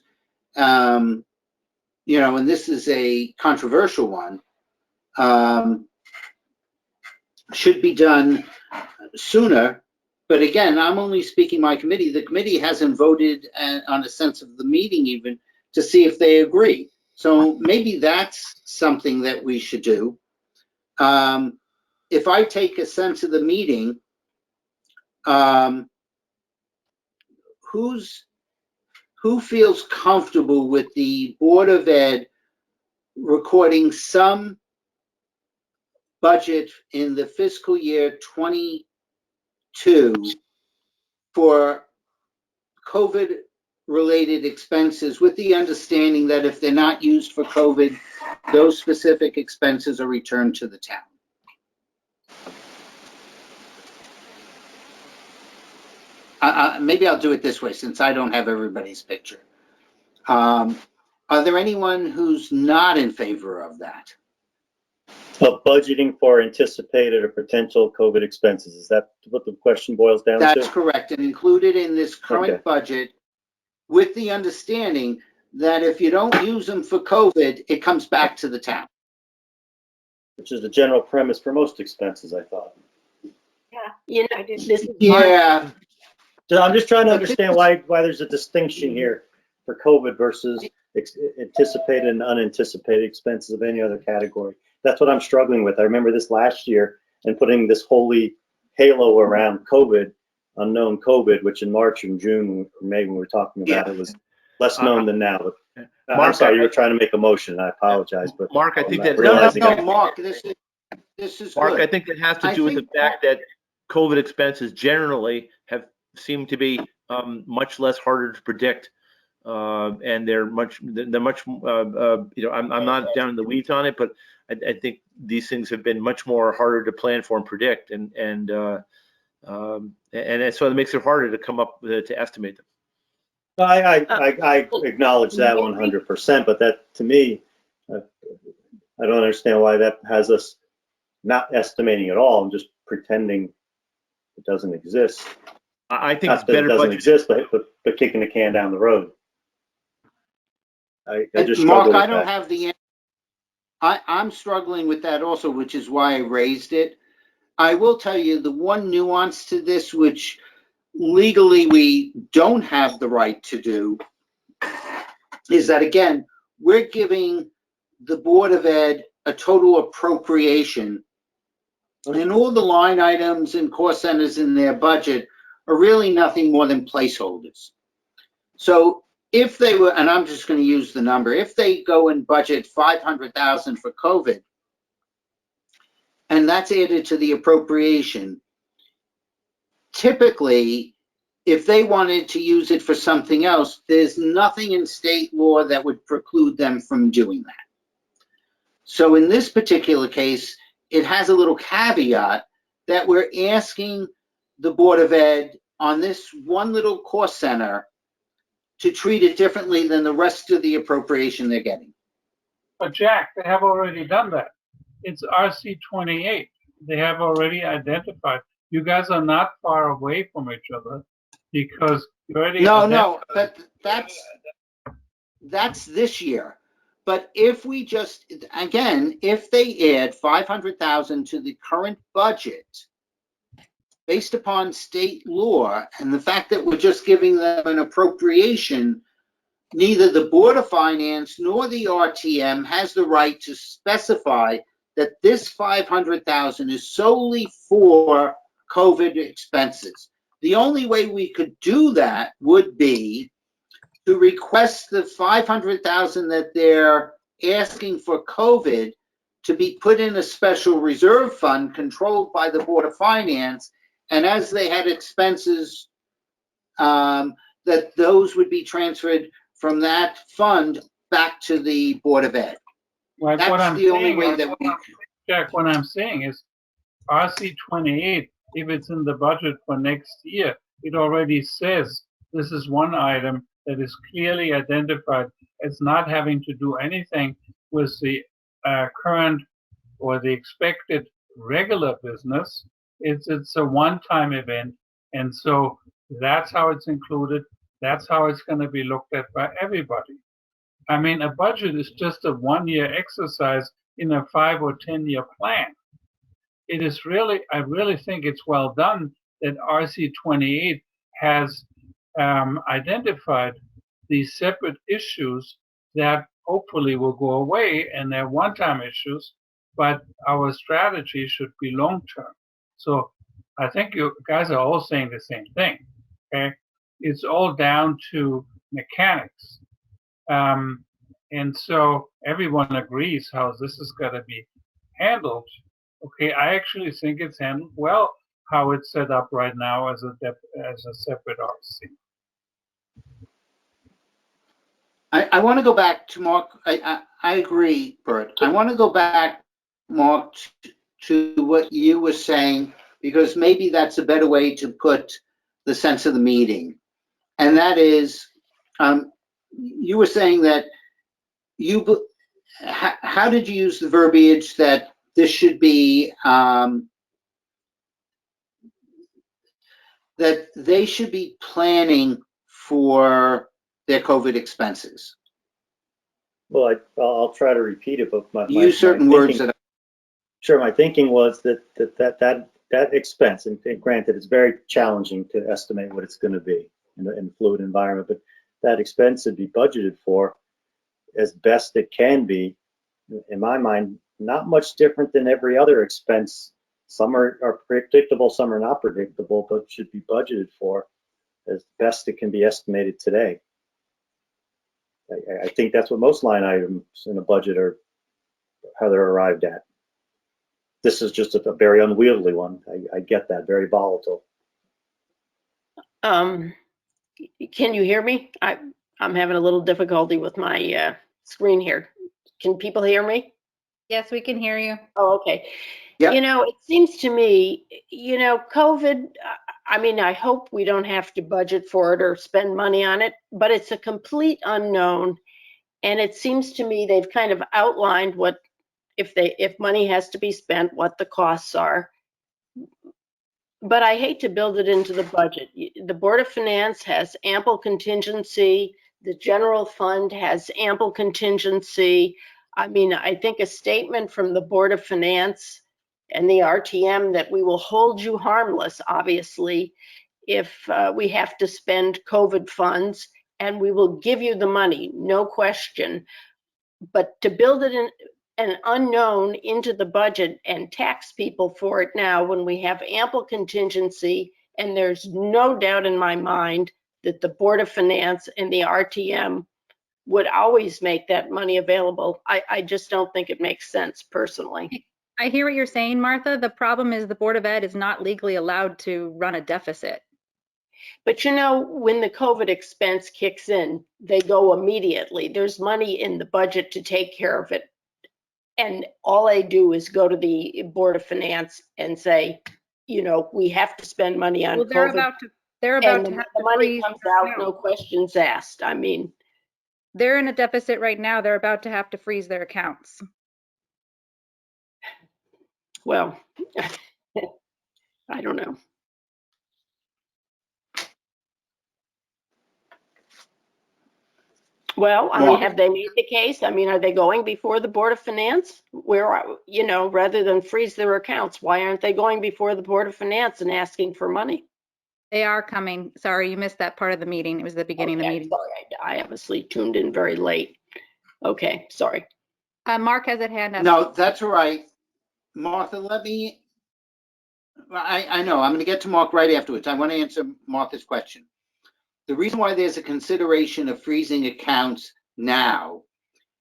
you know, and this is a controversial one, should be done sooner. But again, I'm only speaking my committee. The committee hasn't voted on a sense of the meeting even to see if they agree. So maybe that's something that we should do. If I take a sense of the meeting, who feels comfortable with the Board of Ed recording some budget in the fiscal year 22 for COVID-related expenses, with the understanding that if they're not used for COVID, those specific expenses are returned to the town? Maybe I'll do it this way since I don't have everybody's picture. Are there anyone who's not in favor of that? But budgeting for anticipated or potential COVID expenses, is that what the question boils down to? That's correct, and included in this current budget with the understanding that if you don't use them for COVID, it comes back to the town. Which is the general premise for most expenses, I thought. Yeah, you know, this is Yeah. So I'm just trying to understand why there's a distinction here for COVID versus anticipated and unanticipated expenses of any other category. That's what I'm struggling with. I remember this last year and putting this holy halo around COVID, unknown COVID, which in March and June or May when we were talking about it was less known than now. But Mark, I'm sorry, you were trying to make a motion. I apologize, but Mark, I think that No, Mark, this is Mark, good. I think that has to do with the fact that COVID expenses generally have seemed to be much less harder to predict, and they're much you know, I'm not down in the weeds on it, but I think these things have been much more harder to plan for and predict, and so it makes it harder to come up with to estimate them. I acknowledge that 100%, but that to me, I don't understand why that has us not estimating at all and just pretending it doesn't exist. I think not it's that better it doesn't budgeting. exist, but kicking the can down the road. I just Mark, struggle with I don't that. have the answer. I'm struggling with that also, which is why I raised it. I will tell you the one nuance to this, which legally we don't have the right to do, is that again, we're giving the Board of Ed a total appropriation, and all the line items and cost centers in their budget are really nothing more than placeholders. So if they were, and I'm just going to use the number, if they go and budget $500,000 for COVID, and that's added to the appropriation, typically, if they wanted to use it for something else, there's nothing in state law that would preclude them from doing that. So in this particular case, it has a little caveat that we're asking the Board of Ed on this one little cost center to treat it differently than the rest of the appropriation they're getting. But Jack, they have already done that. It's RC 28. They have already identified. You guys are not far away from each other because you already. No, but that's this year. But if we just, again, if they add $500,000 to the current budget, based upon state law and the fact that we're just giving them an appropriation, neither the Board of Finance nor the RTM has the right to specify that this 500,000 is solely for COVID expenses. The only way we could do that would be to request the 500,000 that they're asking for COVID to be put in a special reserve fund controlled by the Board of Finance, and as they had expenses, that those would be transferred from that fund back to the Board of Ed. Like what That's I'm the only saying way is- that we. Jack, what I'm saying is RC 28, if it's in the budget for next year, it already says this is one item that is clearly identified as not having to do anything with the current or the expected regular business. It's a one-time event, and so that's how it's included. That's how it's going to be looked at by everybody. I mean, a budget is just a one-year exercise in a 5 or 10-year plan. It is really, I really think it's well done that RC 28 has identified these separate issues that hopefully will go away, and they're one-time issues, but our strategy should be long-term. So I think you guys are all saying the same thing, okay? It's all down to mechanics. And so everyone agrees how this is going to be handled. Okay, I actually think it's handled well how it's set up right now as a separate RC. I want to go back to Mark. I agree, Bert. I want to go back, Mark, to what you were saying, because maybe that's a better way to put the sense of the meeting. And that is, you were saying that how did you use the verbiage that this should be, that they should be planning for their COVID expenses? Well, I'll try to repeat it, but Use certain words that. Sure, my thinking was that expense, and granted, it's very challenging to estimate what it's going to be in a fluid environment, but that expense should be budgeted for as best it can be. In my mind, not much different than every other expense. Some are predictable, some are not predictable, but should be budgeted for as best it can be estimated today. I think that's what most line items in a budget are, how they're arrived at. This is just a very unwieldy one. I get that, very volatile. Can you hear me? I'm having a little difficulty with my screen here. Can people hear me? Yes, we can hear you. Oh, okay. Yep. You know, it seems to me, you know, COVID, I mean, I hope we don't have to budget for it or spend money on it, but it's a complete unknown. And it seems to me they've kind of outlined what, if money has to be spent, what the costs are. But I hate to build it into the budget. The Board of Finance has ample contingency. The general fund has ample contingency. I mean, I think a statement from the Board of Finance and the RTM that we will hold you harmless, obviously, if we have to spend COVID funds, and we will give you the money, no question. But to build it in an unknown into the budget and tax people for it now when we have ample contingency, and there's no doubt in my mind that the Board of Finance and the RTM would always make that money available. I just don't think it makes sense personally. I hear what you're saying, Martha. The problem is the Board of Ed is not legally allowed to run a deficit. But you know, when the COVID expense kicks in, they go immediately. There's money in the budget to take care of it. And all I do is go to the Board of Finance and say, you know, we have to spend money on Well, they're COVID. about to have the to money freeze comes their out, account. no questions asked. I mean, They're in a deficit right now. They're about to have to freeze their accounts. well, I don't know. Well, I Mark. mean, have they made the case? I mean, are they going before the Board of Finance? Rather than freeze their accounts, why aren't they going before the Board of Finance and asking for money? They are coming. Sorry, you missed that part of the meeting. It was the beginning of the Okay, meeting. sorry, I obviously tuned in very late. Okay, sorry. Mark has his hand up. No, that's all right. Martha, I know, I'm going to get to Mark right afterwards. I want to answer Martha's question. The reason why there's a consideration of freezing accounts now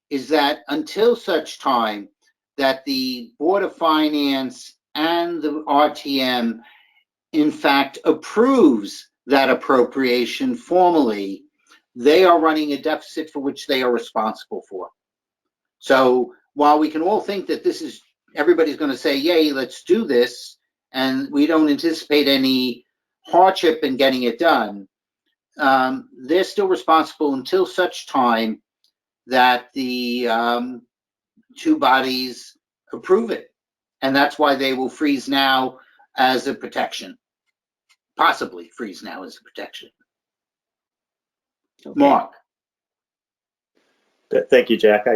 is that until such time that the Board of Finance and the RTM, in fact, approves that appropriation formally, they are running a deficit for which they are responsible for. So while we can all think that everybody's going to say, yay, let's do this, and we don't anticipate any hardship in getting it done, they're still responsible until such time that the two bodies approve it. And that's why they will freeze now as a protection, possibly freeze now as a protection. Okay. Mark. Thank you, Jack.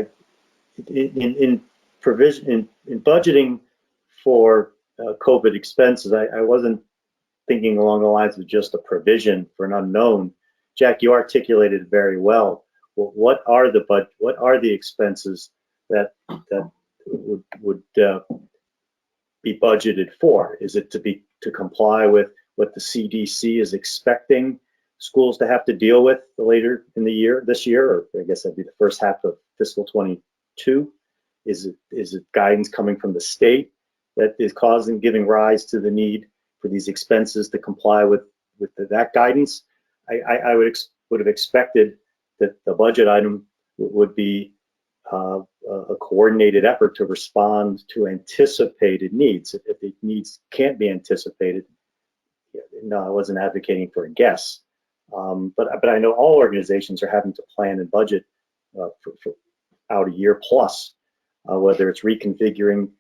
In budgeting for COVID expenses, I wasn't thinking along the lines of just a provision for an unknown. Jack, you articulated it very well. What are the expenses that would be budgeted for? Is it to comply with what the CDC is expecting schools to have to deal with later in the year, this year, or I guess that'd be the first half of fiscal 22? Is it guidance coming from the state that is giving rise to the need for these expenses to comply with that guidance? I would have expected that the budget item would be a coordinated effort to respond to anticipated needs. If the needs can't be anticipated, no, I wasn't advocating for a guess. But I know all organizations are having to plan and budget for out a year plus, whether it's reconfiguring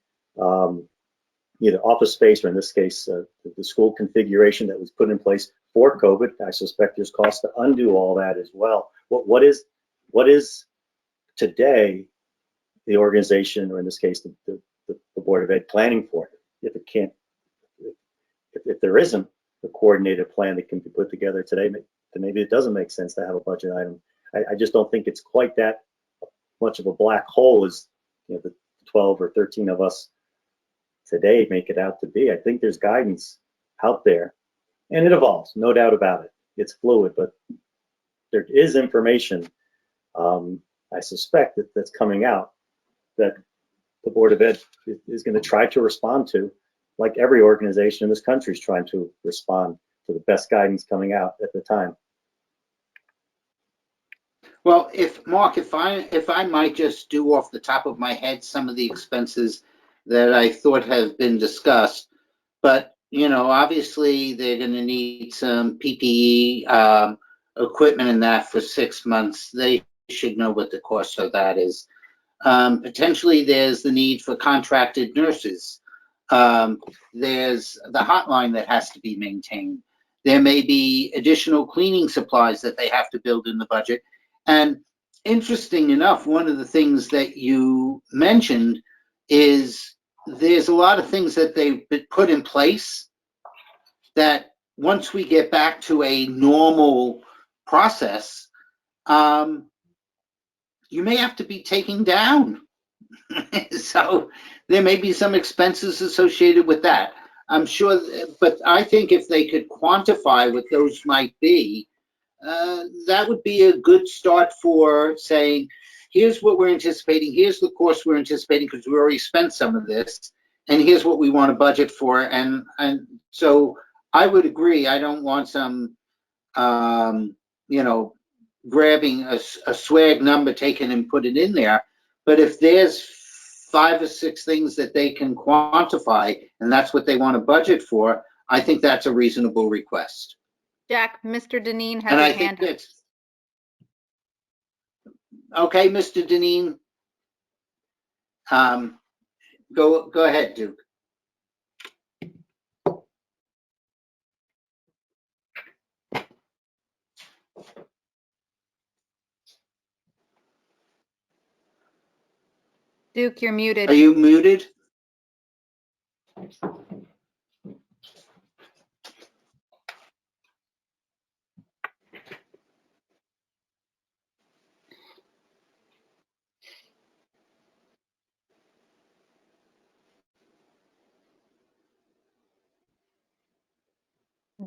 either office space or in this case, the school configuration that was put in place for COVID. I suspect there's cost to undo all that as well. What is today the organization, or in this case, the Board of Ed planning for it? If there isn't a coordinated plan that can be put together today, then maybe it doesn't make sense to have a budget item. I just don't think it's quite that much of a black hole as the 12 or 13 of us today make it out to be. I think there's guidance out there, and it evolves, no doubt about it. It's fluid, but there is information, I suspect, that's coming out that the Board of Ed is going to try to respond to, like every organization in this country is trying to respond to the best guidance coming out at the time. Well, Mark, if I might just do off the top of my head some of the expenses that I thought have been discussed, but obviously they're going to need some PPE equipment and that for 6 months. They should know what the cost of that is. Potentially, there's the need for contracted nurses. There's the hotline that has to be maintained. There may be additional cleaning supplies that they have to build in the budget. And interesting enough, one of the things that you mentioned is there's a lot of things that they've put in place that once we get back to a normal process, you may have to be taking down. So there may be some expenses associated with that. I'm sure, but I think if they could quantify what those might be, that would be a good start for saying, here's what we're anticipating, here's the cost we're anticipating because we already spent some of this, and here's what we want to budget for. And so I would agree. I don't want some, grabbing a swag number taken and put it in there. But if there's 5 or 6 things that they can quantify, and that's what they want to budget for, I think that's a reasonable request. Jack, Mr. Deneen has And I his think hand up. that's okay, Mr. Deneen. Go ahead, Duke. Duke, you're muted. Are you muted?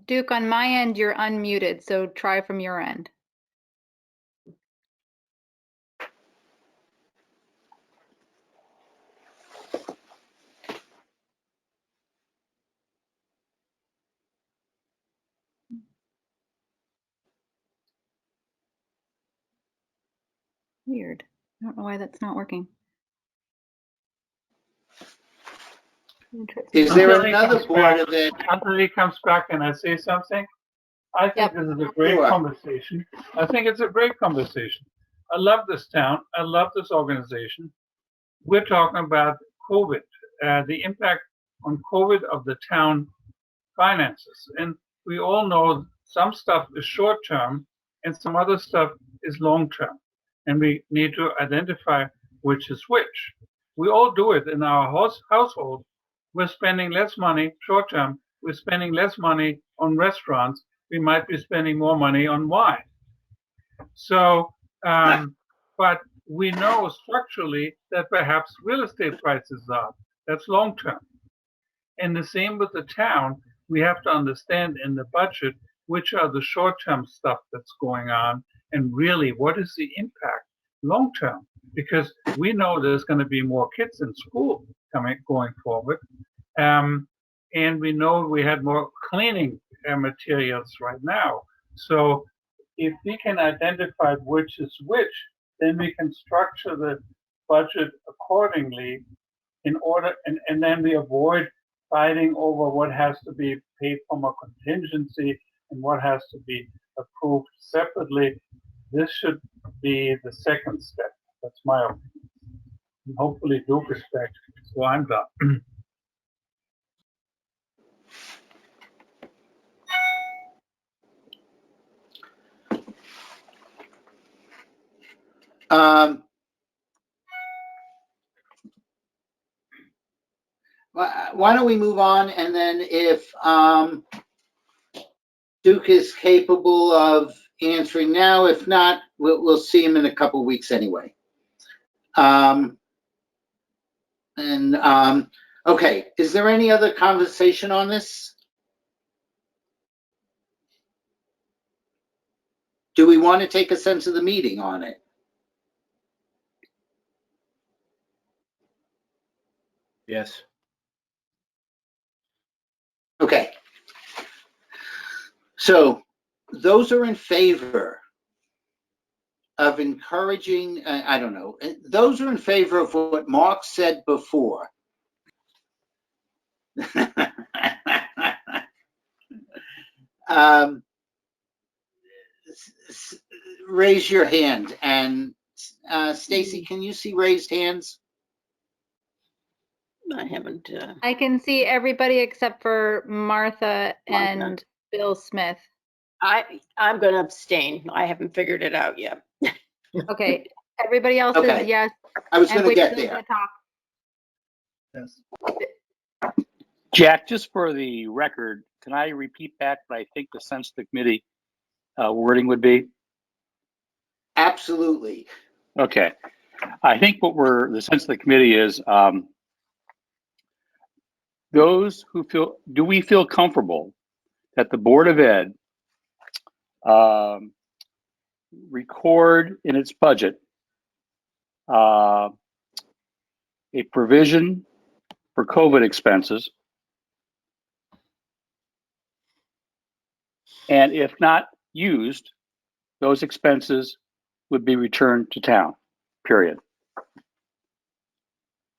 Duke, on my end, you're unmuted, so try from your end. Weird. I don't know why that's not working. Is there Until he another comes board back- of ed? Until he comes back and I say something, I think Yep. this is a great Sure. conversation. I think it's a great conversation. I love this town. I love this organization. We're talking about COVID, the impact on COVID of the town finances. And we all know some stuff is short term and some other stuff is long term. And we need to identify which is which. We all do it in our household. We're spending less money short term. We're spending less money on restaurants. We might be spending more money on wine. So, but we know structurally that perhaps real estate prices are. That's long term. And the same with the town. We have to understand in the budget which are the short term stuff that's going on and really what is the impact long term. Because we know there's going to be more kids in school going forward. And we know we had more cleaning materials right now. So if we can identify which is which, then we can structure the budget accordingly in order, and then we avoid fighting over what has to be paid from a contingency and what has to be approved separately. This should be the second step. That's my opinion. And hopefully Duke is back, so I'm done. Why don't we move on, and then if Duke is capable of answering now, if not, we'll see him in a couple weeks anyway. Okay, is there any other conversation on this? Do we want to take a sense of the meeting on it? Yes. Okay. So those are in favor of encouraging, I don't know, those are in favor of what Mark said before. Raise your hand, and Stacy, can you see raised hands? I haven't. I can see everybody except for Martha and Bill Smith. I'm going to abstain. I haven't figured it out yet. Okay, everybody else Okay. is yes. I was And going to Rachel's get there. gonna talk. Yes. Jack, just for the record, can I repeat back what I think the sense of the committee wording would be? Absolutely. Okay. I think the sense of the committee is those who do we feel comfortable that the Board of Ed record in its budget a provision for COVID expenses, and if not used, those expenses would be returned to town, period.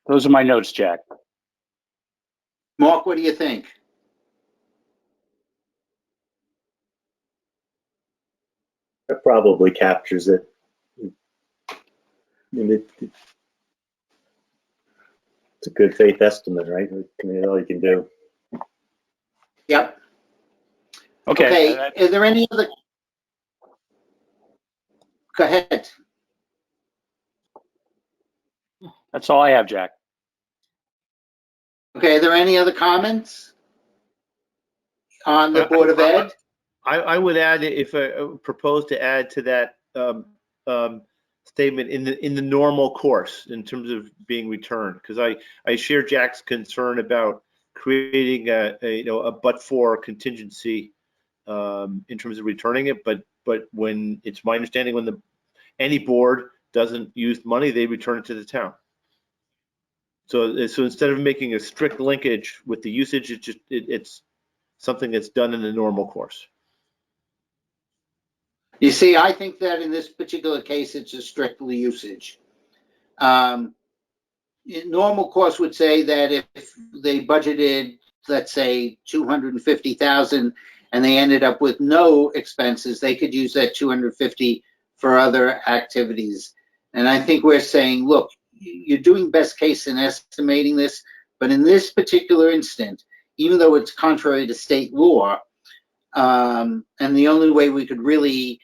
Those are my notes, Jack. Mark, what do you think? That probably captures it. I mean, it's a good faith estimate, right? I mean, all you can do. Yep. Okay. Okay, are there any other? Go ahead. That's all I have, Jack. Okay, are there any other comments on the Board of Ed? I would add, if I propose to add to that statement, in the normal course in terms of being returned, because I share Jack's concern about creating a but-for contingency in terms of returning it, but when it's my understanding, when any board doesn't use money, they return it to the town. So instead of making a strict linkage with the usage, it's something that's done in the normal course. You see, I think that in this particular case, it's a strictly usage. Normal course would say that if they budgeted, let's say, 250,000 and they ended up with no expenses, they could use that 250 for other activities. And I think we're saying, look, you're doing best case in estimating this, but in this particular instant, even though it's contrary to state law, and the only way we could really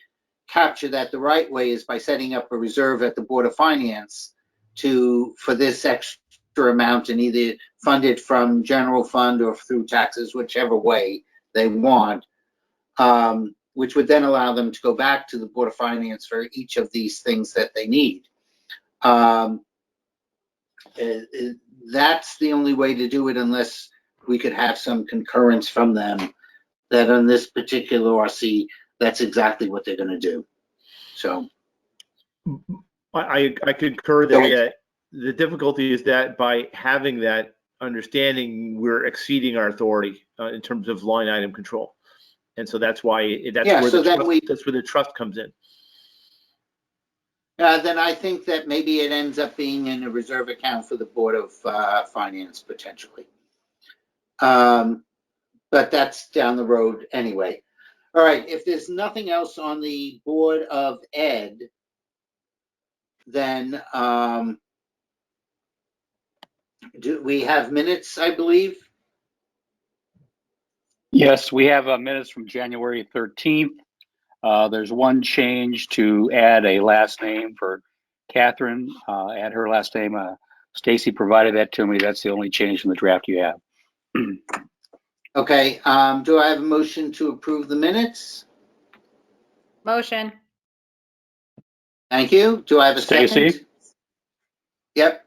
capture that the right way is by setting up a reserve at the Board of Finance for this extra amount, and either fund it from general fund or through taxes, whichever way they want, which would then allow them to go back to the Board of Finance for each of these things that they need. That's the only way to do it, unless we could have some concurrence from them that on this particular RC, that's exactly what they're going to do. So I concur that the difficulty is that by having that understanding, we're exceeding our authority in terms of line item control, and so that's why that's where the trust comes in. Then I think that maybe it ends up being in a reserve account for the Board of Finance potentially. But that's down the road anyway. All right, if there's nothing else on the Board of Ed, then do we have minutes, I believe? Yes, we have minutes from January 13th. There's one change to add a last name for Catherine, add her last name. Stacy provided that to me. That's the only change in the draft you have. Okay, do I have a motion to approve the minutes? Motion. Thank you. Do I have a Stacy? second? Yep.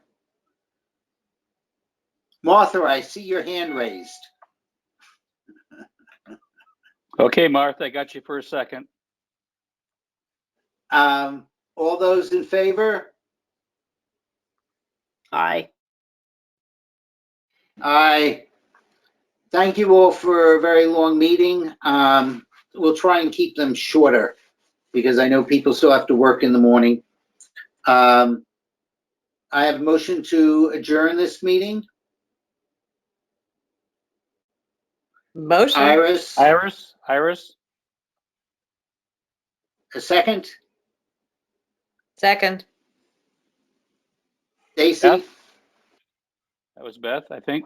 Martha, I see your hand raised. Okay, Martha, I got you for a second. All those in favor? Aye. Aye. Thank you all for a very long meeting. We'll try and keep them shorter because I know people still have to work in the morning. I have a motion to adjourn this meeting. Motion. Iris, Iris? a second. Second. Stacy, Beth? That was Beth, I think.